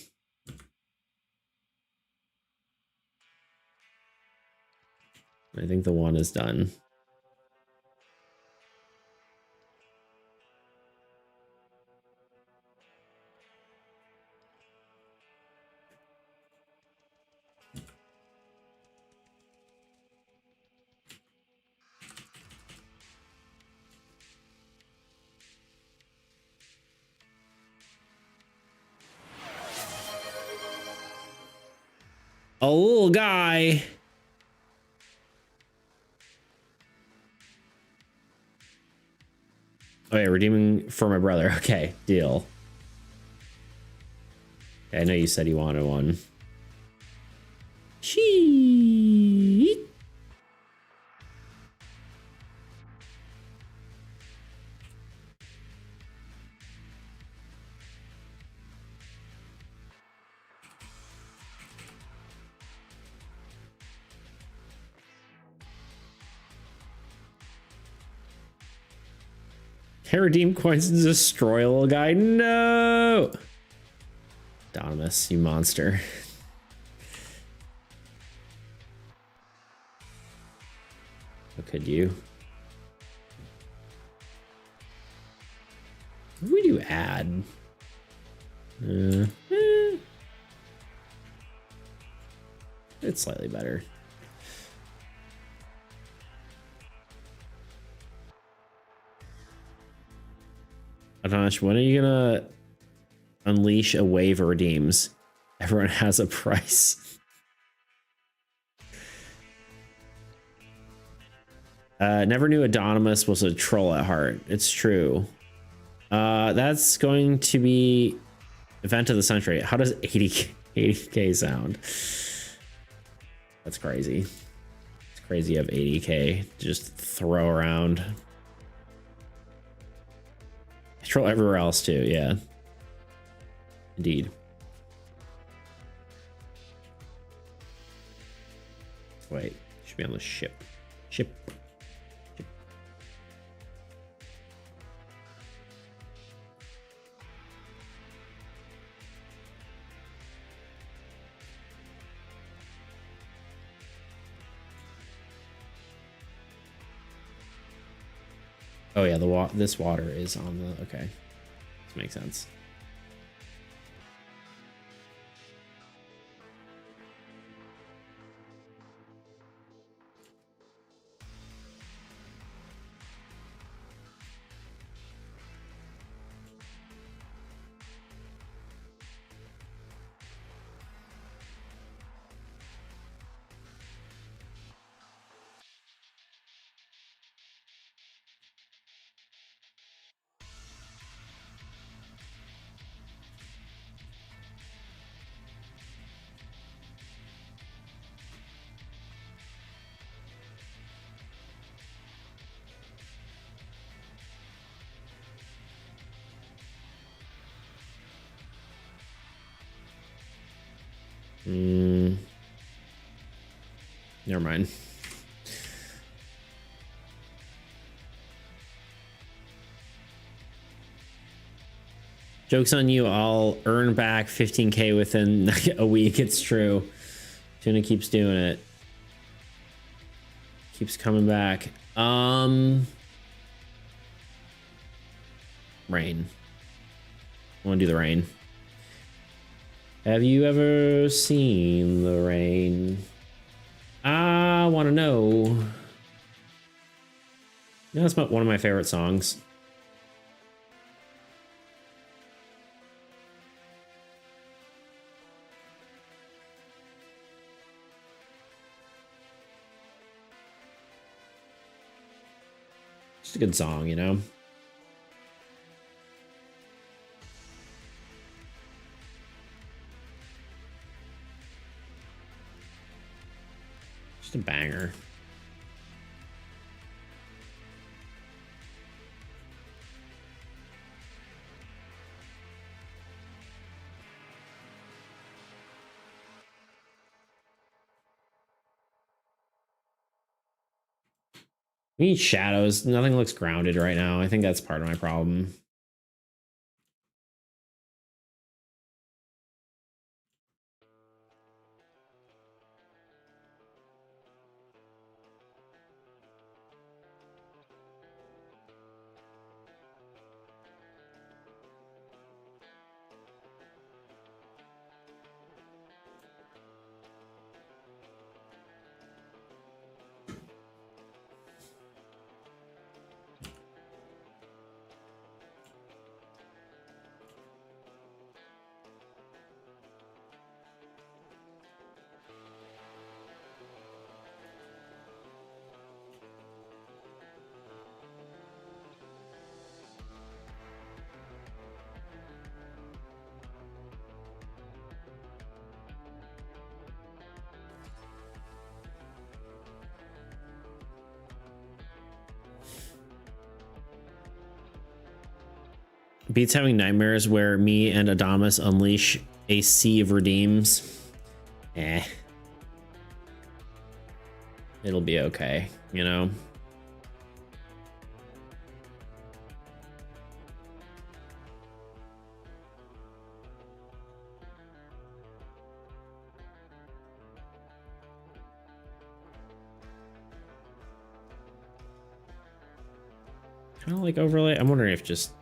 A: I think the one is done. A little guy. Oh yeah, redeeming for my brother. Okay, deal. Okay, I know you said you wanted one. Sheet. Can I redeem coins to destroy a little guy? No! Donomus, you monster. What could you? What do we do add? It's slightly better. Adonish, when are you gonna unleash a wave of redeems? Everyone has a price. Never knew Adonimus was a troll at heart. It's true. That's going to be event of the century. How does 80k sound? That's crazy. It's crazy you have 80k to just throw around. Troll everywhere else too, yeah. Indeed. Wait, should be on the ship. Ship. Oh yeah, this water is on the, okay. This makes sense. Never mind. Joke's on you. I'll earn back 15k within a week. It's true. Tuna keeps doing it. Keeps coming back. Rain. I want to do the rain. Have you ever seen the rain? I want to know. You know, that's one of my favorite songs. Just a good song, you know? Just a banger. We need shadows. Nothing looks grounded right now. I think that's part of my problem. Beats having nightmares where me and Adamas unleash a sea of redeems. Eh. It'll be okay, you know? Kind of like overlay. I'm wondering if just...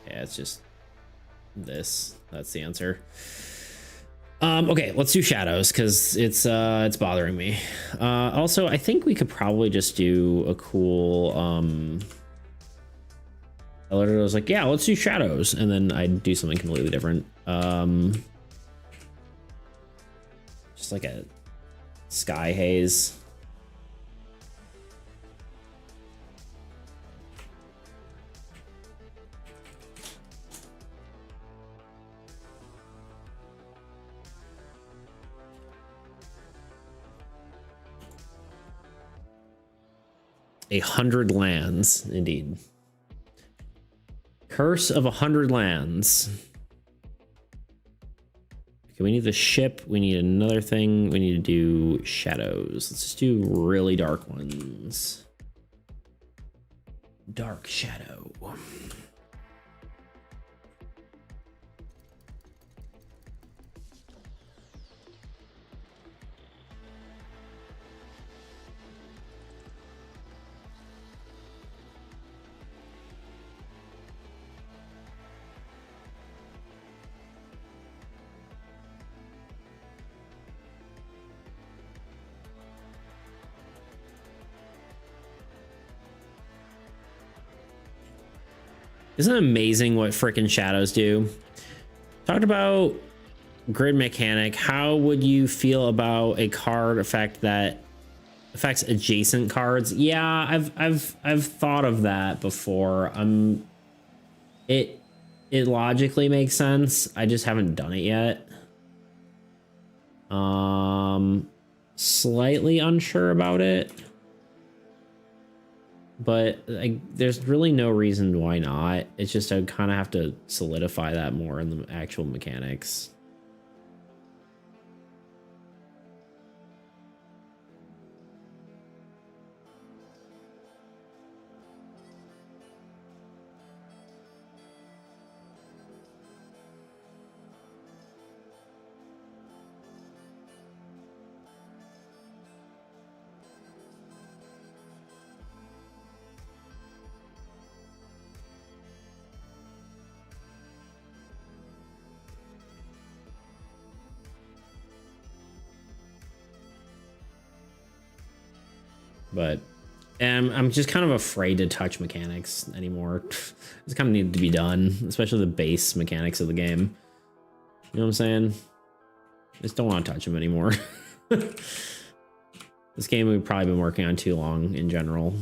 A: Yeah, it's just this. That's the answer. Okay, let's do shadows because it's bothering me. Also, I think we could probably just do a cool I literally was like, yeah, let's do shadows, and then I'd do something completely different. Just like a sky haze. A 100 lands, indeed. Curse of 100 lands. Okay, we need the ship. We need another thing. We need to do shadows. Let's just do really dark ones. Dark shadow. Isn't it amazing what frickin' shadows do? Talked about grid mechanic. How would you feel about a card effect that affects adjacent cards? Yeah, I've thought of that before. It logically makes sense. I just haven't done it yet. Slightly unsure about it. But there's really no reason why not. It's just I kind of have to solidify that more in the actual mechanics. But I'm just kind of afraid to touch mechanics anymore. It's kind of needed to be done, especially the base mechanics of the game. You know what I'm saying? I just don't want to touch them anymore. This game we've probably been working on too long in general.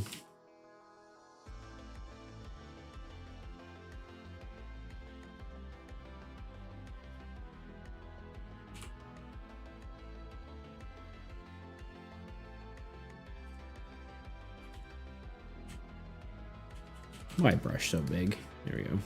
A: Why brush so big? There we go.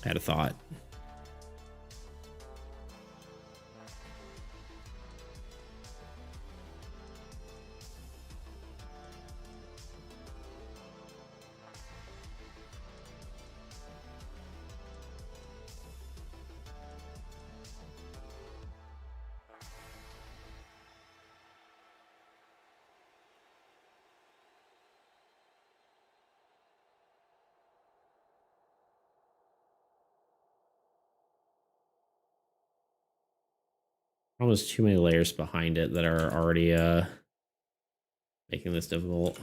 A: I had a thought. Almost too many layers behind it that are already making this difficult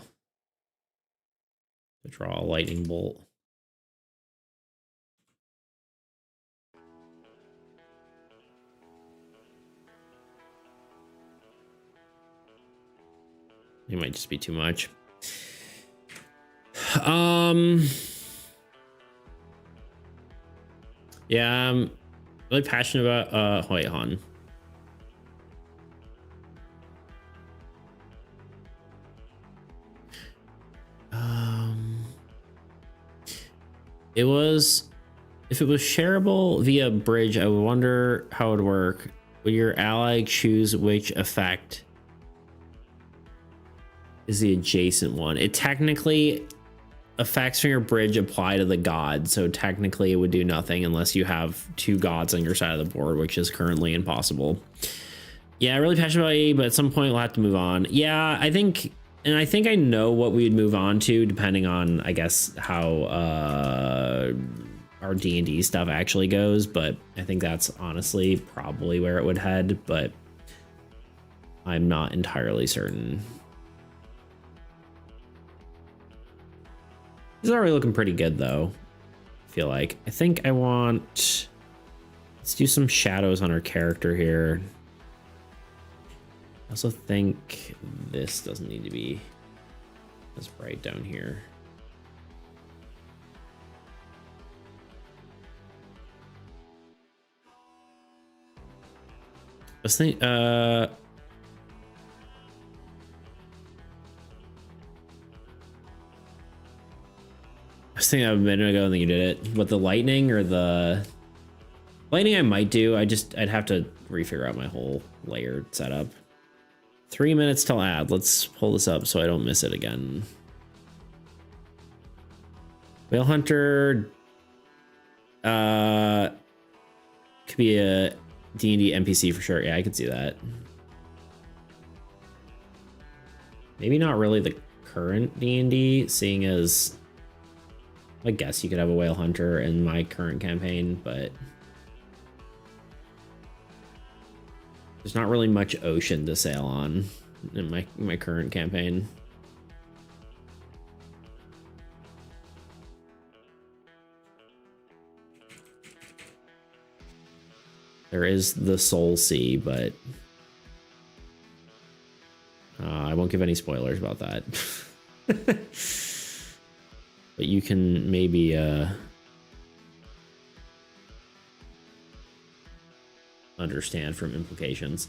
A: to draw a lightning bolt. It might just be too much. Yeah, I'm really passionate about Hoyhan. It was, if it was shareable via bridge, I would wonder how it would work. Would your ally choose which effect is the adjacent one? It technically, effects from your bridge apply to the god, so technically it would do nothing unless you have two gods on your side of the board, which is currently impossible. Yeah, really passionate about AAE, but at some point we'll have to move on. Yeah, I think I know what we'd move on to, depending on, I guess, how our D&D stuff actually goes, but I think that's honestly probably where it would head, but I'm not entirely certain. He's already looking pretty good, though, I feel like. I think I want... Let's do some shadows on our character here. I also think this doesn't need to be as bright down here. I was thinking, I was thinking that a minute ago and then you did it. What, the lightning or the lightning I might do. I'd have to refigure out my whole layered setup. 3 minutes till ad. Let's pull this up so I don't miss it again. Whale Hunter could be a D&D NPC for sure. Yeah, I could see that. Maybe not really the current D&D, seeing as I guess you could have a Whale Hunter in my current campaign, but there's not really much ocean to sail on in my current campaign. There is the Soul Sea, but I won't give any spoilers about that. But you can maybe understand from implications.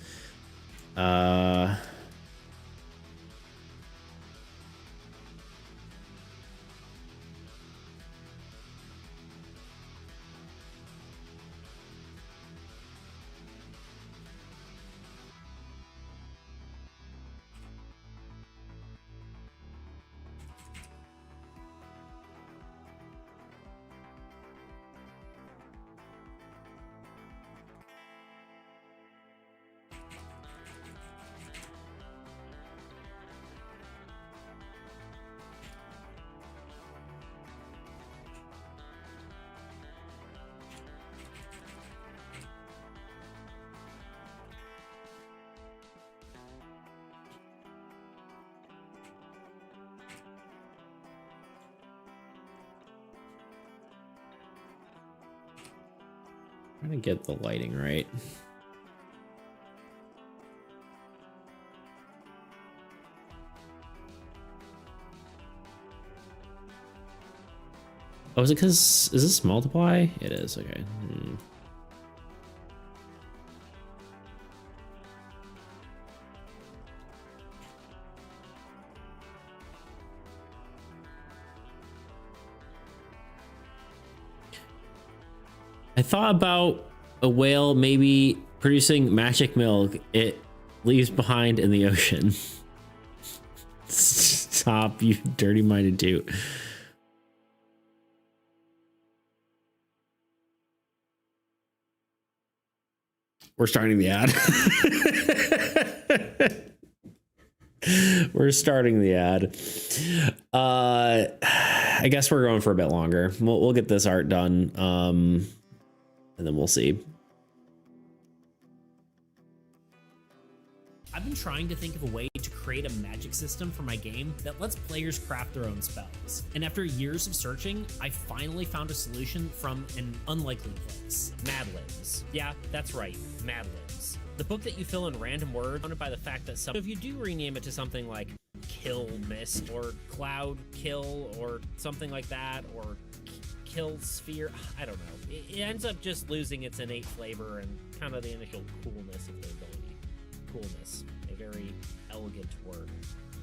A: Trying to get the lighting right. Oh, is it because, is this multiply? It is, okay. I thought about a whale maybe producing magic milk it leaves behind in the ocean. Stop, you dirty-minded dude. We're starting the ad. We're starting the ad. I guess we're going for a bit longer. We'll get this art done, and then we'll see.
B: I've been trying to think of a way to create a magic system for my game that lets players craft their own spells. And after years of searching, I finally found a solution from an unlikely place. Mad Libs. Yeah, that's right, Mad Libs. The book that you fill in random words, founded by the fact that if you do rename it to something like Kill Mist or Cloud Kill or something like that, or Kill Sphere, I don't know. It ends up just losing its innate flavor and kind of the initial coolness of the ability. Coolness, a very elegant word.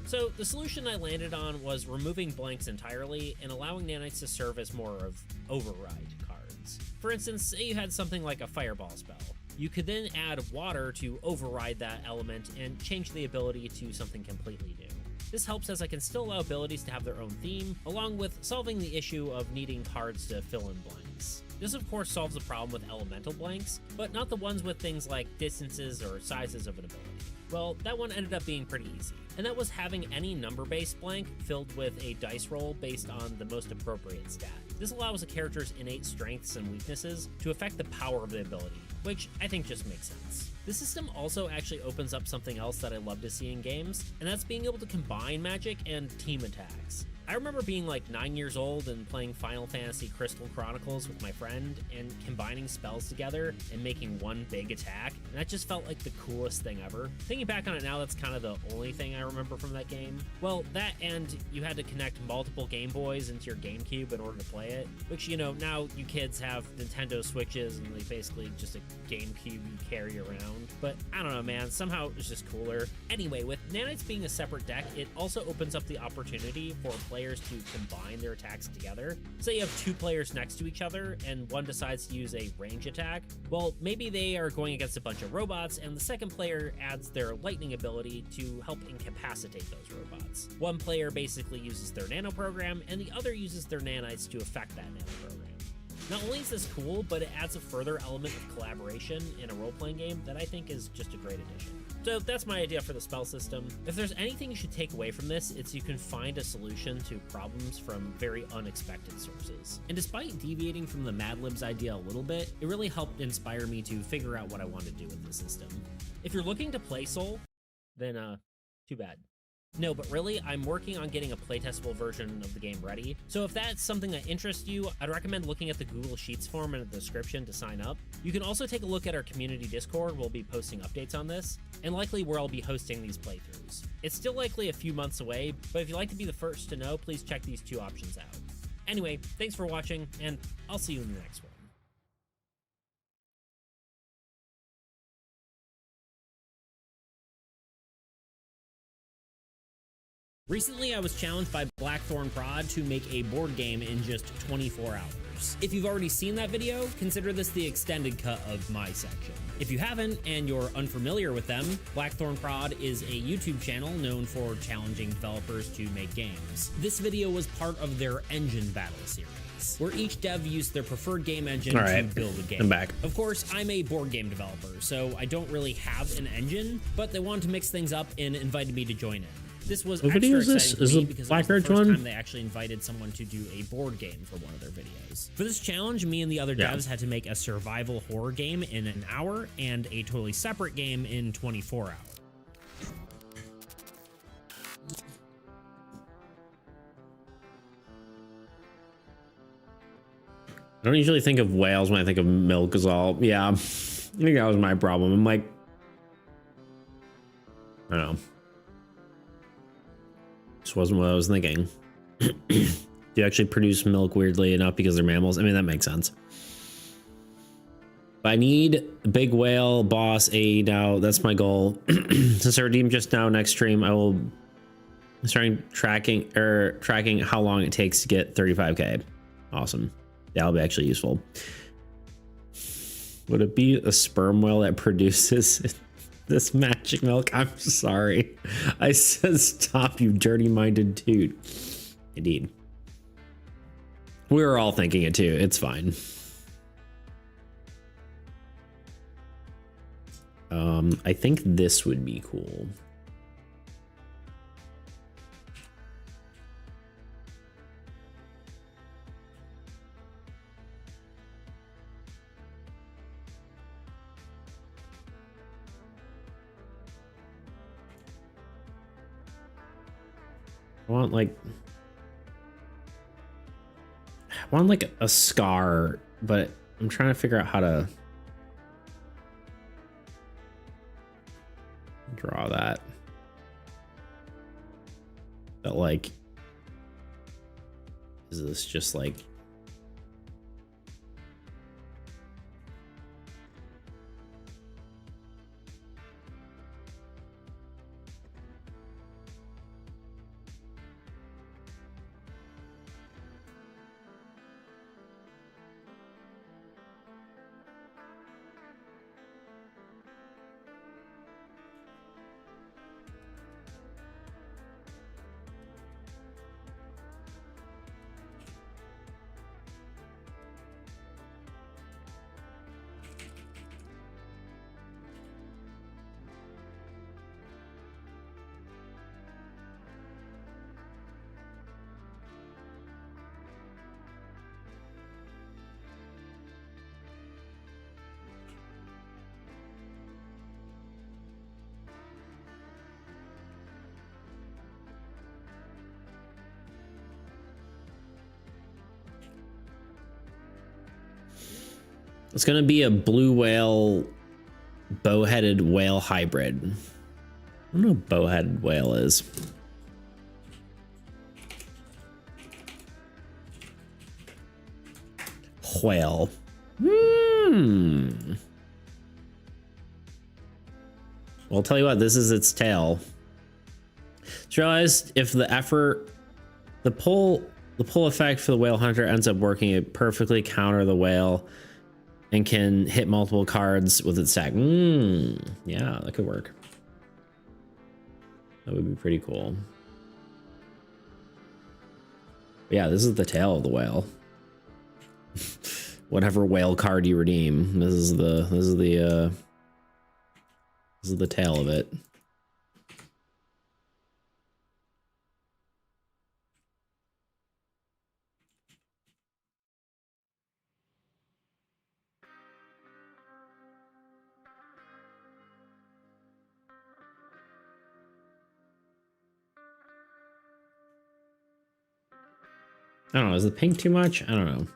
B: So the solution I landed on was removing blanks entirely and allowing nanites to serve as more of override cards. For instance, say you had something like a fireball spell. You could then add water to override that element and change the ability to something completely new. This helps as I can still allow abilities to have their own theme, along with solving the issue of needing cards to fill in blanks. This of course solves the problem with elemental blanks, but not the ones with things like distances or sizes of an ability. Well, that one ended up being pretty easy, and that was having any number-based blank filled with a dice roll based on the most appropriate stat. This allows a character's innate strengths and weaknesses to affect the power of the ability, which I think just makes sense. This system also actually opens up something else that I love to see in games, and that's being able to combine magic and team attacks. I remember being like 9 years old and playing Final Fantasy Crystal Chronicles with my friend and combining spells together and making one big attack, and that just felt like the coolest thing ever. Thinking back on it now, that's kind of the only thing I remember from that game. Well, that and you had to connect multiple Game Boys into your GameCube in order to play it, which, you know, now you kids have Nintendo Switches and they basically just a GameCube you carry around. But I don't know, man, somehow it's just cooler. Anyway, with nanites being a separate deck, it also opens up the opportunity for players to combine their attacks together. Say you have two players next to each other and one decides to use a range attack. Well, maybe they are going against a bunch of robots and the second player adds their lightning ability to help incapacitate those robots. One player basically uses their nano program and the other uses their nanites to affect that nano program. Not only is this cool, but it adds a further element of collaboration in a role-playing game that I think is just a great addition. So that's my idea for the spell system. If there's anything you should take away from this, it's you can find a solution to problems from very unexpected sources. And despite deviating from the Mad Libs idea a little bit, it really helped inspire me to figure out what I want to do with the system. If you're looking to play Soul, then too bad. No, but really, I'm working on getting a playtestable version of the game ready. So if that's something that interests you, I'd recommend looking at the Google Sheets form in the description to sign up. You can also take a look at our community Discord. We'll be posting updates on this, and likely where I'll be hosting these playthroughs. It's still likely a few months away, but if you'd like to be the first to know, please check these two options out. Anyway, thanks for watching, and I'll see you in the next one. Recently, I was challenged by Blackthorn Prod to make a board game in just 24 hours. If you've already seen that video, consider this the extended cut of my section. If you haven't, and you're unfamiliar with them, Blackthorn Prod is a YouTube channel known for challenging developers to make games. This video was part of their engine battle series, where each dev used their preferred game engine to build a game.
A: I'm back.
B: Of course, I'm a board game developer, so I don't really have an engine, but they wanted to mix things up and invited me to join in. This was
A: what video is this? Is it
B: because
A: Blackbird
B: it was the first
A: one?
B: time they actually invited someone to do a board game for one of their videos. For this challenge, me and the other devs had to make a survival horror game in an hour and a totally separate game in 24 hours.
A: I don't usually think of whales when I think of milk is all. Yeah, I think that was my problem. I'm like, I don't know. This wasn't what I was thinking. You actually produce milk weirdly enough because they're mammals. I mean, that makes sense. But I need a big whale boss AAE now. That's my goal. Since I redeemed just now, next stream, I will start tracking how long it takes to get 35K. Awesome. That'll be actually useful. Would it be a sperm whale that produces this magic milk? I'm sorry. I said stop, you dirty-minded toot. Indeed. We were all thinking it too. It's fine. I think this would be cool. I want like a scar, but I'm trying to figure out how to draw that. But like, is this just like, it's gonna be a blue whale, bow-headed whale hybrid. I don't know what bow-headed whale is. Whale. Well, I'll tell you what, this is its tail. Just realized if the pull effect for the whale hunter ends up working, it perfectly counter the whale and can hit multiple cards with its sack. Yeah, that could work. That would be pretty cool. But yeah, this is the tail of the whale. Whatever whale card you redeem, this is the tail of it. I don't know, is the pink too much? I don't know.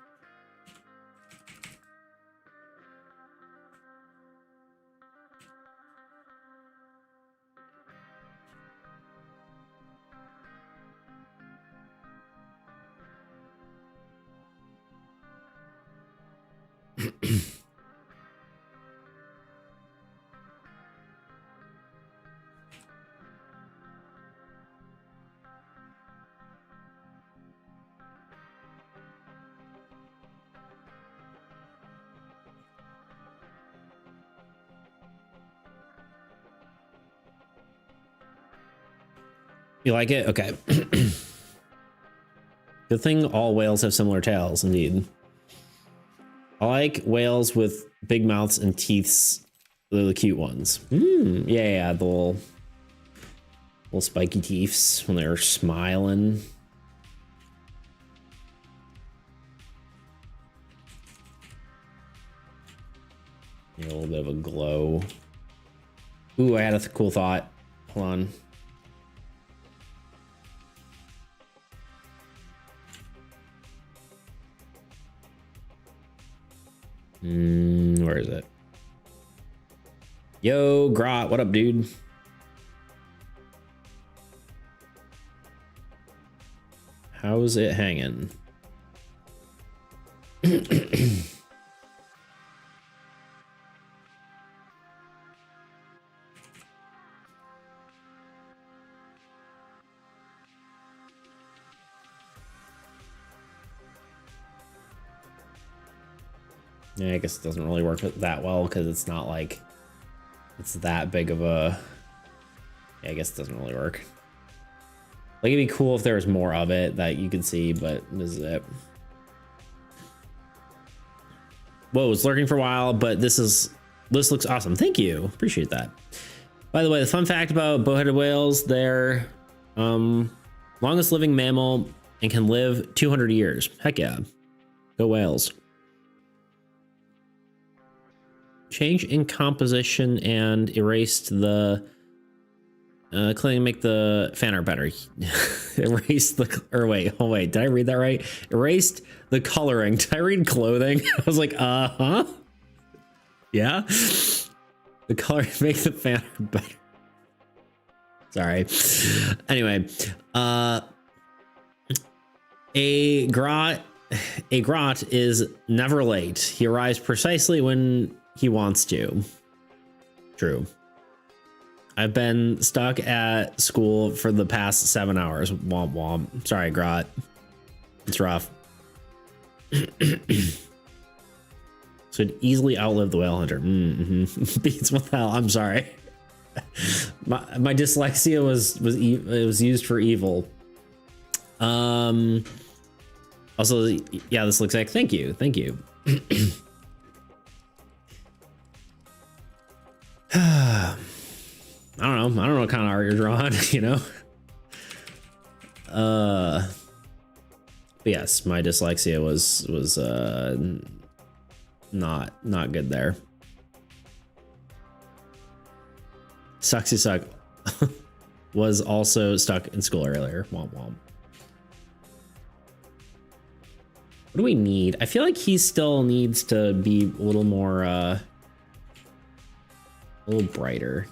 A: You like it? Okay. Good thing all whales have similar tails, indeed. I like whales with big mouths and teeths. They're the cute ones. Yeah, the little spiky teeths when they're smiling. A little bit of a glow. Ooh, I had a cool thought. Hold on. Where is it? Yo, Grot, what up, dude? How's it hanging? Yeah, I guess it doesn't really work that well because it's not like it's that big of a. Yeah, I guess it doesn't really work. Like, it'd be cool if there was more of it that you could see, but this is it. Whoa, it's lurking for a while, but this looks awesome. Thank you. Appreciate that. By the way, the fun fact about bowheaded whales, they're longest living mammal and can live 200 years. Heck yeah. Go whales. Change in composition and erased the cleaning, make the fan art better. Erased the, or wait, oh wait, did I read that right? Erased the coloring. Did I read clothing? I was like, huh? Yeah. The color, make the fan art better. Sorry. Anyway, a grot is never late. He arrives precisely when he wants to. True. I've been stuck at school for the past 7 hours. Womp womp. Sorry, grot. It's rough. So it'd easily outlive the whale hunter. Beats what the hell? I'm sorry. My dyslexia was used for evil. Also, yeah, this looks like, thank you. I don't know what kind of art you're drawing, you know. But yes, my dyslexia was not good there. Sucks you suck. Was also stuck in school earlier. Womp womp. What do we need? I feel like he still needs to be a little more a little brighter.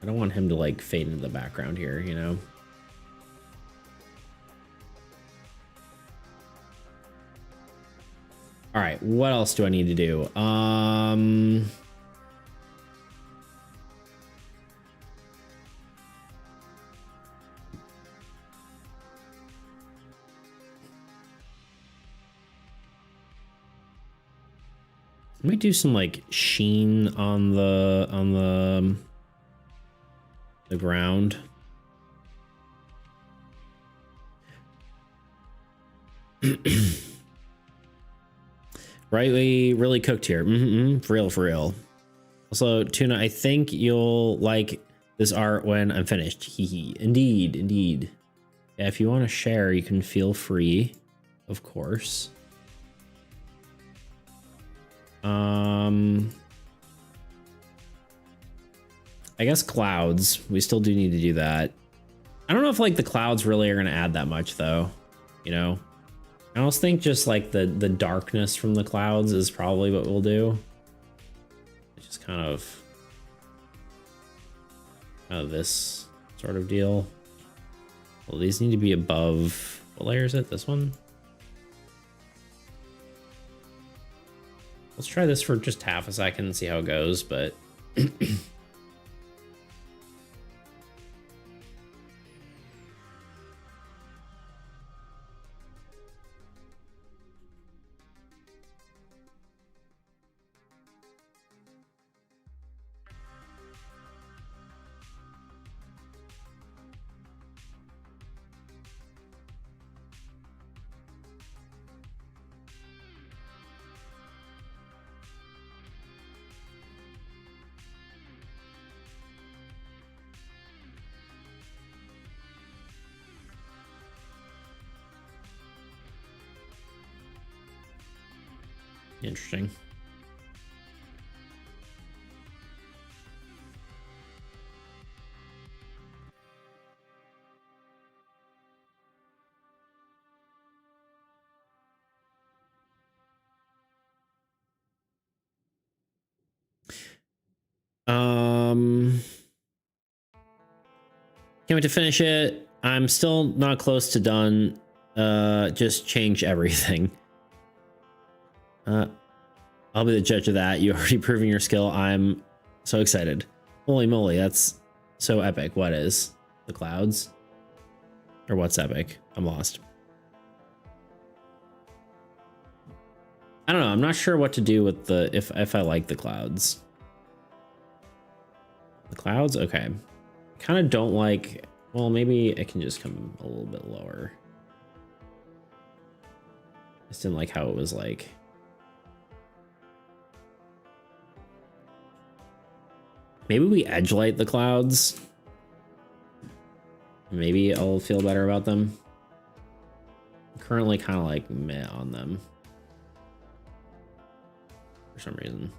A: I don't want him to like fade into the background here, you know. All right, what else do I need to do? Let me do some like sheen on the ground. Right, we really cooked here. For real. Also, Tuna, I think you'll like this art when I'm finished. Hee. Indeed. Yeah, if you want to share, you can feel free, of course. I guess clouds. We still do need to do that. I don't know if like the clouds really are going to add that much though, you know. I almost think just like the darkness from the clouds is probably what we'll do. It's just kind of this sort of deal. Well, these need to be above, what layer is it? This one? Let's try this for just half a second and see how it goes, but interesting. Can't wait to finish it. I'm still not close to done. Just change everything. I'll be the judge of that. You already proving your skill. I'm so excited. Holy moly, that's so epic. What is? The clouds? Or what's epic? I'm lost. I don't know. I'm not sure what to do with the if I like the clouds. The clouds, okay. Kind of don't like. Well, maybe it can just come a little bit lower. Just didn't like how it was like. Maybe we edge light the clouds. Maybe I'll feel better about them. I'm currently kind of like meh on them. For some reason.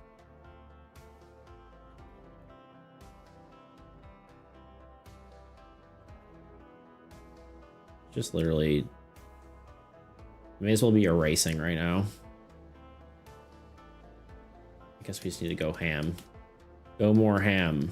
A: Just literally may as well be erasing right now. I guess we just need to go ham. Go more ham.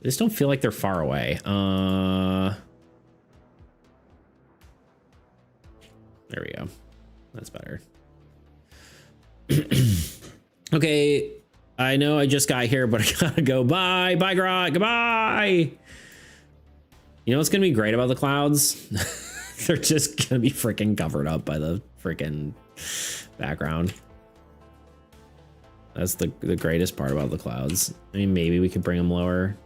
A: I just don't feel like they're far away. There we go. That's better. Okay. I know I just got here, but I gotta go. Bye. Bye, Grot. Goodbye. You know what's gonna be great about the clouds? They're just gonna be freaking covered up by the freaking background. That's the greatest part about the clouds. I mean, maybe we could bring them lower.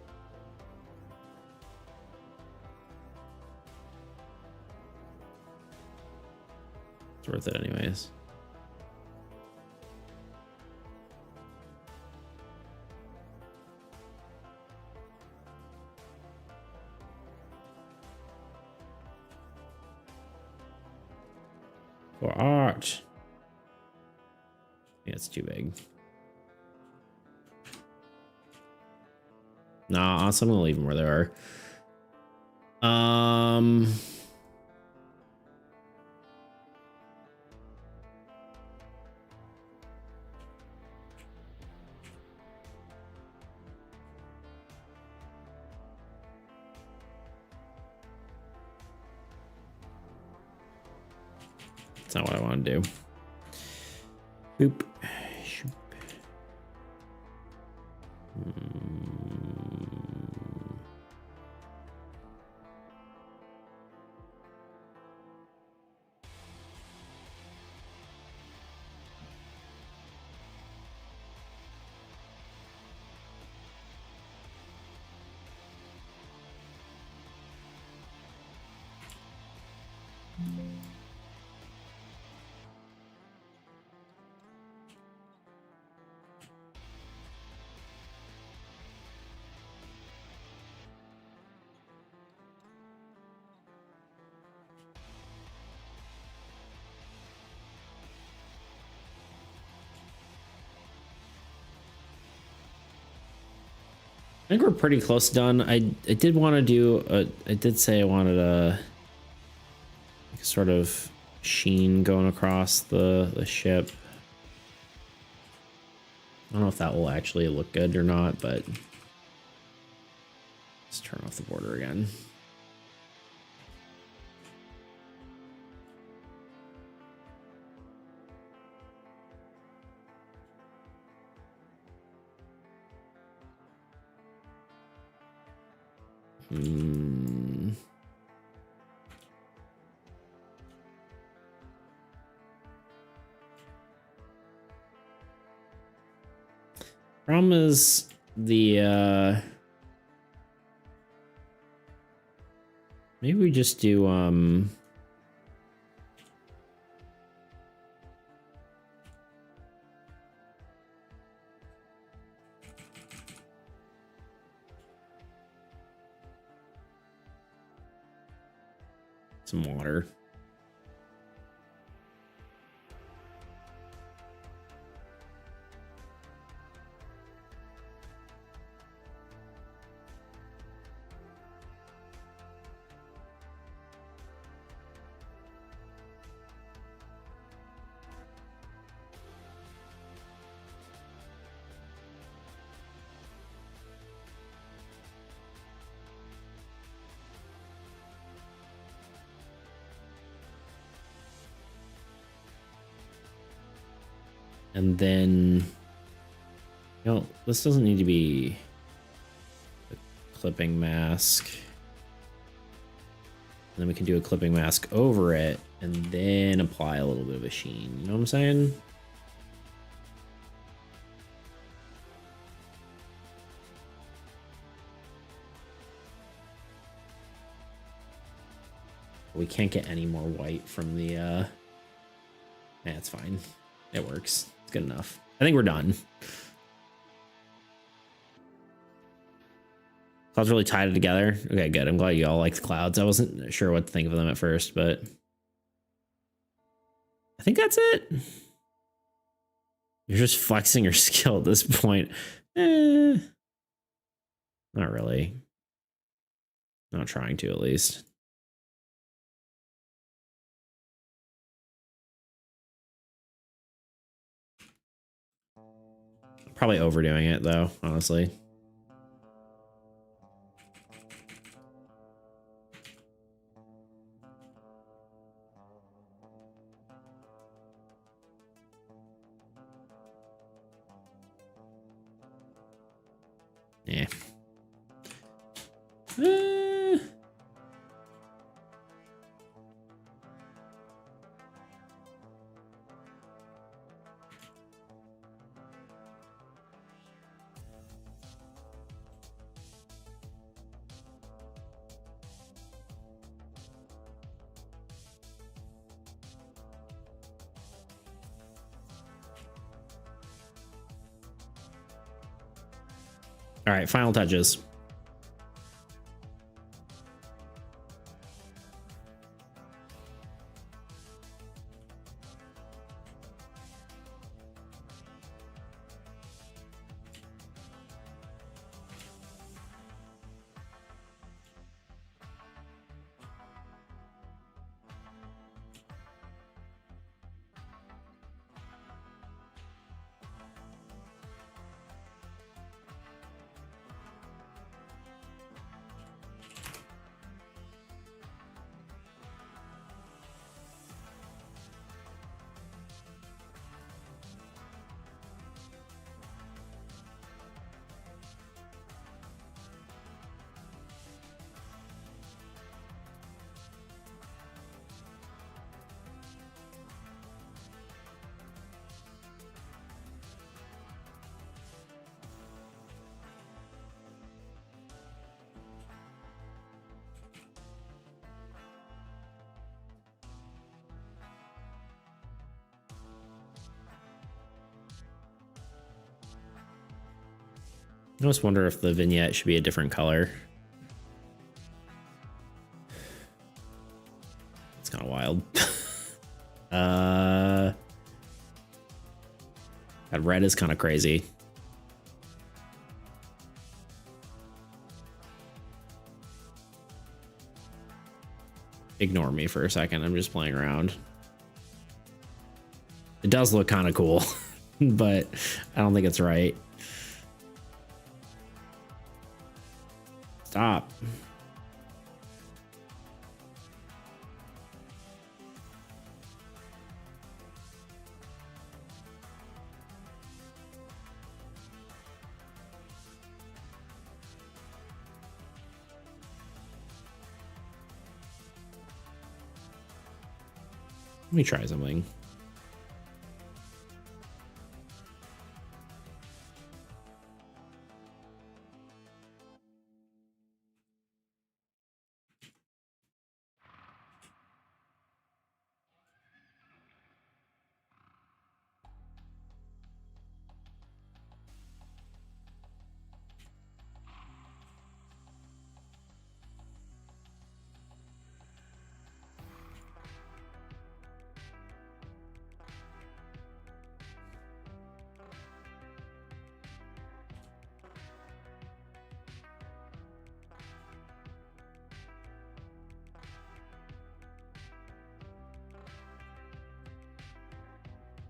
A: It's worth it anyways. For art. Yeah, it's too big. Nah, honestly, I'm gonna leave them where they are. That's not what I want to do. Boop. Shoop. I think we're pretty close done. I did want to do I did say I wanted a sort of sheen going across the ship. I don't know if that will actually look good or not, but let's turn off the border again. Problem is the maybe we just do some water. And then, this doesn't need to be a clipping mask. And then we can do a clipping mask over it and then apply a little bit of a sheen. You know what I'm saying? We can't get any more white from the, yeah, it's fine. It works. It's good enough. I think we're done. Clouds really tied it together. Okay, good. I'm glad you all like the clouds. I wasn't sure what to think of them at first, but I think that's it. You're just flexing your skill at this point. Not really. Not trying to, at least. Probably overdoing it, though, honestly. Yeah. All right, final touches. I just wonder if the vignette should be a different color. It's kind of wild. That red is kind of crazy. Ignore me for a second. I'm just playing around. It does look kind of cool, but I don't think it's right. Stop. Let me try something.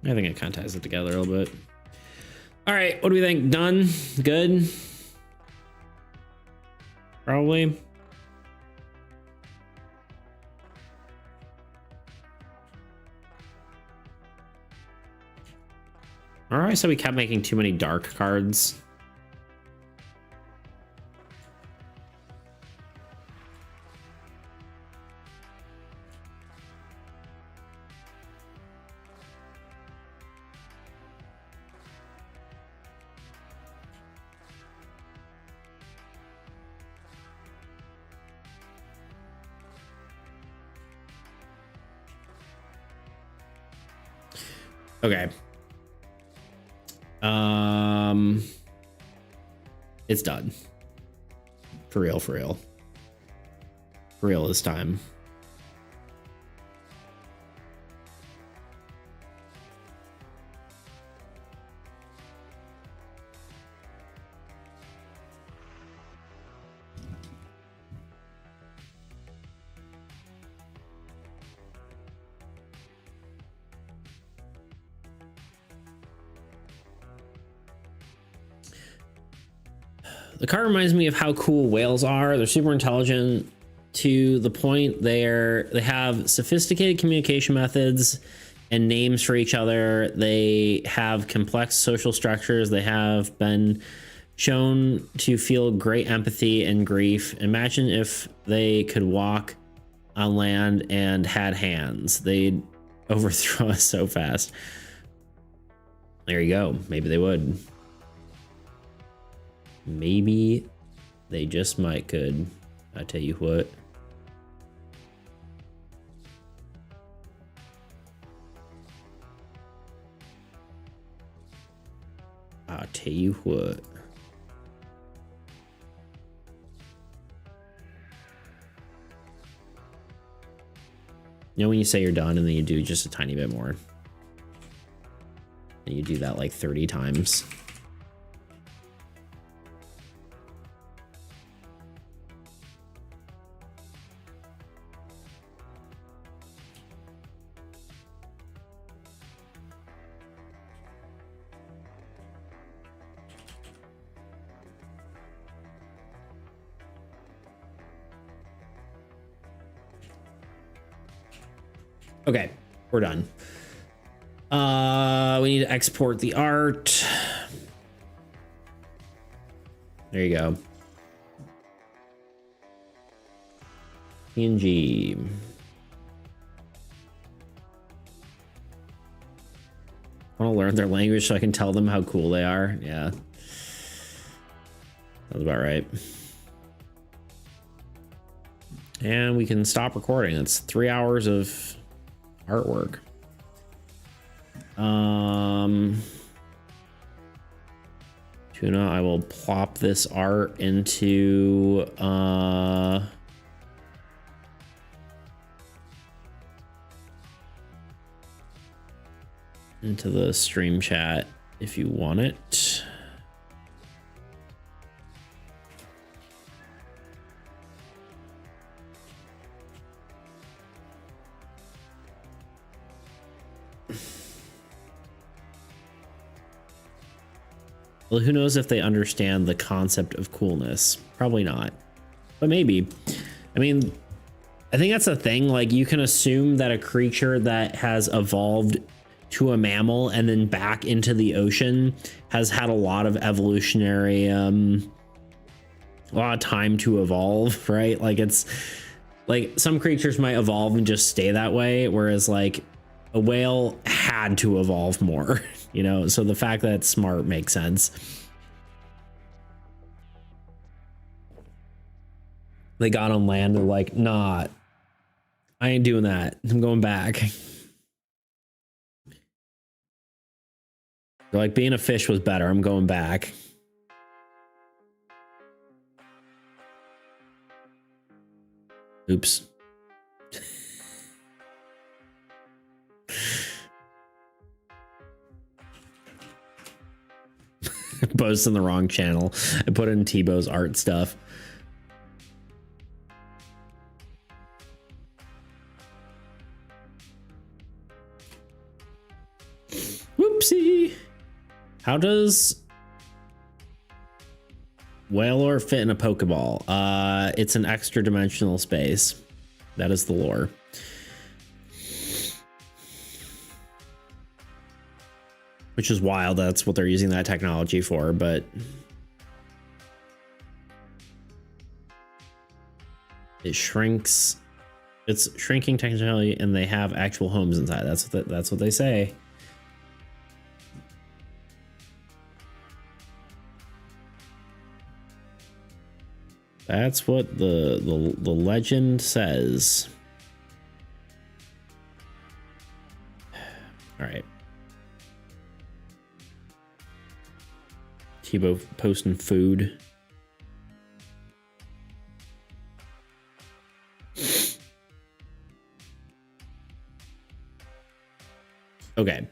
A: I think it kind of ties it together a little bit. All right, what do we think? Done? Good? Probably. Remember I said we kept making too many dark cards? Okay. It's done. For real, for real. For real this time. The card reminds me of how cool whales are. They're super intelligent to the point they have sophisticated communication methods and names for each other. They have complex social structures. They have been shown to feel great empathy and grief. Imagine if they could walk on land and had hands. They'd overthrow us so fast. There you go. Maybe they would. Maybe they just might could. I tell you what. I'll tell you what. You know when you say you're done and then you do just a tiny bit more? And you do that like 30 times. Okay, we're done. We need to export the art. There you go. PNG. I want to learn their language so I can tell them how cool they are. Yeah. That's about right. And we can stop recording. It's 3 hours of artwork. Tuna, I will plop this art into the stream chat if you want it. Well, who knows if they understand the concept of coolness? Probably not, but maybe. I mean, I think that's the thing. Like, you can assume that a creature that has evolved to a mammal and then back into the ocean has had a lot of evolutionary, a lot of time to evolve, right? Like, it's like some creatures might evolve and just stay that way, whereas like a whale had to evolve more. You know, so the fact that it's smart makes sense. They got on land, they're like, nah, I ain't doing that. I'm going back. They're like, being a fish was better. I'm going back. Oops. Bo's in the wrong channel. I put in Tebow's art stuff. Whoopsie. How does Whalor fit in a Pokeball? It's an extra dimensional space. That is the lore. which is wild. That's what they're using that technology for, but it shrinks. It's shrinking technically, and they have actual homes inside. That's what they say. That's what the legend says. All right. Tebow posting food. Okay.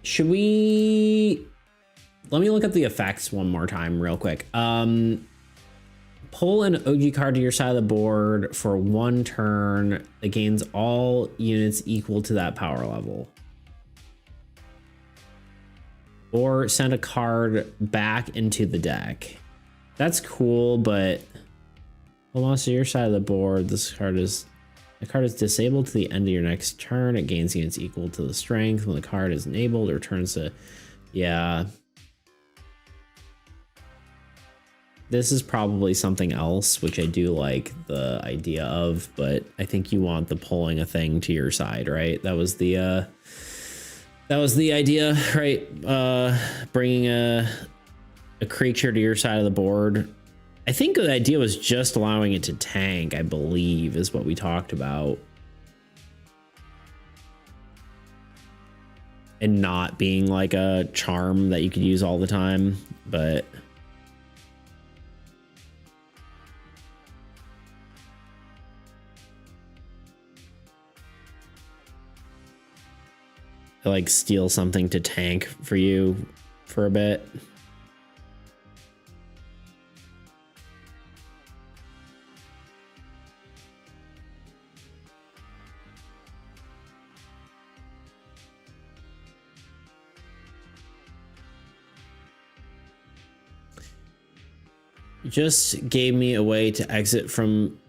A: Should we... Let me look up the effects one more time real quick. Pull an OG card to your side of the board for 1 turn that gains all units equal to that power level. Or send a card back into the deck. That's cool, but pull monster to your side of the board. The card is disabled to the end of your next turn. It gains units equal to the strength. When the card is enabled, it returns to... Yeah. This is probably something else, which I do like the idea of, but I think you want the pulling a thing to your side, right? That was the idea, right? Bringing a creature to your side of the board. I think the idea was just allowing it to tank, I believe, is what we talked about. And not being like a charm that you could use all the time, but... like steal something to tank for you for a bit. Just gave me a way to exit from...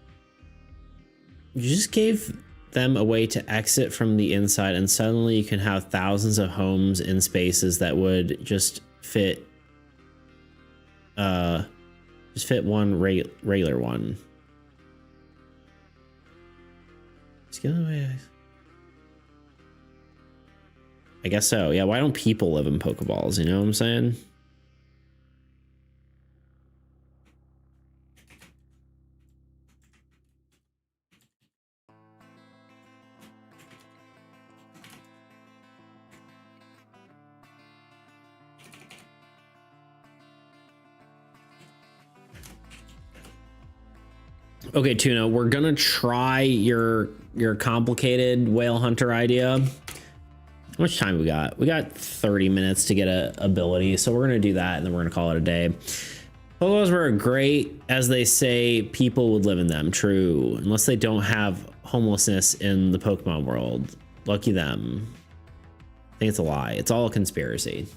A: You just gave them a way to exit from the inside, and suddenly you can have thousands of homes in spaces that would just fit one regular one. Just give them away. I guess so. Yeah, why don't people live in Pokeballs? You know what I'm saying? Okay, Tuna, we're gonna try your complicated whale hunter idea. How much time we got? We got 30 minutes to get a ability, so we're gonna do that and then we're gonna call it a day. Pokeballs were great, as they say, people would live in them. True, unless they don't have homelessness in the Pokemon world. Lucky them. I think it's a lie. It's all a conspiracy.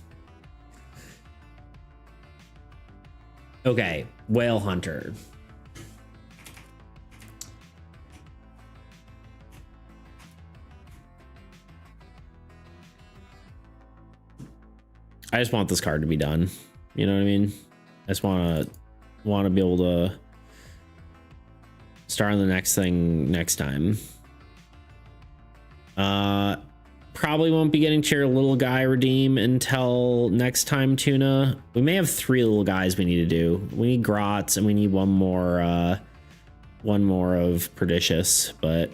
A: Okay, whale hunter. I just want this card to be done. You know what I mean? I just want to be able to start on the next thing next time. Probably won't be getting to your little guy redeem until next time, Tuna. We may have 3 little guys we need to do. We need Grots and we need one more of Pernicious, but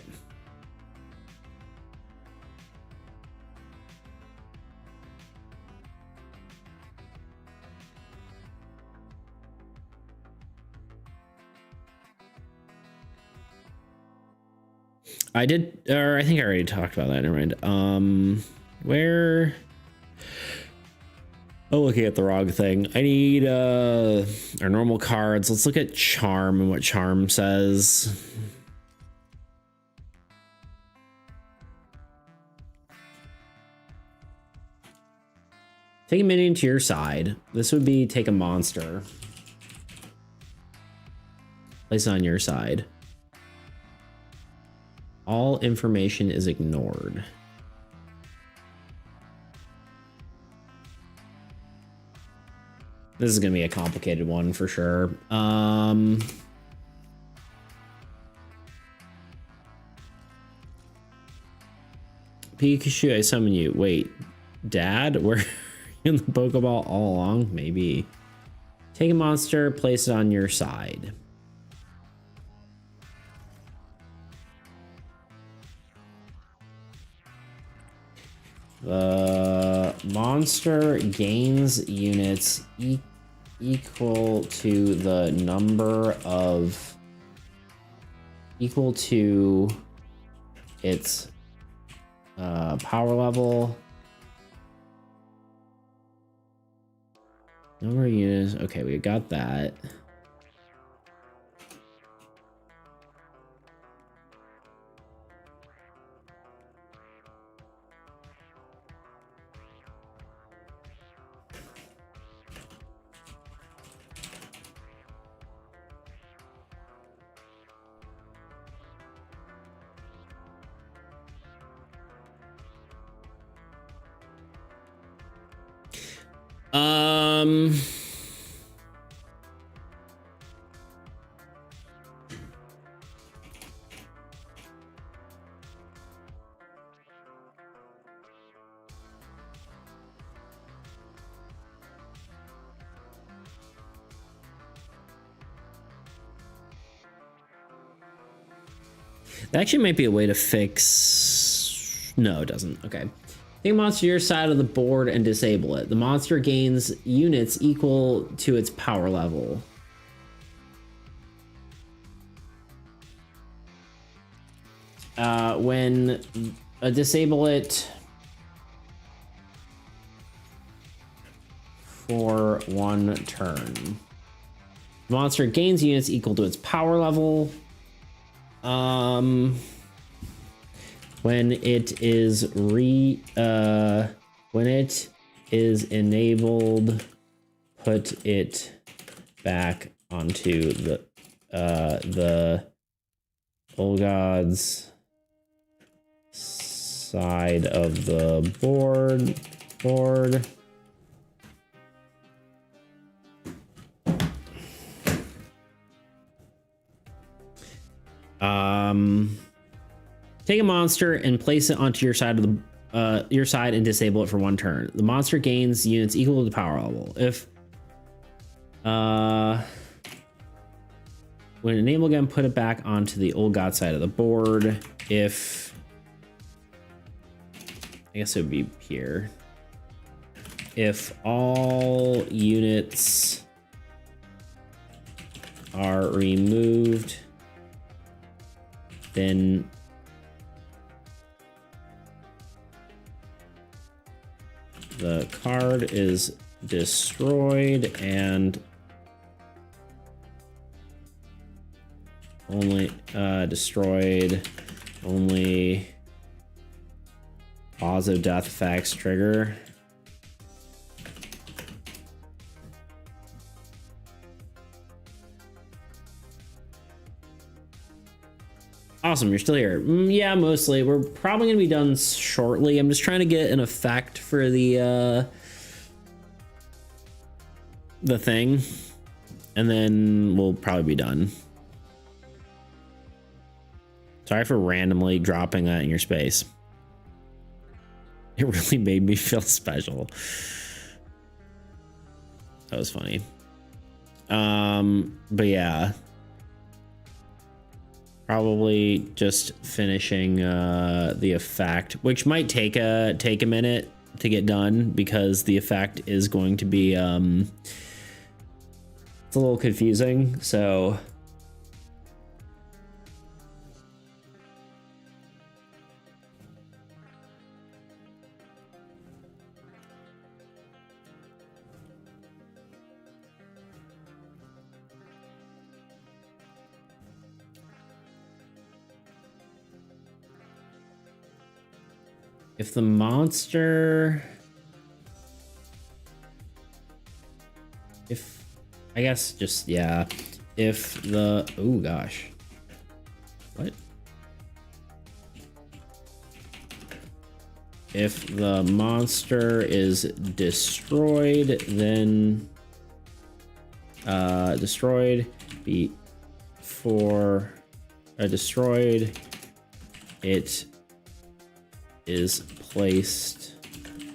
A: I did, or I think I already talked about that. Never mind. Where? Oh, looking at the wrong thing. I need our normal cards. Let's look at Charm and what Charm says. Take a minion to your side. This would be take a monster. Place it on your side. All information is ignored. This is gonna be a complicated one for sure. Pikachu, I summon you. Wait, Dad? Were you in the Pokeball all along? Maybe. Take a monster, place it on your side. The monster gains units equal to the number of its power level. Number of units. Okay, we got that. That actually might be a way to fix... No, it doesn't. Okay. Take a monster to your side of the board and disable it. The monster gains units equal to its power level. When disable it for 1 turn. The monster gains units equal to its power level. When it is enabled, put it back onto the old god's side of the board. Take a monster and place it onto your side of the side and disable it for 1 turn. The monster gains units equal to the power level. If when enabled again, put it back onto the old god side of the board. If I guess it would be here. If all units are removed, then the card is destroyed and only positive death effects trigger. Awesome, you're still here. Yeah, mostly. We're probably gonna be done shortly. I'm just trying to get an effect for the thing, and then we'll probably be done. Sorry for randomly dropping that in your space. It really made me feel special. That was funny. But yeah. Probably just finishing the effect, which might take a minute to get done because the effect is going to be it's a little confusing. So if the monster, if I guess just, yeah, if the, oh gosh, what? If the monster is destroyed, then Destroyed before destroyed. It is placed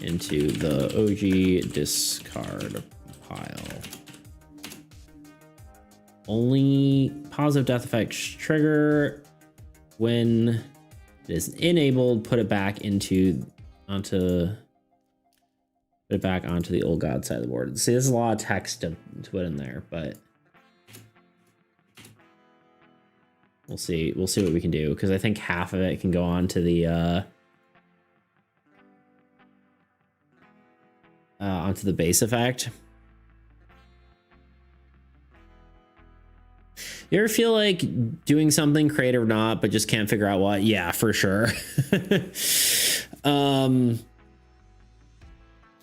A: into the OG discard pile. Only positive death effects trigger when it is enabled. Put it back onto the old god side of the board. See, there's a lot of text to put in there, but we'll see what we can do, because I think half of it can go on to the onto the base effect. You ever feel like doing something creative or not, but just can't figure out what? Yeah, for sure.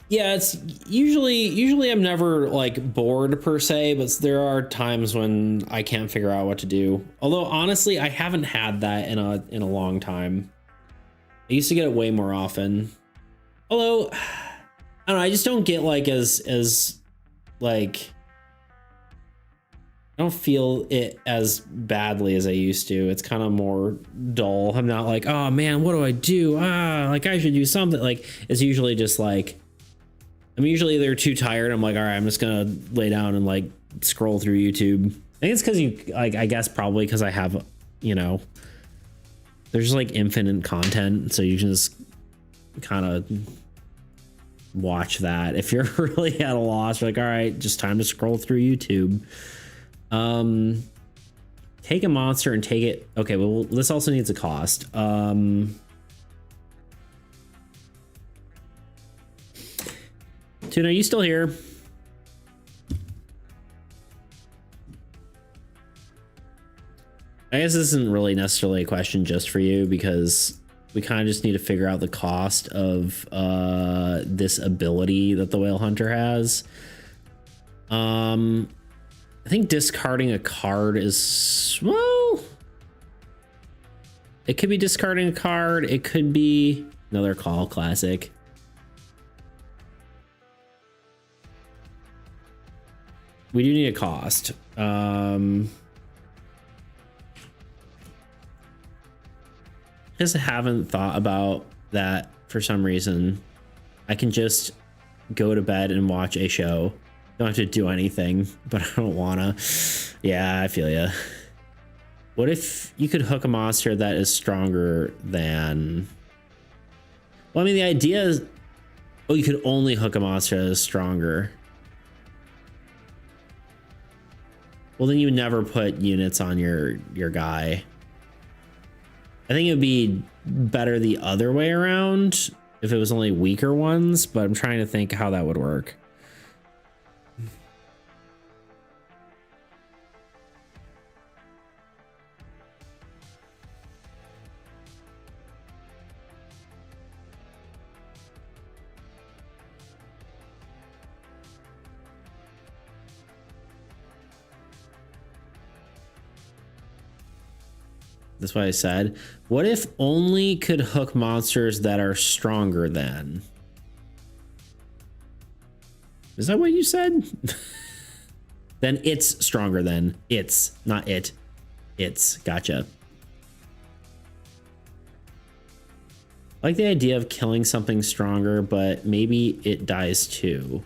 A: Yeah, it's usually I'm never like bored per se, but there are times when I can't figure out what to do. Although honestly, I haven't had that in a long time. I used to get it way more often. Although I don't know, I just don't get like as like, I don't feel it as badly as I used to. It's kind of more dull. I'm not like, oh man, what do I do? Like I should do something. Like it's usually just like, I'm usually either too tired. I'm like, all right, I'm just gonna lay down and like scroll through YouTube. I think it's because you like, I guess probably because I have, you know, there's like infinite content, so you can just kind of watch that. If you're really at a loss, you're like, all right, just time to scroll through YouTube. Take a monster and take it. Okay, well, this also needs a cost. Tuna, are you still here? I guess this isn't really necessarily a question just for you, because we kind of just need to figure out the cost of this ability that the Whale Hunter has. I think discarding a card is, well, it could be discarding a card. It could be another call classic. We do need a cost. Just haven't thought about that for some reason. I can just go to bed and watch a show. Don't have to do anything, but I don't wanna. Yeah, I feel ya. What if you could hook a monster that is stronger than... Well, I mean, the idea is... Oh, you could only hook a monster that is stronger. Well, then you would never put units on your guy. I think it would be better the other way around if it was only weaker ones, but I'm trying to think how that would work. That's what I said. What if only could hook monsters that are stronger than? Is that what you said? Then it's stronger than. It's, not it. It's. Gotcha. I like the idea of killing something stronger, but maybe it dies too.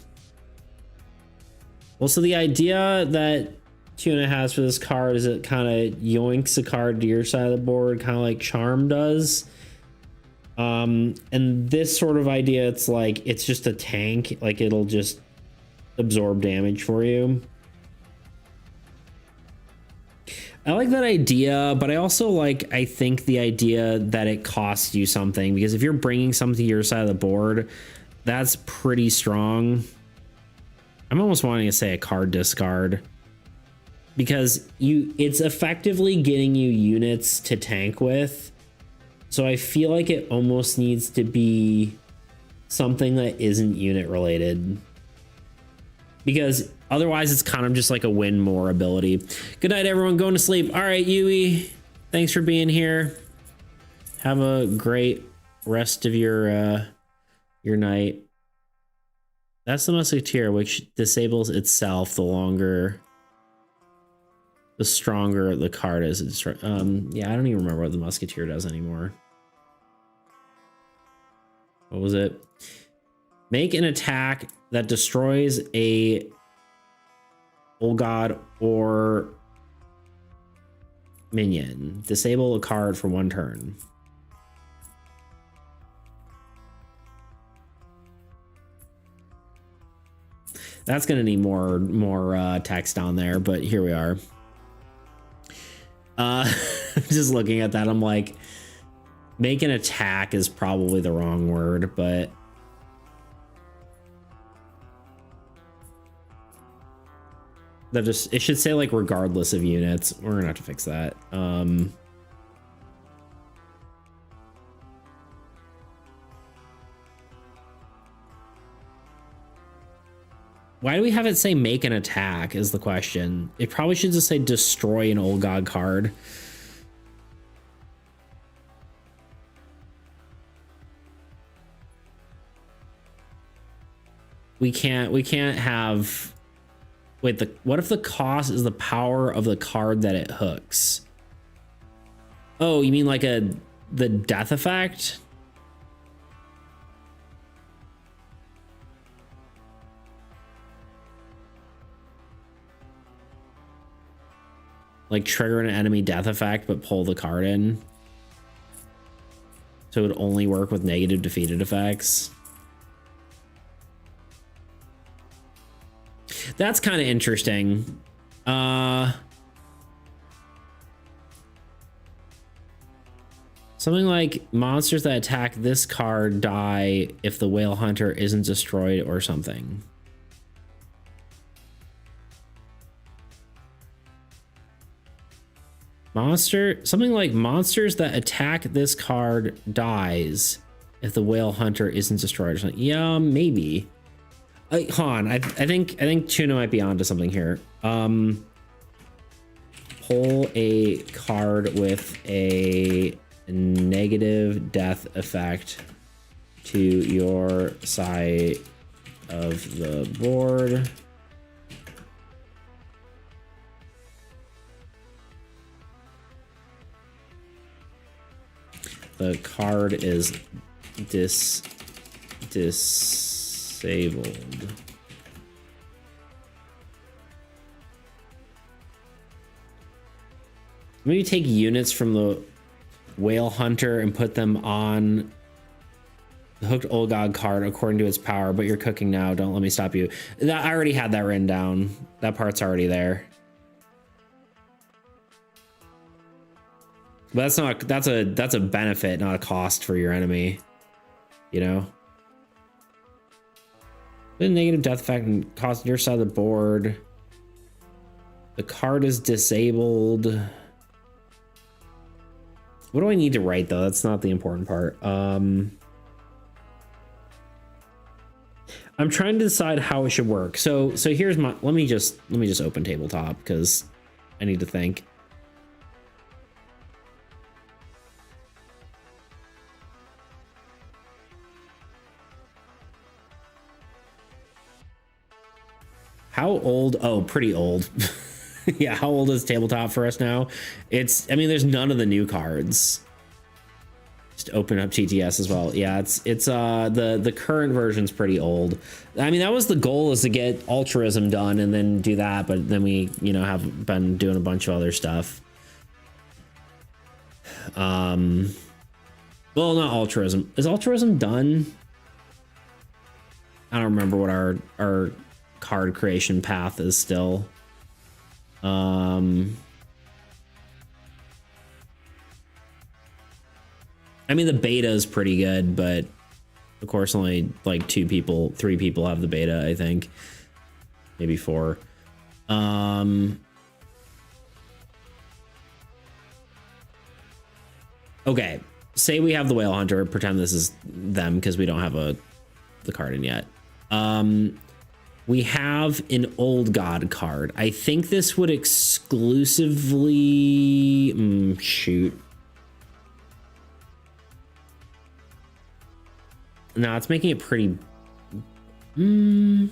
A: Well, so the idea that Tuna has for this card is it kind of yoinks a card to your side of the board, kind of like Charm does. And this sort of idea, it's like, it's just a tank, like it'll just absorb damage for you. I like that idea, but I also like, I think the idea that it costs you something, because if you're bringing something to your side of the board, that's pretty strong. I'm almost wanting to say a card discard, because it's effectively getting you units to tank with. So I feel like it almost needs to be something that isn't unit related, because otherwise it's kind of just like a win more ability. Good night, everyone. Going to sleep. All right, Yui, thanks for being here. Have a great rest of your night. That's the Musketeer, which disables itself the longer the stronger the card is. Yeah, I don't even remember what the Musketeer does anymore. What was it? Make an attack that destroys a old god or minion. Disable a card for 1 turn. That's gonna need more text on there, but here we are. Just looking at that, I'm like, make an attack is probably the wrong word, but that just, it should say like regardless of units. We're gonna have to fix that. Why do we have it say make an attack is the question. It probably should just say destroy an old god card. We can't have, wait, what if the cost is the power of the card that it hooks? Oh, you mean like the death effect? Like trigger an enemy death effect, but pull the card in. So it would only work with negative defeated effects. That's kind of interesting. Something like monsters that attack this card die if the whale hunter isn't destroyed or something. Something like monsters that attack this card dies if the whale hunter isn't destroyed or something. Yeah, maybe. Han, I think Tuna might be onto something here. Pull a card with a negative death effect to your side of the board. The card is disabled. Maybe take units from the whale hunter and put them on the hooked old god card according to its power, but you're cooking now. Don't let me stop you. I already had that written down. That part's already there. But that's a benefit, not a cost for your enemy, you know? The negative death effect and cost your side of the board. The card is disabled. What do I need to write though? That's not the important part. I'm trying to decide how it should work. So here's my, let me just open tabletop because I need to think. How old? Oh, pretty old. Yeah, how old is tabletop for us now? I mean, there's none of the new cards. Just open up TTS as well. Yeah, it's the current version's pretty old. I mean, that was the goal, is to get altruism done and then do that, but then we, you know, have been doing a bunch of other stuff. Well, not altruism. Is altruism done? I don't remember what our card creation path is still. I mean, the beta is pretty good, but of course only like 3 people have the beta, I think. Maybe 4. Okay, say we have the whale hunter, pretend this is them because we don't have the card in yet. We have an old god card. I think this would exclusively shoot. No, it's making it pretty. I mean,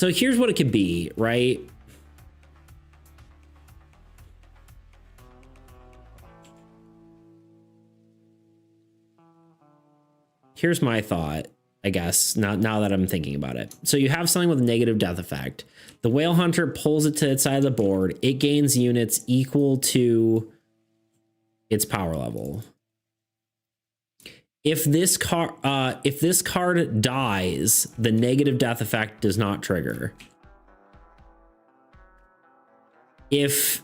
A: So here's what it could be, right? Here's my thought, I guess, now that I'm thinking about it. So you have something with a negative death effect. The Whale Hunter pulls it to its side of the board. It gains units equal to its power level. If this card dies, the negative death effect does not trigger. If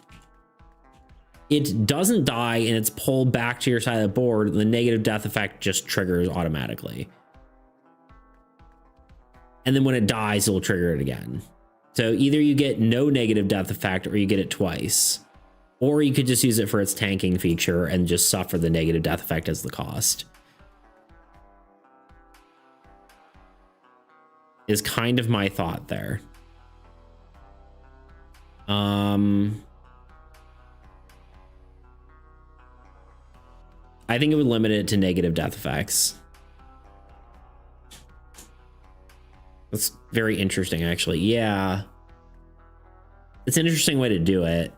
A: it doesn't die and it's pulled back to your side of the board, the negative death effect just triggers automatically. And then when it dies, it'll trigger it again. So either you get no negative death effect or you get it twice. Or you could just use it for its tanking feature and just suffer the negative death effect as the cost. Is kind of my thought there. I think it would limit it to negative death effects. That's very interesting, actually. Yeah. It's an interesting way to do it.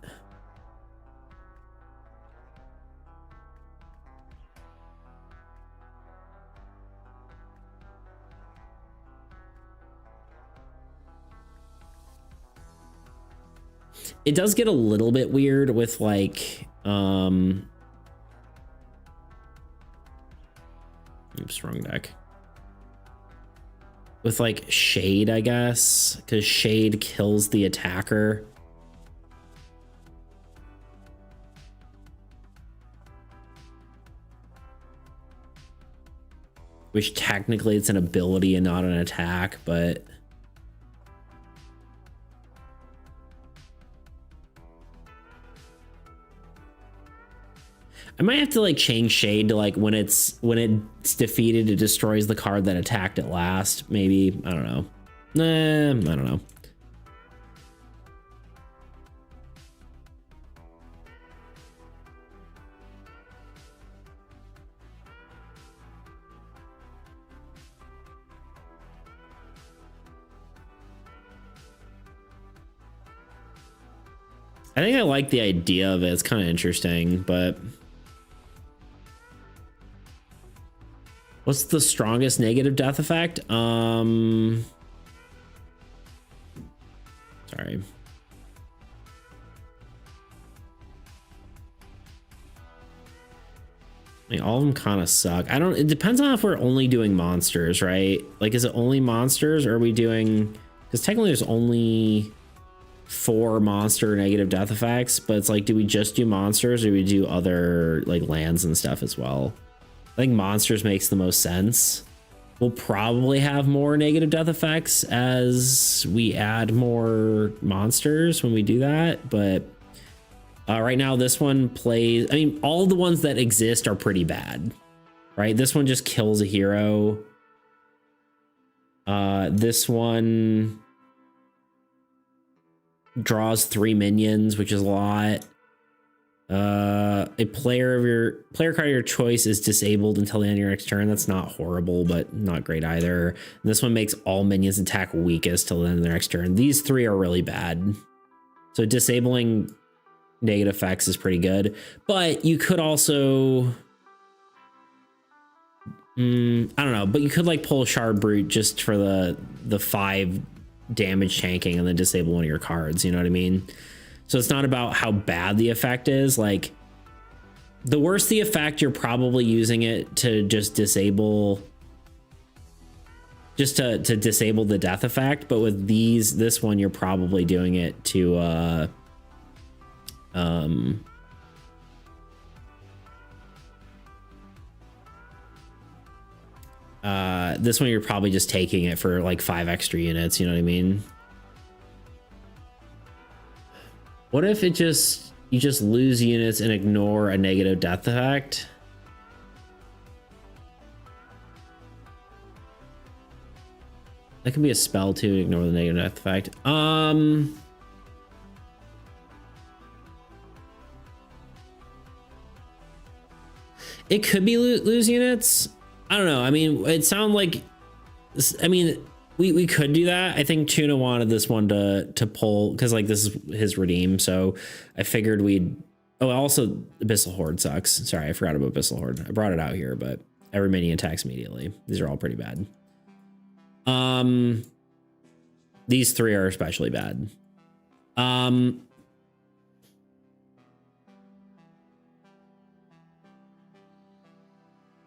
A: It does get a little bit weird with like, oops, wrong deck. With like Shade, I guess, because Shade kills the attacker. Which technically it's an ability and not an attack, but I might have to like change Shade to like when it's defeated, it destroys the card that attacked it last. Maybe, I don't know. Nah, I don't know. I think I like the idea of it. It's kind of interesting, but what's the strongest negative death effect? Sorry. I mean, all of them kind of suck. It depends on if we're only doing monsters, right? Like, is it only monsters or are we doing, because technically there's only 4 monster negative death effects, but it's like, do we just do monsters or do we do other like lands and stuff as well? I think monsters makes the most sense. We'll probably have more negative death effects as we add more monsters when we do that, but right now this one plays, I mean, all the ones that exist are pretty bad, right? This one just kills a hero. This one draws 3 minions, which is a lot. A player card of your choice is disabled until the end of your next turn. That's not horrible, but not great either. And this one makes all minions attack weakest till the end of their next turn. These 3 are really bad. So disabling negative effects is pretty good, but you could also, I don't know, but you could like pull Shard Brute just for the 5 damage tanking and then disable one of your cards, you know what I mean? So it's not about how bad the effect is. Like, the worse the effect, you're probably using it to just disable, to disable the death effect. But with this one, you're probably doing it to this one you're probably just taking it for like 5 extra units, you know what I mean? What if you just lose units and ignore a negative death effect? That could be a spell too, ignore the negative death effect. It could be lose units. I don't know. I mean, it sounds like, I mean, We could do that. I think Tuna wanted this one to pull because like this is his redeem, so I figured we'd. Oh, also Abyssal Horde sucks. Sorry, I forgot about Abyssal Horde. I brought it out here, but every minion attacks immediately. These are all pretty bad. These three are especially bad.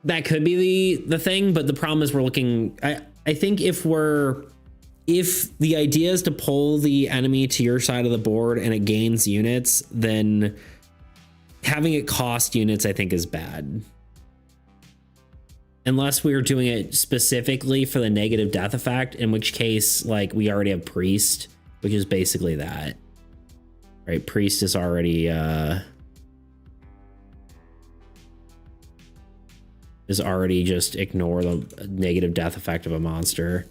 A: That could be the thing, but the problem is we're looking. I think if the idea is to pull the enemy to your side of the board and it gains units, then having it cost units, I think, is bad. Unless we were doing it specifically for the negative death effect, in which case, like, we already have Priest, which is basically that. Right? Priest is already just ignore the negative death effect of a monster.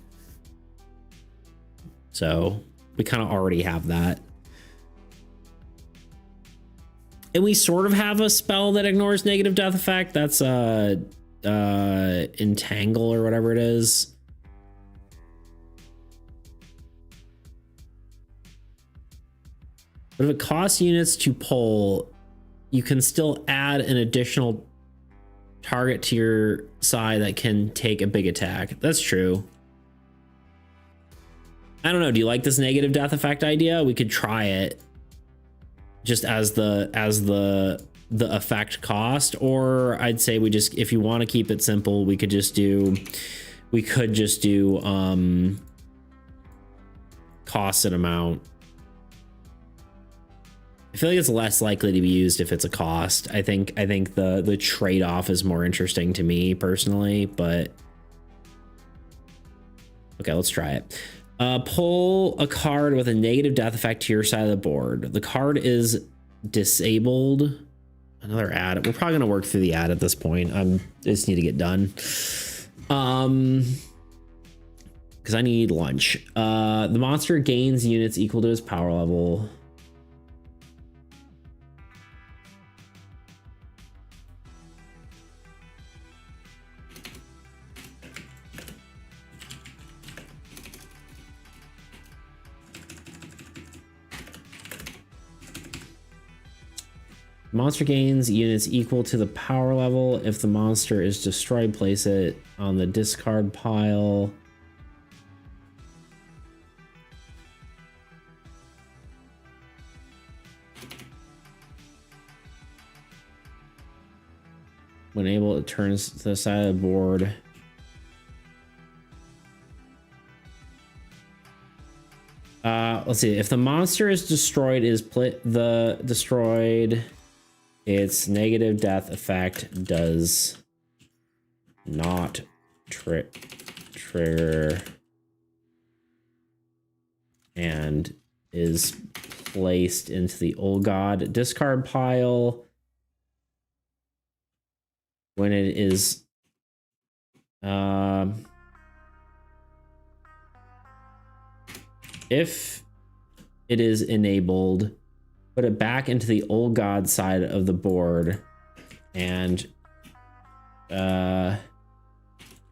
A: So we kind of already have that. And we sort of have a spell that ignores negative death effect. That's Entangle or whatever it is. But if it costs units to pull, you can still add an additional target to your side that can take a big attack. That's true. I don't know. Do you like this negative death effect idea? We could try it just as the effect cost, or I'd say we just, if you want to keep it simple, we could just do cost and amount. I feel like it's less likely to be used if it's a cost. I think the trade-off is more interesting to me personally, but okay, let's try it. Pull a card with a negative death effect to your side of the board. The card is disabled. Another ad. We're probably gonna work through the ad at this point. I just need to get done. Because I need lunch. The monster gains units equal to his power level. Monster gains units equal to the power level. If the monster is destroyed, place it on the discard pile. When able, it turns to the side of the board. Let's see. If the monster is destroyed, its negative death effect does not trigger and is placed into the Old God discard pile. When it is if it is enabled, put it back into the Old God side of the board and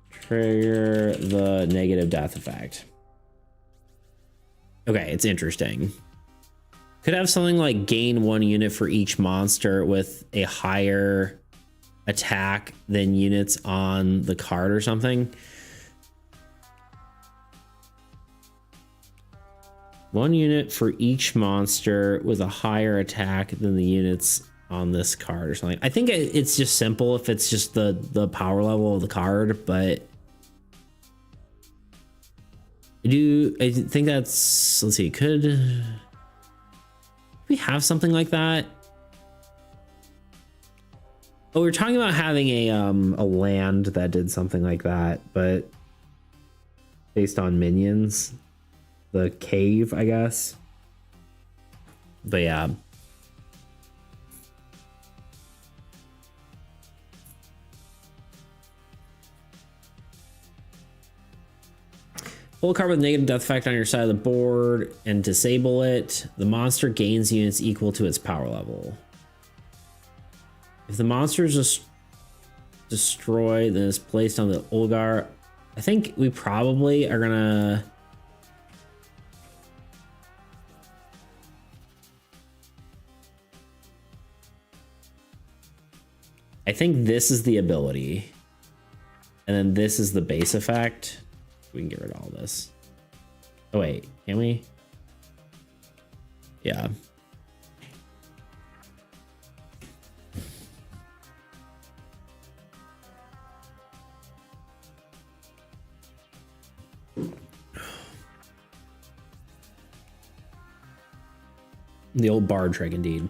A: trigger the negative death effect. Okay, it's interesting. Could have something like gain 1 unit for each monster with a higher attack than units on the card or something. 1 unit for each monster with a higher attack than the units on this card or something. I think it's just simple if it's just the power level of the card, but I think that's, let's see, could we have something like that? Oh, we were talking about having a land that did something like that, but based on minions. The cave, I guess. But yeah. Pull a card with negative death effect on your side of the board and disable it. The monster gains units equal to its power level. If the monster is just destroyed, then it's placed on the I think we probably are gonna... I think this is the ability. And then this is the base effect. We can get rid of all this. Oh wait, can we? Yeah. The old bard trick, indeed.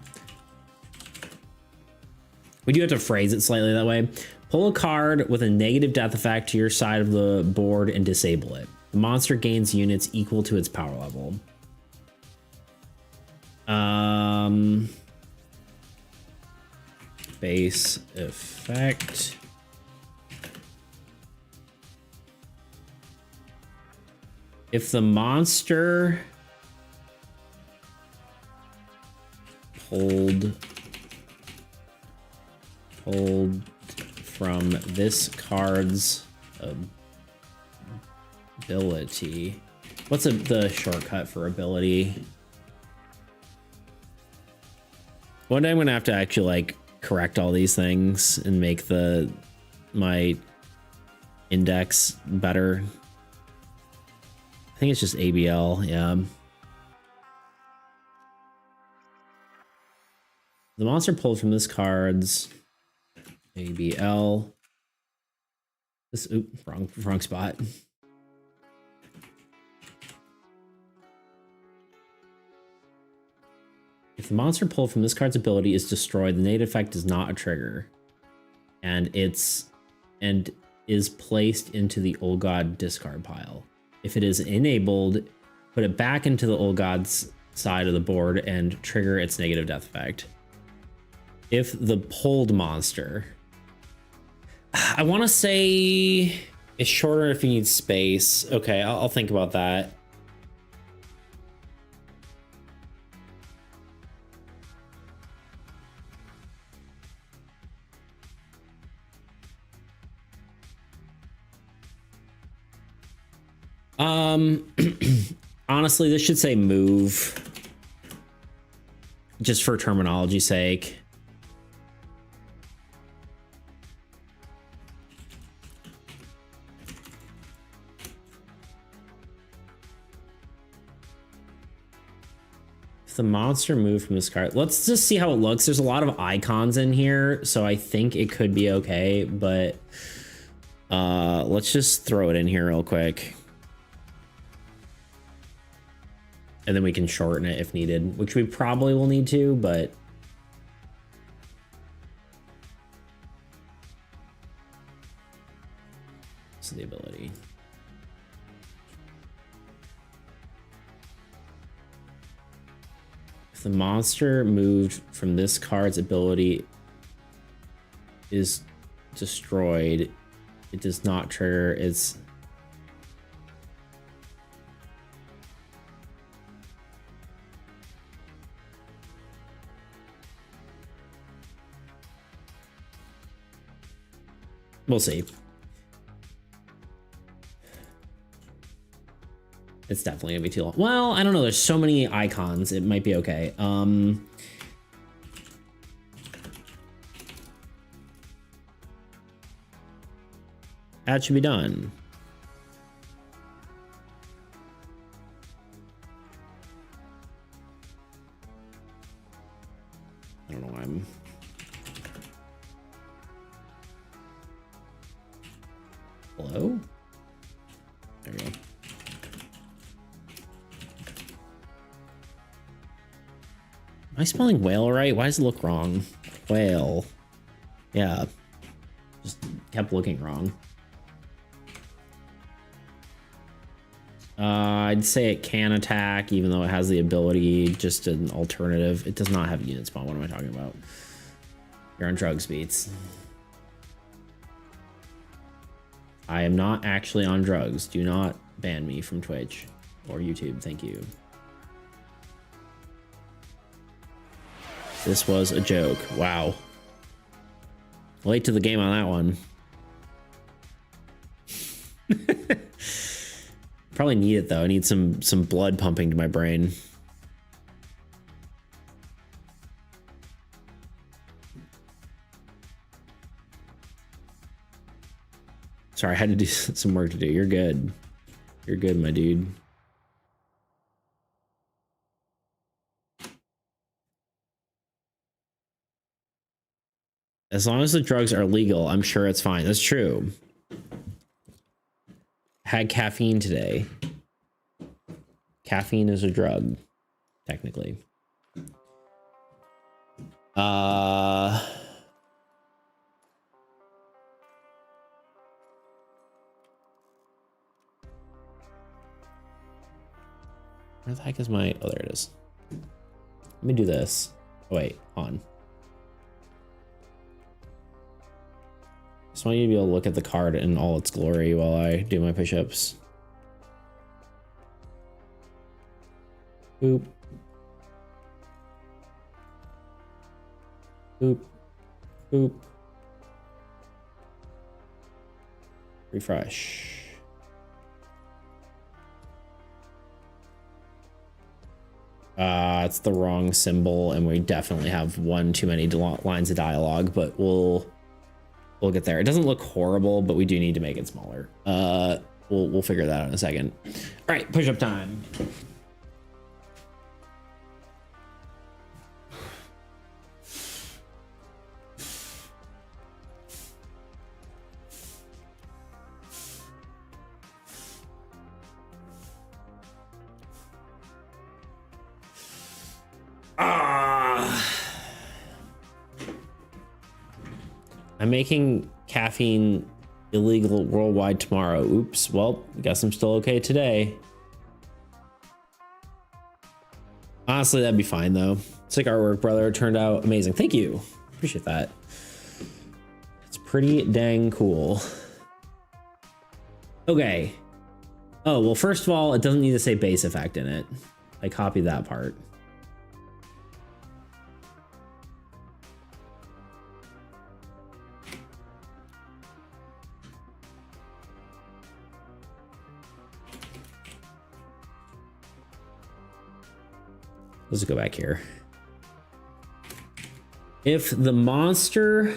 A: We do have to phrase it slightly that way. Pull a card with a negative death effect to your side of the board and disable it. The monster gains units equal to its power level. Base effect. If the monster pulled from this card's ability. What's the shortcut for ability? One day I'm gonna have to actually like correct all these things and make my index better. I think it's just ABL, yeah. The monster pulled from this card's ABL. This, oop, wrong spot. If the monster pulled from this card's ability is destroyed, the negative effect is not a trigger. And is placed into the Old God discard pile. If it is enabled, put it back into the Old God's side of the board and trigger its negative death effect. If the pulled monster, I want to say it's shorter if you need space. Okay, I'll think about that. Honestly, this should say move, just for terminology's sake. If the monster moved from this card, let's just see how it looks. There's a lot of icons in here, so I think it could be okay, but let's just throw it in here real quick. And then we can shorten it if needed, which we probably will need to, but this is the ability. If the monster moved from this card's ability is destroyed, it does not trigger its... We'll see. It's definitely gonna be too long. Well, I don't know. There's so many icons. It might be okay. That should be done. I don't know why I'm... Hello? There we go. Am I spelling whale right? Why does it look wrong? Whale. Yeah. Just kept looking wrong. I'd say it can attack, even though it has the ability, just an alternative. It does not have unit spawn. What am I talking about? You're on drugs, Beats. I am not actually on drugs. Do not ban me from Twitch or YouTube. Thank you. This was a joke. Wow. Late to the game on that one. Probably need it though. I need some blood pumping to my brain. Sorry, I had to do some work to do. You're good. You're good, my dude. As long as the drugs are legal, I'm sure it's fine. That's true. Had caffeine today. Caffeine is a drug, technically. Where the heck is my... Oh, there it is. Let me do this. Oh, wait, on. Just want you to be able to look at the card in all its glory while I do my push-ups. Boop. Boop. Boop. Refresh. It's the wrong symbol, and we definitely have one too many lines of dialogue, but we'll get there. It doesn't look horrible, but we do need to make it smaller. We'll figure that out in a second. All right, push-up time. I'm making caffeine illegal worldwide tomorrow. Oops. Well, guess I'm still okay today. Honestly, that'd be fine though. Sick artwork, brother. It turned out amazing. Thank you. Appreciate that. It's pretty dang cool. Okay. Oh, well, first of all, it doesn't need to say base effect in it. I copied that part. Let's go back here. If the monster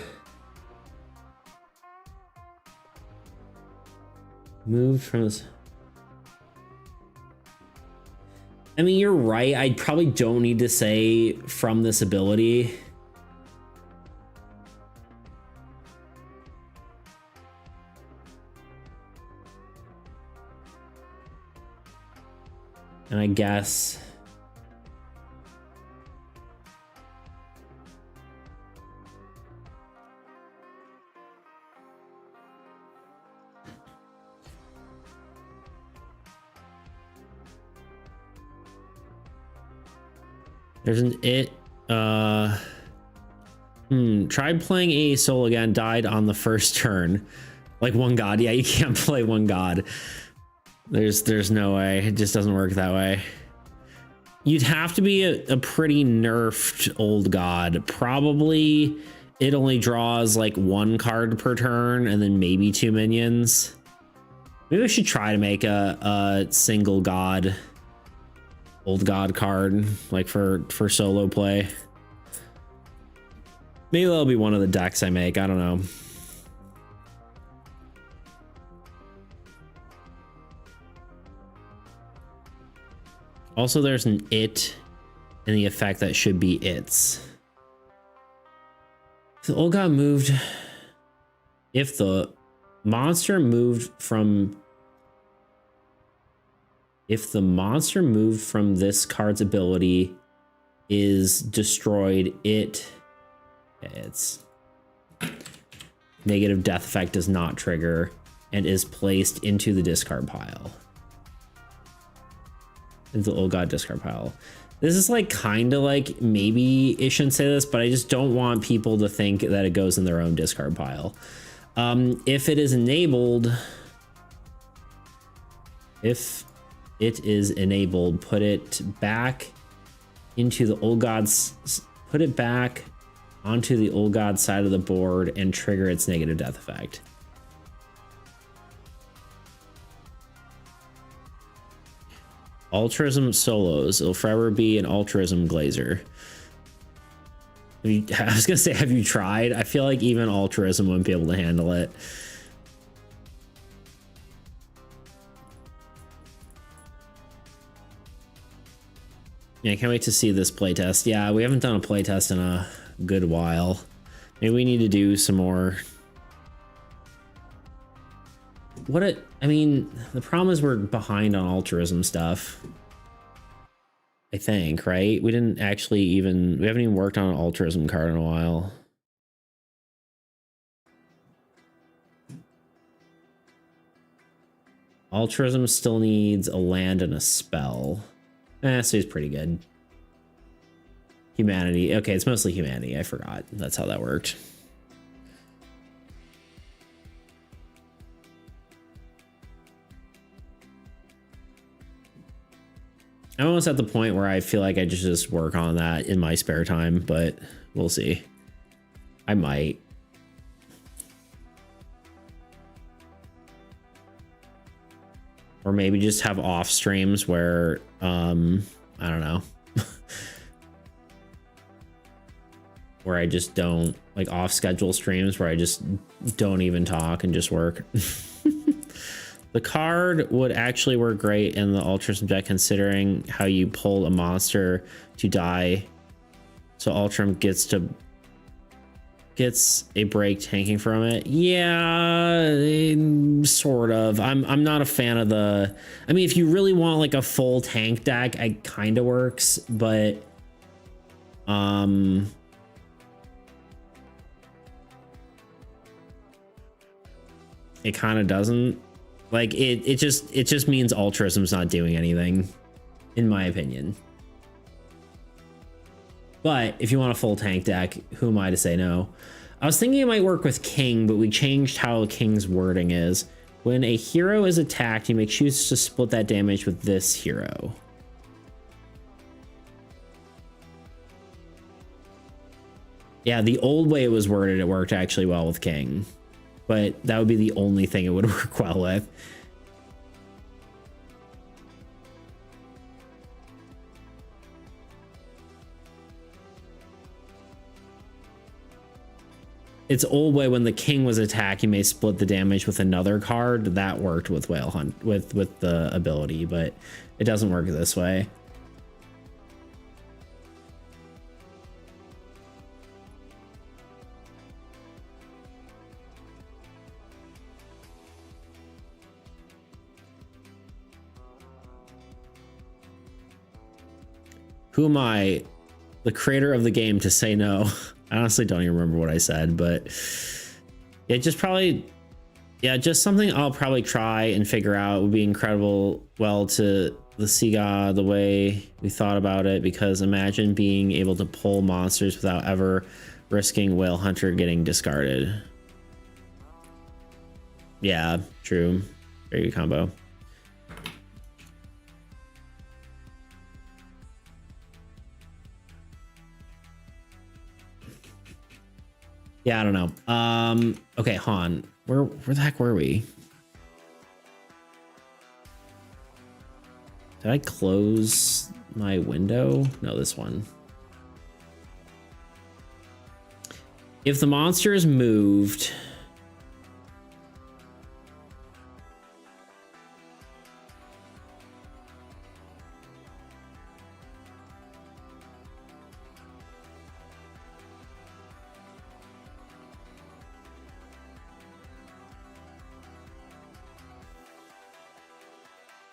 A: moved from this... I mean, you're right. I probably don't need to say from this ability. And I guess... There's an it. Tried playing AAE solo again, died on the first turn. Like one god. Yeah, you can't play one god. There's no way. It just doesn't work that way. You'd have to be a pretty nerfed old god. Probably it only draws like one card per turn and then maybe 2 minions. Maybe I should try to make a single god. Old god card, like for solo play. Maybe that'll be one of the decks I make. I don't know. Also, there's an it in the effect that should be its. The old god moved. If the monster moved from... If the monster moved from this card's ability is destroyed, its negative death effect does not trigger and is placed into the discard pile. Into the old god discard pile. This is like kind of like, maybe it shouldn't say this, but I just don't want people to think that it goes in their own discard pile. If it is enabled, if it is enabled, put it back into the old god's, put it back onto the old god side of the board and trigger its negative death effect. Altruism solos. It'll forever be an altruism glazer. I was gonna say, have you tried? I feel like even altruism wouldn't be able to handle it. Yeah, I can't wait to see this playtest. Yeah, we haven't done a playtest in a good while. Maybe we need to do some more. I mean, the problem is we're behind on altruism stuff. I think, right? We haven't even worked on an altruism card in a while. Altruism still needs a land and a spell. So he's pretty good. Humanity. Okay, it's mostly humanity. I forgot. That's how that worked. I'm almost at the point where I feel like I just work on that in my spare time, but we'll see. I might. Or maybe just have off streams where, I don't know. Where I just don't, like off schedule streams where I just don't even talk and just work. The card would actually work great in the altruism deck considering how you pull a monster to die. So Ultram gets a break tanking from it. Yeah, sort of. I'm not a fan of the, I mean, if you really want like a full tank deck, it kind of works, but it kind of doesn't. Like it just means altruism's not doing anything, in my opinion. But if you want a full tank deck, who am I to say no? I was thinking it might work with King, but we changed how King's wording is. When a hero is attacked, you may choose to split that damage with this hero. Yeah, the old way it was worded, it worked actually well with King. But that would be the only thing it would work well with. It's old way when the king was attacked, you may split the damage with another card. That worked with Whale Hunt with the ability, but it doesn't work this way. Who am I, the creator of the game, to say no? I honestly don't even remember what I said, but yeah, just something I'll probably try and figure out. It would be incredible. Well, to the Siga, the way we thought about it, because imagine being able to pull monsters without ever risking Whale Hunter getting discarded. Yeah, true. Very good combo. Yeah, I don't know. Okay, Han, where the heck were we? Did I close my window? No, this one. If the monster is moved,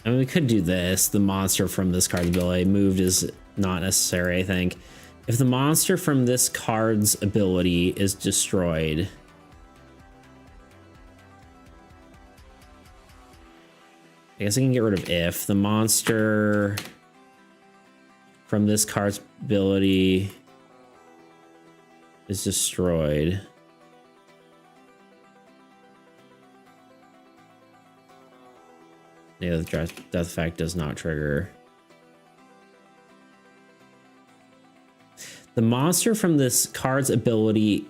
A: I mean, we could do this. The monster from this card's ability moved is not necessary, I think. If the monster from this card's ability is destroyed, I guess I can get rid of if. The monster from this card's ability is destroyed. Yeah, the death effect does not trigger. The monster from this card's ability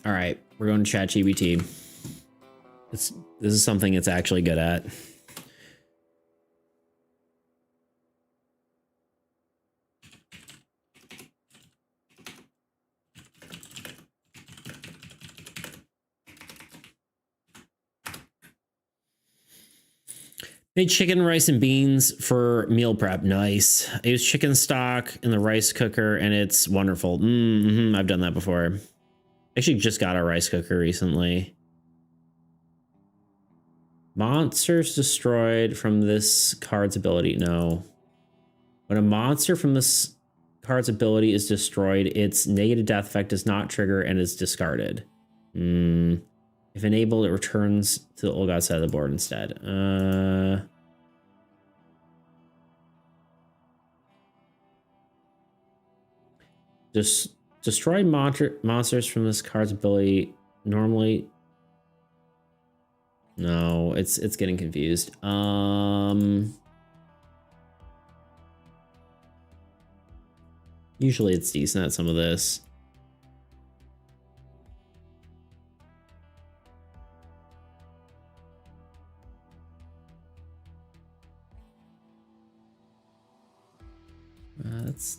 A: All right, we're going to ChatGPT. This is something it's actually good at. Made chicken, rice, and beans for meal prep. Nice. I use chicken stock in the rice cooker, and it's wonderful. I've done that before. Actually, just got a rice cooker recently. Monsters destroyed from this card's ability. No. When a monster from this card's ability is destroyed, its negative death effect does not trigger and is discarded. If enabled, it returns to the old god side of the board instead. Just destroy monsters from this card's ability. Normally, no, it's getting confused. Usually it's decent at some of this. That's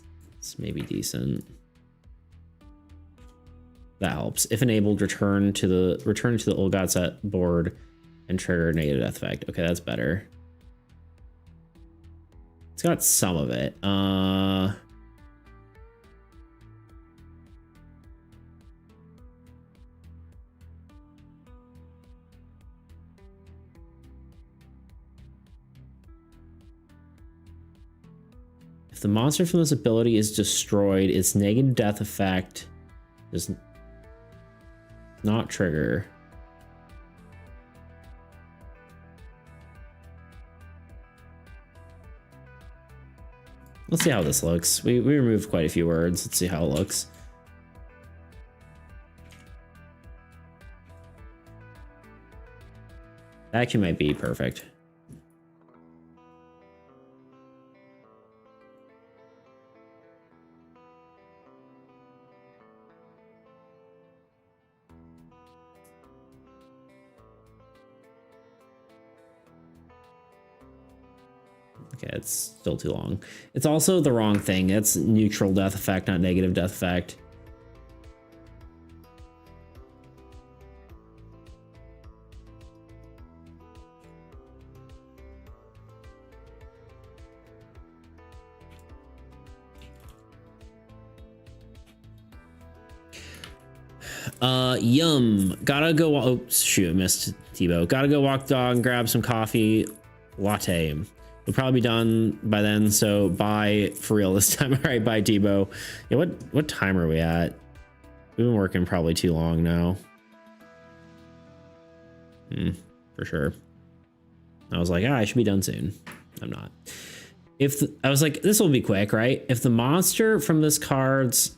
A: maybe decent. That helps. If enabled, return to the old god set board and trigger negative death effect. Okay, that's better. It's got some of it. If the monster from this ability is destroyed, its negative death effect does not trigger. Let's see how this looks. We removed quite a few words. Let's see how it looks. That actually might be perfect. Okay, it's still too long. It's also the wrong thing. It's neutral death effect, not negative death effect. Yum. Gotta go. Oh, shoot, I missed Tebow. Gotta go walk the dog and grab some coffee latte. We'll probably be done by then, so bye for real this time. All right, bye, Tebow. Yeah, what time are we at? We've been working probably too long now. For sure. I was like, I should be done soon. I'm not. I was like, this will be quick, right? If the monster from this card's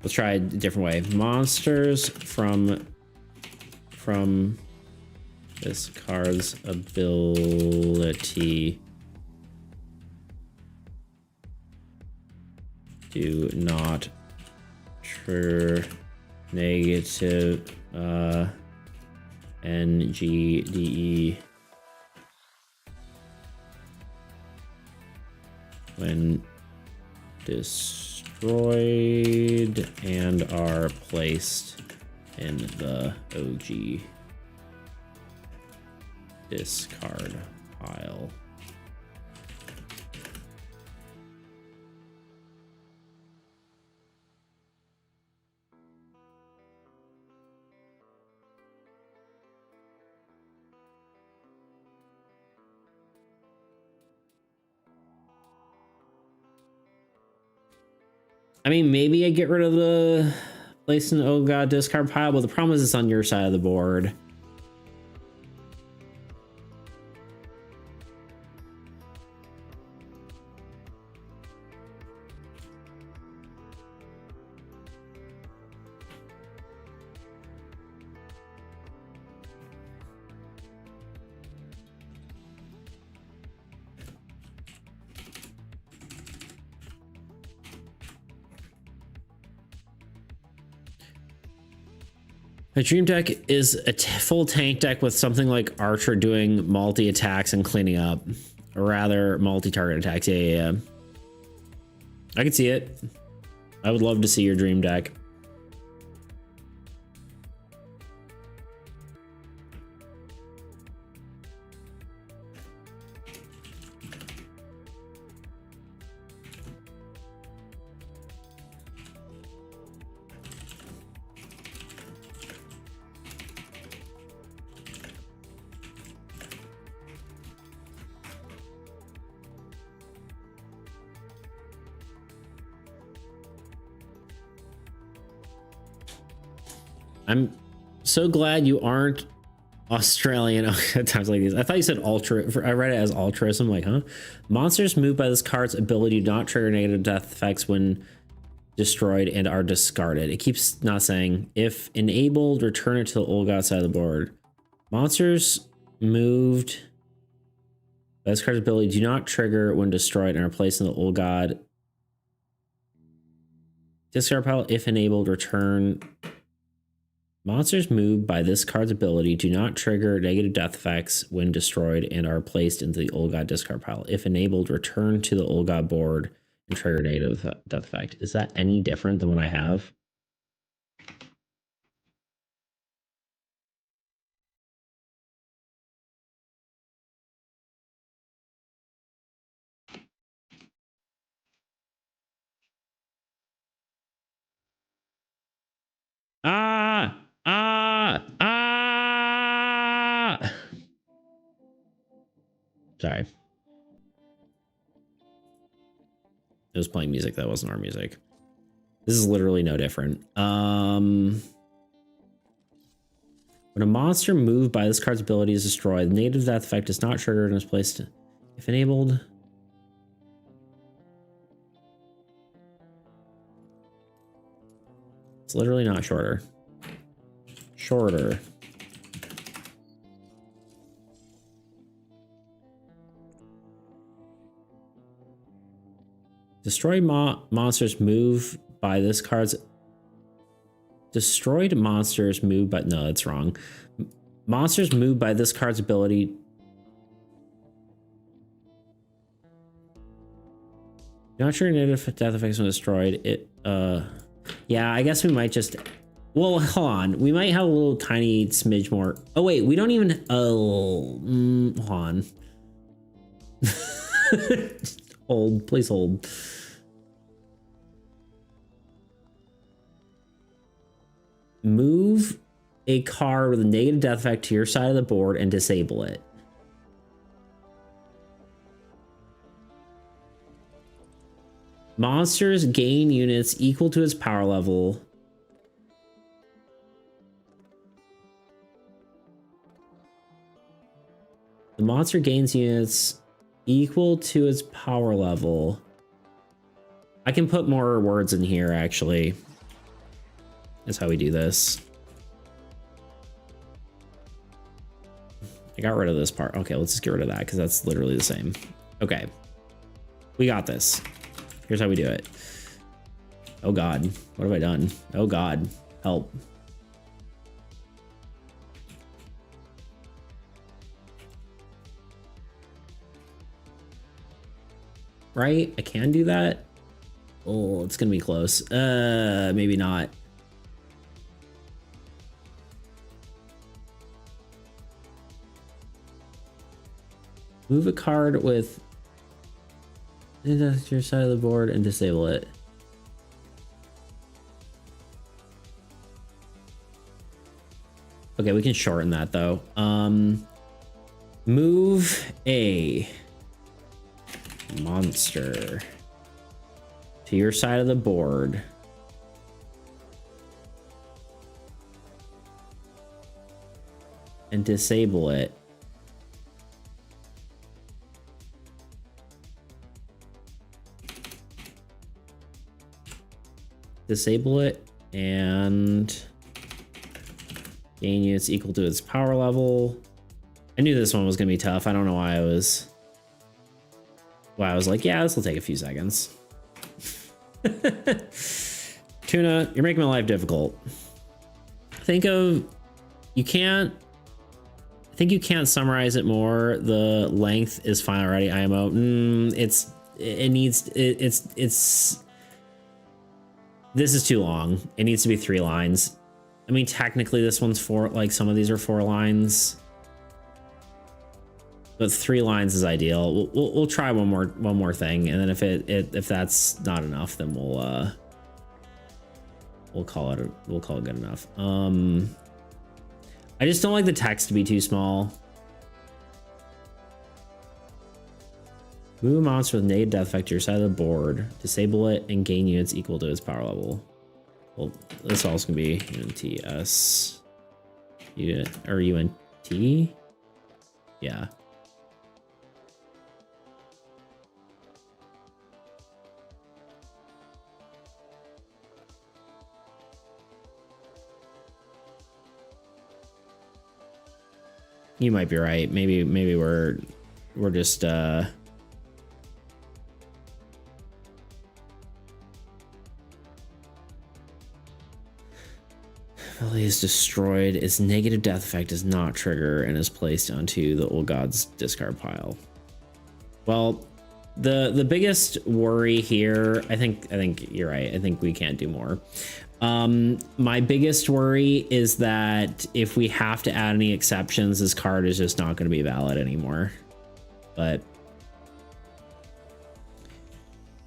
A: let's try a different way. Monsters from this card's ability do not trigger negative NGDE when destroyed and are placed in the OG discard pile. I mean, maybe I get rid of the place in the oh god discard pile, but the problem is it's on your side of the board. A dream deck is a full tank deck with something like Archer doing multi attacks and cleaning up, or rather multi-target attacks. Yeah. I can see it. I would love to see your dream deck. I'm so glad you aren't Australian at times like these. I thought you said ultra. I read it as altruism. Like, huh? Monsters moved by this card's ability do not trigger negative death effects when destroyed and are discarded. It keeps not saying if enabled, return it to the old god side of the board. Monsters moved by this card's ability do not trigger when destroyed and are placed in the old god discard pile. If enabled, return. Monsters moved by this card's ability do not trigger negative death effects when destroyed and are placed into the old god discard pile. If enabled, return to the old god board and trigger negative death effect. Is that any different than what I have? Sorry. It was playing music that wasn't our music. This is literally no different. When a monster moved by this card's ability is destroyed, the negative death effect is not triggered and is placed if enabled. It's literally not shorter. Shorter. Destroyed monsters move by this card's... Destroyed monsters move by... No, that's wrong. Monsters move by this card's ability... Not sure negative death effects when destroyed. Yeah, I guess we might just... Well, hold on. We might have a little tiny smidge more... Oh, wait. We don't even... Oh... hold on. Hold. Please hold. Move a card with a negative death effect to your side of the board and disable it. Monsters gain units equal to its power level. The monster gains units equal to its power level. I can put more words in here, actually. That's how we do this. I got rid of this part. Okay, let's just get rid of that because that's literally the same. Okay. We got this. Here's how we do it. Oh God, what have I done? Oh God, help. Right? I can do that? Oh, it's gonna be close. Maybe not. Move a card with your side of the board and disable it. Okay, we can shorten that though. Move a monster to your side of the board. And disable it. Disable it and gain units equal to its power level. I knew this one was gonna be tough. I don't know why I was like, yeah, this will take a few seconds. Tuna, you're making my life difficult. think of, you can't, I think you can't summarize it more. The length is fine already. IMO. This is too long. It needs to be 3 lines. I mean, technically this one's 4, like some of these are 4 lines, but 3 lines is ideal. We'll try one more thing, and then if that's not enough, then we'll call it good enough. I just don't like the text to be too small. Move a monster with negative death effect to your side of the board, disable it, and gain units equal to its power level. Well, this also can be UNTS. Or UNT? Yeah. You might be right. Maybe we're just Valley is destroyed. Its negative death effect does not trigger and is placed onto the old god's discard pile. Well, the biggest worry here, I think you're right. I think we can't do more. My biggest worry is that if we have to add any exceptions, this card is just not going to be valid anymore. But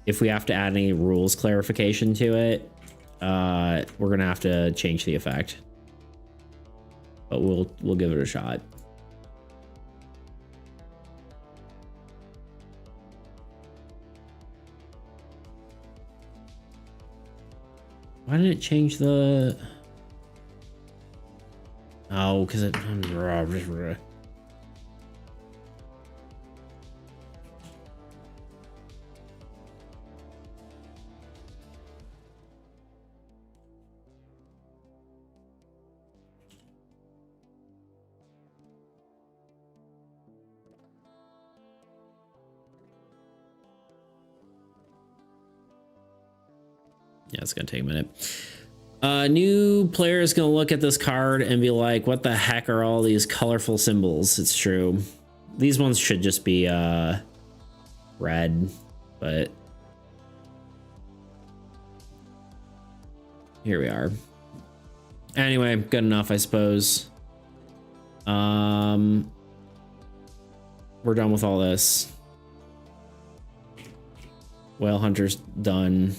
A: if we have to add any rules clarification to it, we're gonna have to change the effect. But we'll give it a shot. Why didn't it change the... Oh, because it... Yeah, it's gonna take a minute. New player is gonna look at this card and be like, what the heck are all these colorful symbols? It's true. These ones should just be red, but here we are. Anyway, good enough, I suppose. We're done with all this. Whale Hunter's done.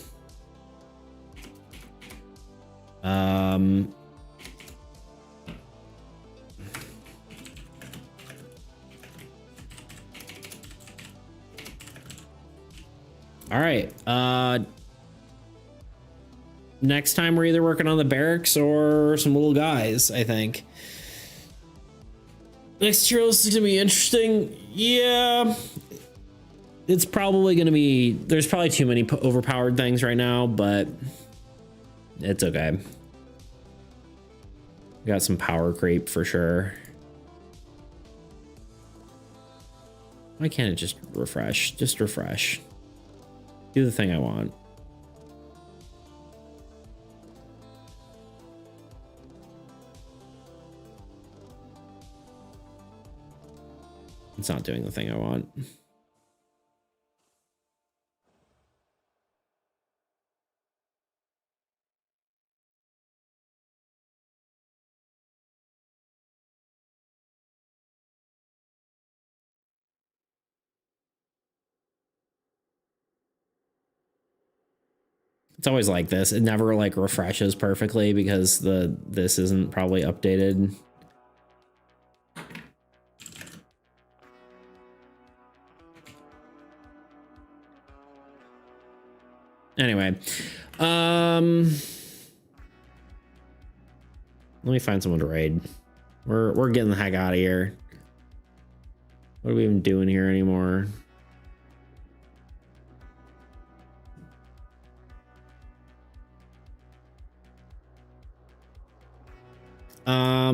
A: All right. Next time we're either working on the barracks or some little guys, I think. Next year, this is gonna be interesting. Yeah. It's probably gonna be, there's probably too many overpowered things right now, but it's okay. We got some power creep for sure. Why can't it just refresh? Just refresh. Do the thing I want. It's not doing the thing I want. It's always like this. It never like refreshes perfectly because this isn't probably updated. Anyway, let me find someone to raid. We're getting the heck out of here. What are we even doing here anymore?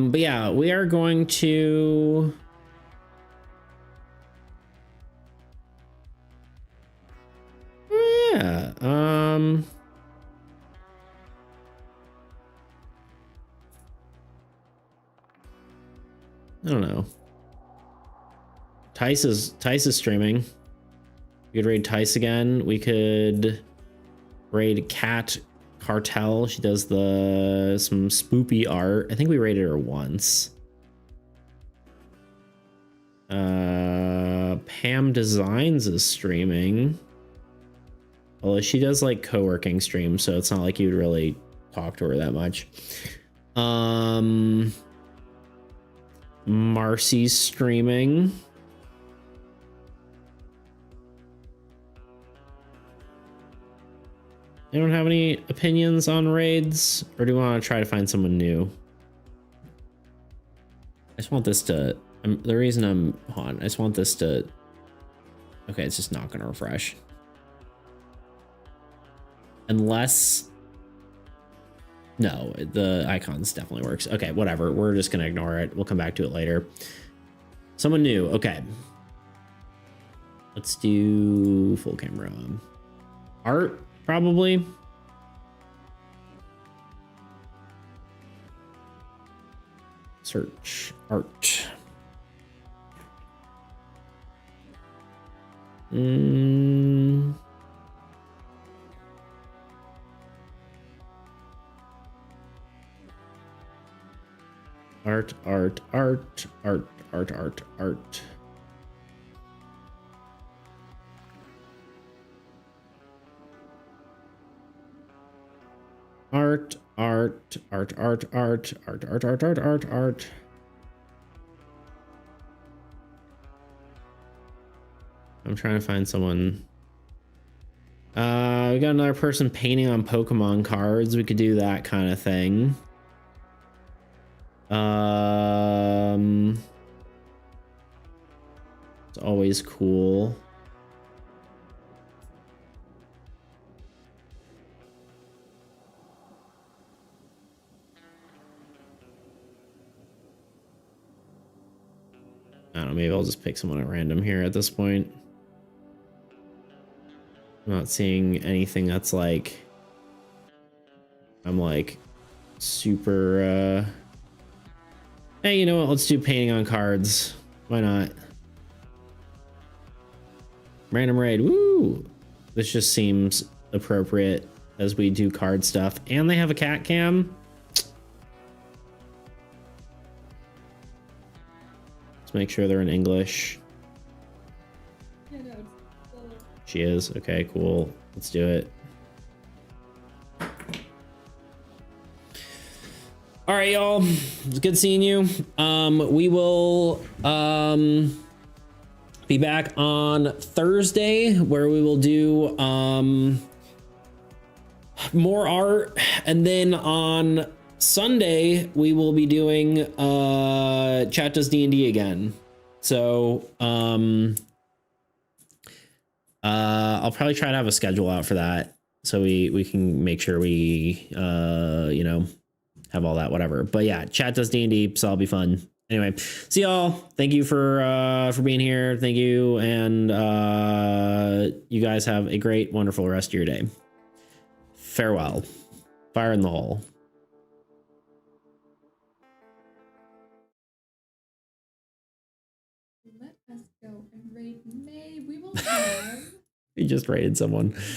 A: But yeah, we are going to yeah, don't know. Tice is streaming. We could raid Tice again. We could raid Cat Cartel. She does some spoopy art. I think we raided her once. Pam Designs is streaming. Although she does like co-working streams, so it's not like you'd really talk to her that much. Marcy's streaming. You don't have any opinions on raids, or do you want to try to find someone new? I just want this to, the reason I'm on, I just want this to, okay, it's just not going to refresh. Unless, no, the icons definitely works. Okay, whatever, we're just going to ignore it. We'll come back to it later. Someone new, okay. Let's do full camera. Art, probably. Search art. Art. Art. I'm trying to find someone. We got another person painting on Pokemon cards. We could do that kind of thing. It's always cool. I don't know, maybe I'll just pick someone at random here at this point. I'm not seeing anything that's like, I'm like super, hey, you know what? Let's do painting on cards. Why not? Random raid. Woo! This just seems appropriate as we do card stuff. And they have a cat cam. Let's make sure they're in English.
D: Yeah, no,
A: She is. Okay, cool. Let's do it. All right, y'all. It's good seeing you. We will be back on Thursday where we will do more art, and then on Sunday we will be doing Chat Does D&D again. So I'll probably try to have a schedule out for that so we can make sure we you know, have all that, whatever. But yeah, Chat Does D&D, so that'll be fun. Anyway, see y'all. Thank you for being here. Thank you, and you guys have a great, wonderful rest of your day. Farewell. Fire in the hole.
D: let us go and raid May. We will have.
A: You just raided someone.